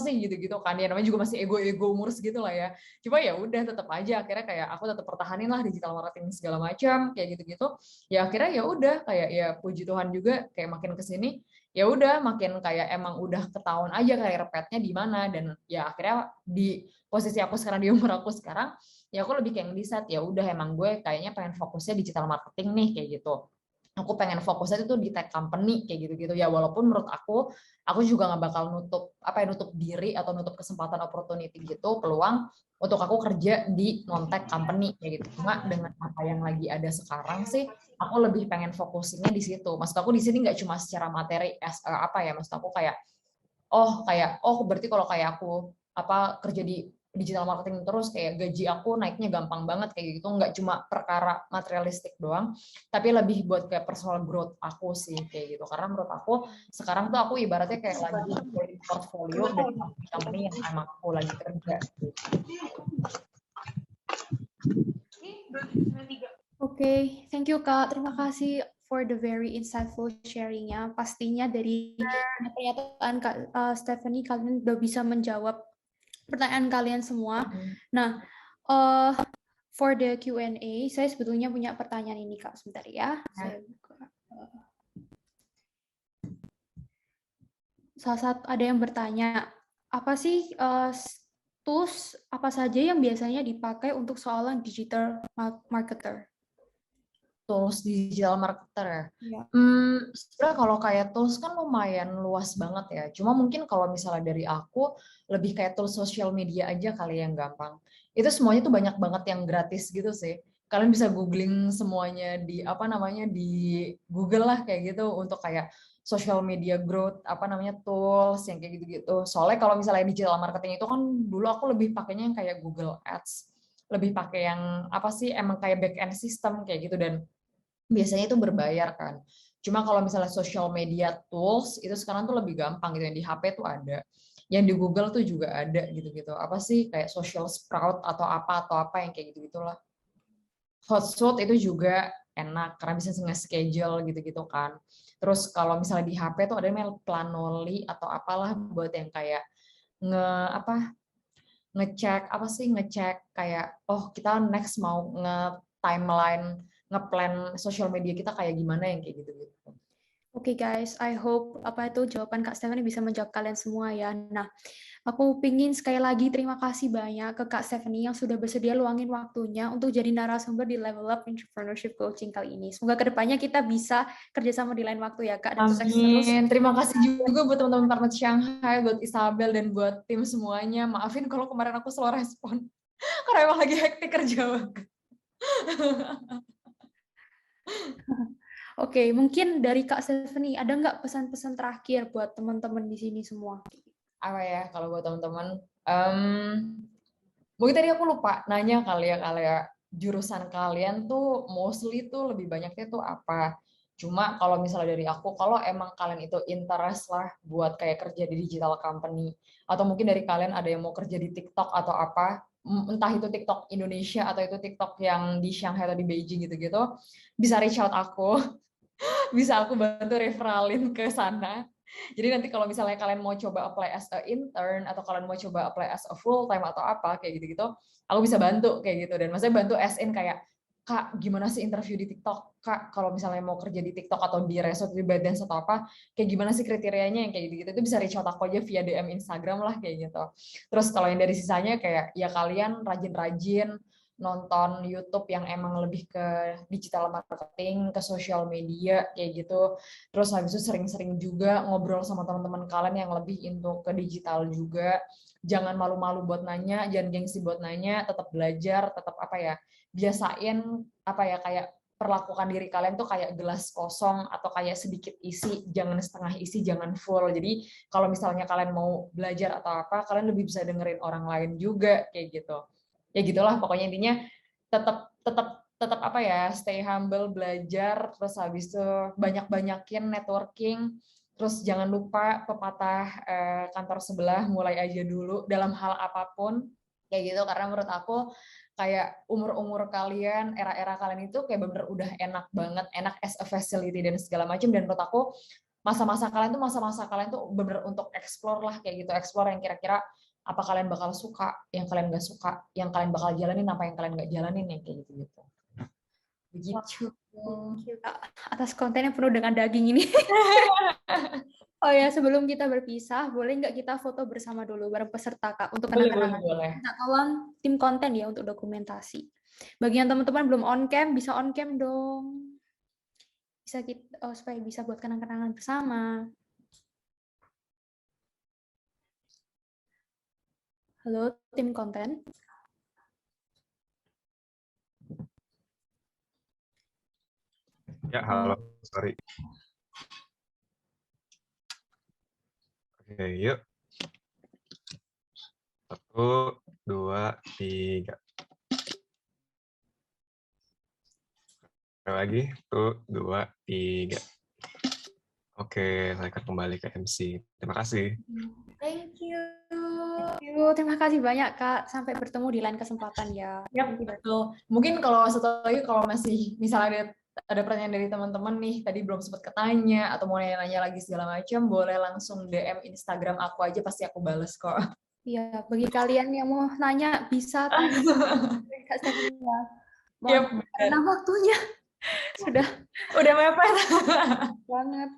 sih gitu-gitu kan, ya namanya juga masih ego umur segitu lah ya. Cuma ya udah tetap aja akhirnya kayak aku tetap pertahanin lah digital marketing segala macam kayak gitu-gitu. Ya akhirnya ya udah kayak ya puji Tuhan juga kayak makin kesini ya udah makin kayak emang udah ketahuan aja karir path-nya di mana, dan ya akhirnya di posisi aku sekarang, di umur aku sekarang, ya aku lebih kayak ngedesain ya udah emang gue kayaknya pengen fokusnya digital marketing nih kayak gitu. Aku pengen fokusnya itu di tech company kayak gitu-gitu ya, walaupun menurut aku juga nggak bakal nutup diri atau nutup kesempatan opportunity gitu, peluang untuk aku kerja di non tech company kayak gitu. Cuma dengan apa yang lagi ada sekarang sih, aku lebih pengen fokusinnya di situ. Maksud aku di sini nggak cuma secara materi apa ya, maksud aku kayak berarti kalau kayak aku kerja di digital marketing terus kayak gaji aku naiknya gampang banget kayak gitu, nggak cuma perkara materialistik doang, tapi lebih buat kayak personal growth aku sih kayak gitu. Karena menurut aku sekarang tuh aku ibaratnya kayak lagi portfolio dari company yang emang aku lagi kerja. Oke, thank you Kak. Terima kasih for the very insightful sharing-nya. Pastinya dari pernyataan Kak Stephanie, kalian udah bisa menjawab pertanyaan kalian semua. Nah, for the Q&A, saya sebetulnya punya pertanyaan ini Kak. Sebentar ya. Saya buka. Salah satu ada yang bertanya, apa sih tools apa saja yang biasanya dipakai untuk seorang digital marketer? Tools digital marketer ya. Sebenarnya kalau kayak tools kan lumayan luas banget ya. Cuma mungkin kalau misalnya dari aku lebih kayak tools social media aja kali yang gampang. Itu semuanya tuh banyak banget yang gratis gitu sih. Kalian bisa googling semuanya di di Google lah kayak gitu untuk kayak social media growth tools yang kayak gitu-gitu. Soalnya kalau misalnya digital marketing itu kan dulu aku lebih pakainya yang kayak Google Ads. Lebih pakai yang emang kayak back end system kayak gitu, dan biasanya itu berbayar kan. Cuma kalau misalnya social media tools itu sekarang tuh lebih gampang gitu, yang di HP tuh ada, yang di Google tuh juga ada gitu-gitu. Apa sih kayak Social Sprout atau apa yang kayak gitu-gitulah. Hotsuite itu juga enak karena bisa nge-schedule gitu-gitu kan. Terus kalau misalnya di HP tuh ada namanya Planoly atau apalah buat yang kayak ngecek kayak oh kita next mau nge-timeline, nge-plan social media kita kayak gimana yang kayak gitu-gitu. Oke guys, I hope jawaban Kak Stephanie bisa menjawab kalian semua ya. Nah, aku pingin sekali lagi terima kasih banyak ke Kak Stephanie yang sudah bersedia luangin waktunya untuk jadi narasumber di Level Up Entrepreneurship Coaching kali ini. Semoga kedepannya kita bisa kerjasama di lain waktu ya Kak, dan sukses terus. Amin. Terima kasih juga buat teman-teman partner Shanghai, buat Isabel dan buat tim semuanya. Maafin kalau kemarin aku slow respon karena emang lagi hektik kerja banget. Oke, mungkin dari Kak Stephanie, ada nggak pesan-pesan terakhir buat teman-teman di sini semua? Apa ya, kalau buat teman-teman, mungkin tadi aku lupa nanya kali ya jurusan kalian tuh mostly tuh lebih banyaknya tuh apa. Cuma kalau misalnya dari aku, kalau emang kalian itu interest lah buat kayak kerja di digital company, atau mungkin dari kalian ada yang mau kerja di TikTok atau apa, entah itu TikTok Indonesia atau itu TikTok yang di Shanghai atau di Beijing gitu-gitu, bisa reach out aku. Bisa aku bantu referralin ke sana. Jadi nanti kalau misalnya kalian mau coba apply as a intern atau kalian mau coba apply as a full time atau apa kayak gitu-gitu, aku bisa bantu kayak gitu. Dan maksudnya bantu as in kayak, Kak, gimana sih interview di TikTok? Kak, kalau misalnya mau kerja di TikTok atau di Resort, di ByteDance atau apa, kayak gimana sih kriterianya yang kayak gitu-gitu. Itu bisa reach out aku aja via DM Instagram lah kayak gitu. Terus kalau yang dari sisanya kayak ya kalian rajin-rajin nonton YouTube yang emang lebih ke digital marketing, ke social media kayak gitu. Terus habis itu sering-sering juga ngobrol sama teman-teman kalian yang lebih into ke digital juga. Jangan malu-malu buat nanya, jangan gengsi buat nanya, tetap belajar, tetap apa ya, biasain apa ya kayak perlakukan diri kalian tuh kayak gelas kosong atau kayak sedikit isi, jangan setengah isi, jangan full. Jadi kalau misalnya kalian mau belajar atau apa, kalian lebih bisa dengerin orang lain juga kayak gitu. Ya gitulah pokoknya intinya tetap tetap tetap apa ya, stay humble, belajar, terus habis itu banyak-banyakin networking, terus jangan lupa pepatah kantor sebelah, mulai aja dulu dalam hal apapun kayak gitu, karena menurut aku kayak umur-umur kalian, era-era kalian itu kayak bener udah enak banget, enak as a facility dan segala macam. Dan menurut aku masa-masa kalian tuh bener untuk explore lah kayak gitu, explore yang kira-kira apa kalian bakal suka, yang kalian nggak suka, yang kalian bakal jalanin, apa yang kalian nggak jalanin, yang kayak gitu-gitu. Begitu. Thank you, Kak, atas konten yang penuh dengan daging ini. Oh ya, sebelum kita berpisah, boleh nggak kita foto bersama dulu bareng peserta, Kak, untuk kenang-kenangan. Boleh. Minta tolong tim konten ya untuk dokumentasi. Bagi yang teman-teman belum on cam, bisa on cam dong. Bisa kita, supaya bisa buat kenang-kenangan bersama. Halo, tim konten. Ya, halo, sorry. Oke, yuk. 1, 2, 3. Lagi, 1, 2, 3. Oke, saya akan kembali ke MC. Terima kasih. Thank you. Terima kasih banyak, Kak. Sampai bertemu di lain kesempatan ya. Ya, betul. Mungkin kalau satu lagi, kalau masih misalnya ada pertanyaan dari teman-teman nih, tadi belum sempat ketanya, atau mau nanya-nanya lagi segala macam, boleh langsung DM Instagram aku aja, pasti aku bales kok. Iya, bagi kalian yang mau nanya, bisa tanya Kak Stephanie ya. Karena waktunya udah mepet banget.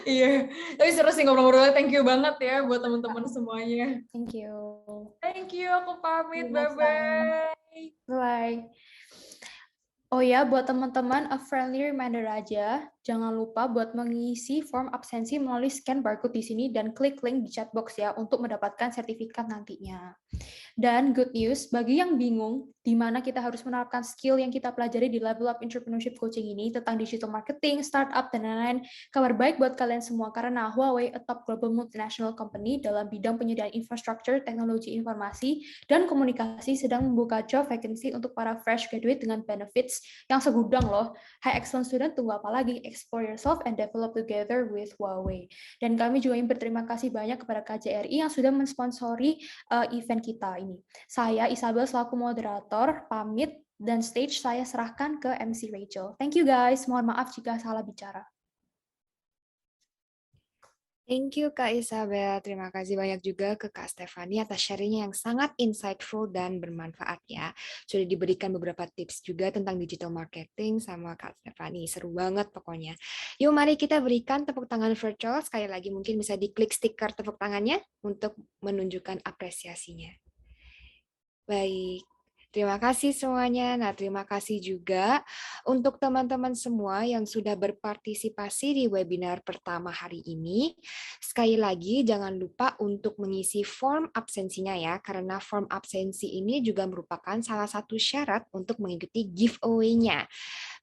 Iya, tapi seru sih ngobrol-ngobrol. Thank you banget ya buat teman-teman semuanya. Thank you. Thank you, aku pamit. Bye-bye. Bye. Oh ya, buat teman-teman, a friendly reminder aja. Jangan lupa buat mengisi form absensi melalui scan barcode di sini dan klik link di chat box ya untuk mendapatkan sertifikat nantinya. Dan good news, bagi yang bingung di mana kita harus menerapkan skill yang kita pelajari di Level Up Entrepreneurship Coaching ini tentang digital marketing, startup, dan lain-lain, kabar baik buat kalian semua karena Huawei, a top global multinational company dalam bidang penyediaan infrastruktur, teknologi informasi, dan komunikasi sedang membuka job vacancy untuk para fresh graduate dengan benefits yang segudang loh. High excellent student, tunggu apa lagi? Explore yourself and develop together with Huawei. Dan kami juga ingin berterima kasih banyak kepada KJRI yang sudah mensponsori event kita ini. Saya Isabel selaku moderator pamit dan stage saya serahkan ke MC Rachel. Thank you guys. Mohon maaf jika salah bicara. Thank you Kak Isabel. Terima kasih banyak juga ke Kak Stefani atas sharingnya yang sangat insightful dan bermanfaat ya. Sudah diberikan beberapa tips juga tentang digital marketing sama Kak Stefani. Seru banget pokoknya. Yuk mari kita berikan tepuk tangan virtual. Sekali lagi mungkin bisa diklik stiker tepuk tangannya untuk menunjukkan apresiasinya. Baik. Terima kasih semuanya. Nah, terima kasih juga untuk teman-teman semua yang sudah berpartisipasi di webinar pertama hari ini. Sekali lagi, jangan lupa untuk mengisi form absensinya ya, karena form absensi ini juga merupakan salah satu syarat untuk mengikuti giveaway-nya.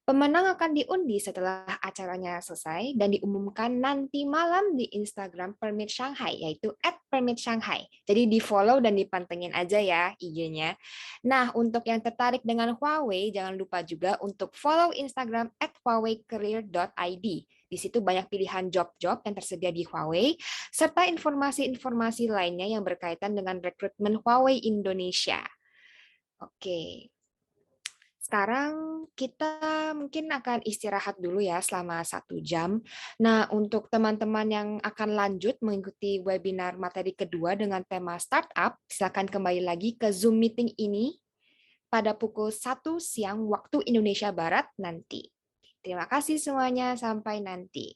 Pemenang akan diundi setelah acaranya selesai dan diumumkan nanti malam di Instagram Permit Shanghai, yaitu @permitshanghai. Jadi di-follow dan dipantengin aja ya IG-nya. Nah, untuk yang tertarik dengan Huawei, jangan lupa juga untuk follow Instagram @huaweicareer.id. Di situ banyak pilihan job-job yang tersedia di Huawei, serta informasi-informasi lainnya yang berkaitan dengan rekrutmen Huawei Indonesia. Oke. Sekarang kita mungkin akan istirahat dulu ya selama 1 jam. Nah, untuk teman-teman yang akan lanjut mengikuti webinar materi kedua dengan tema startup, silakan kembali lagi ke Zoom meeting ini pada pukul 1 siang waktu Indonesia Barat nanti. Terima kasih semuanya, sampai nanti.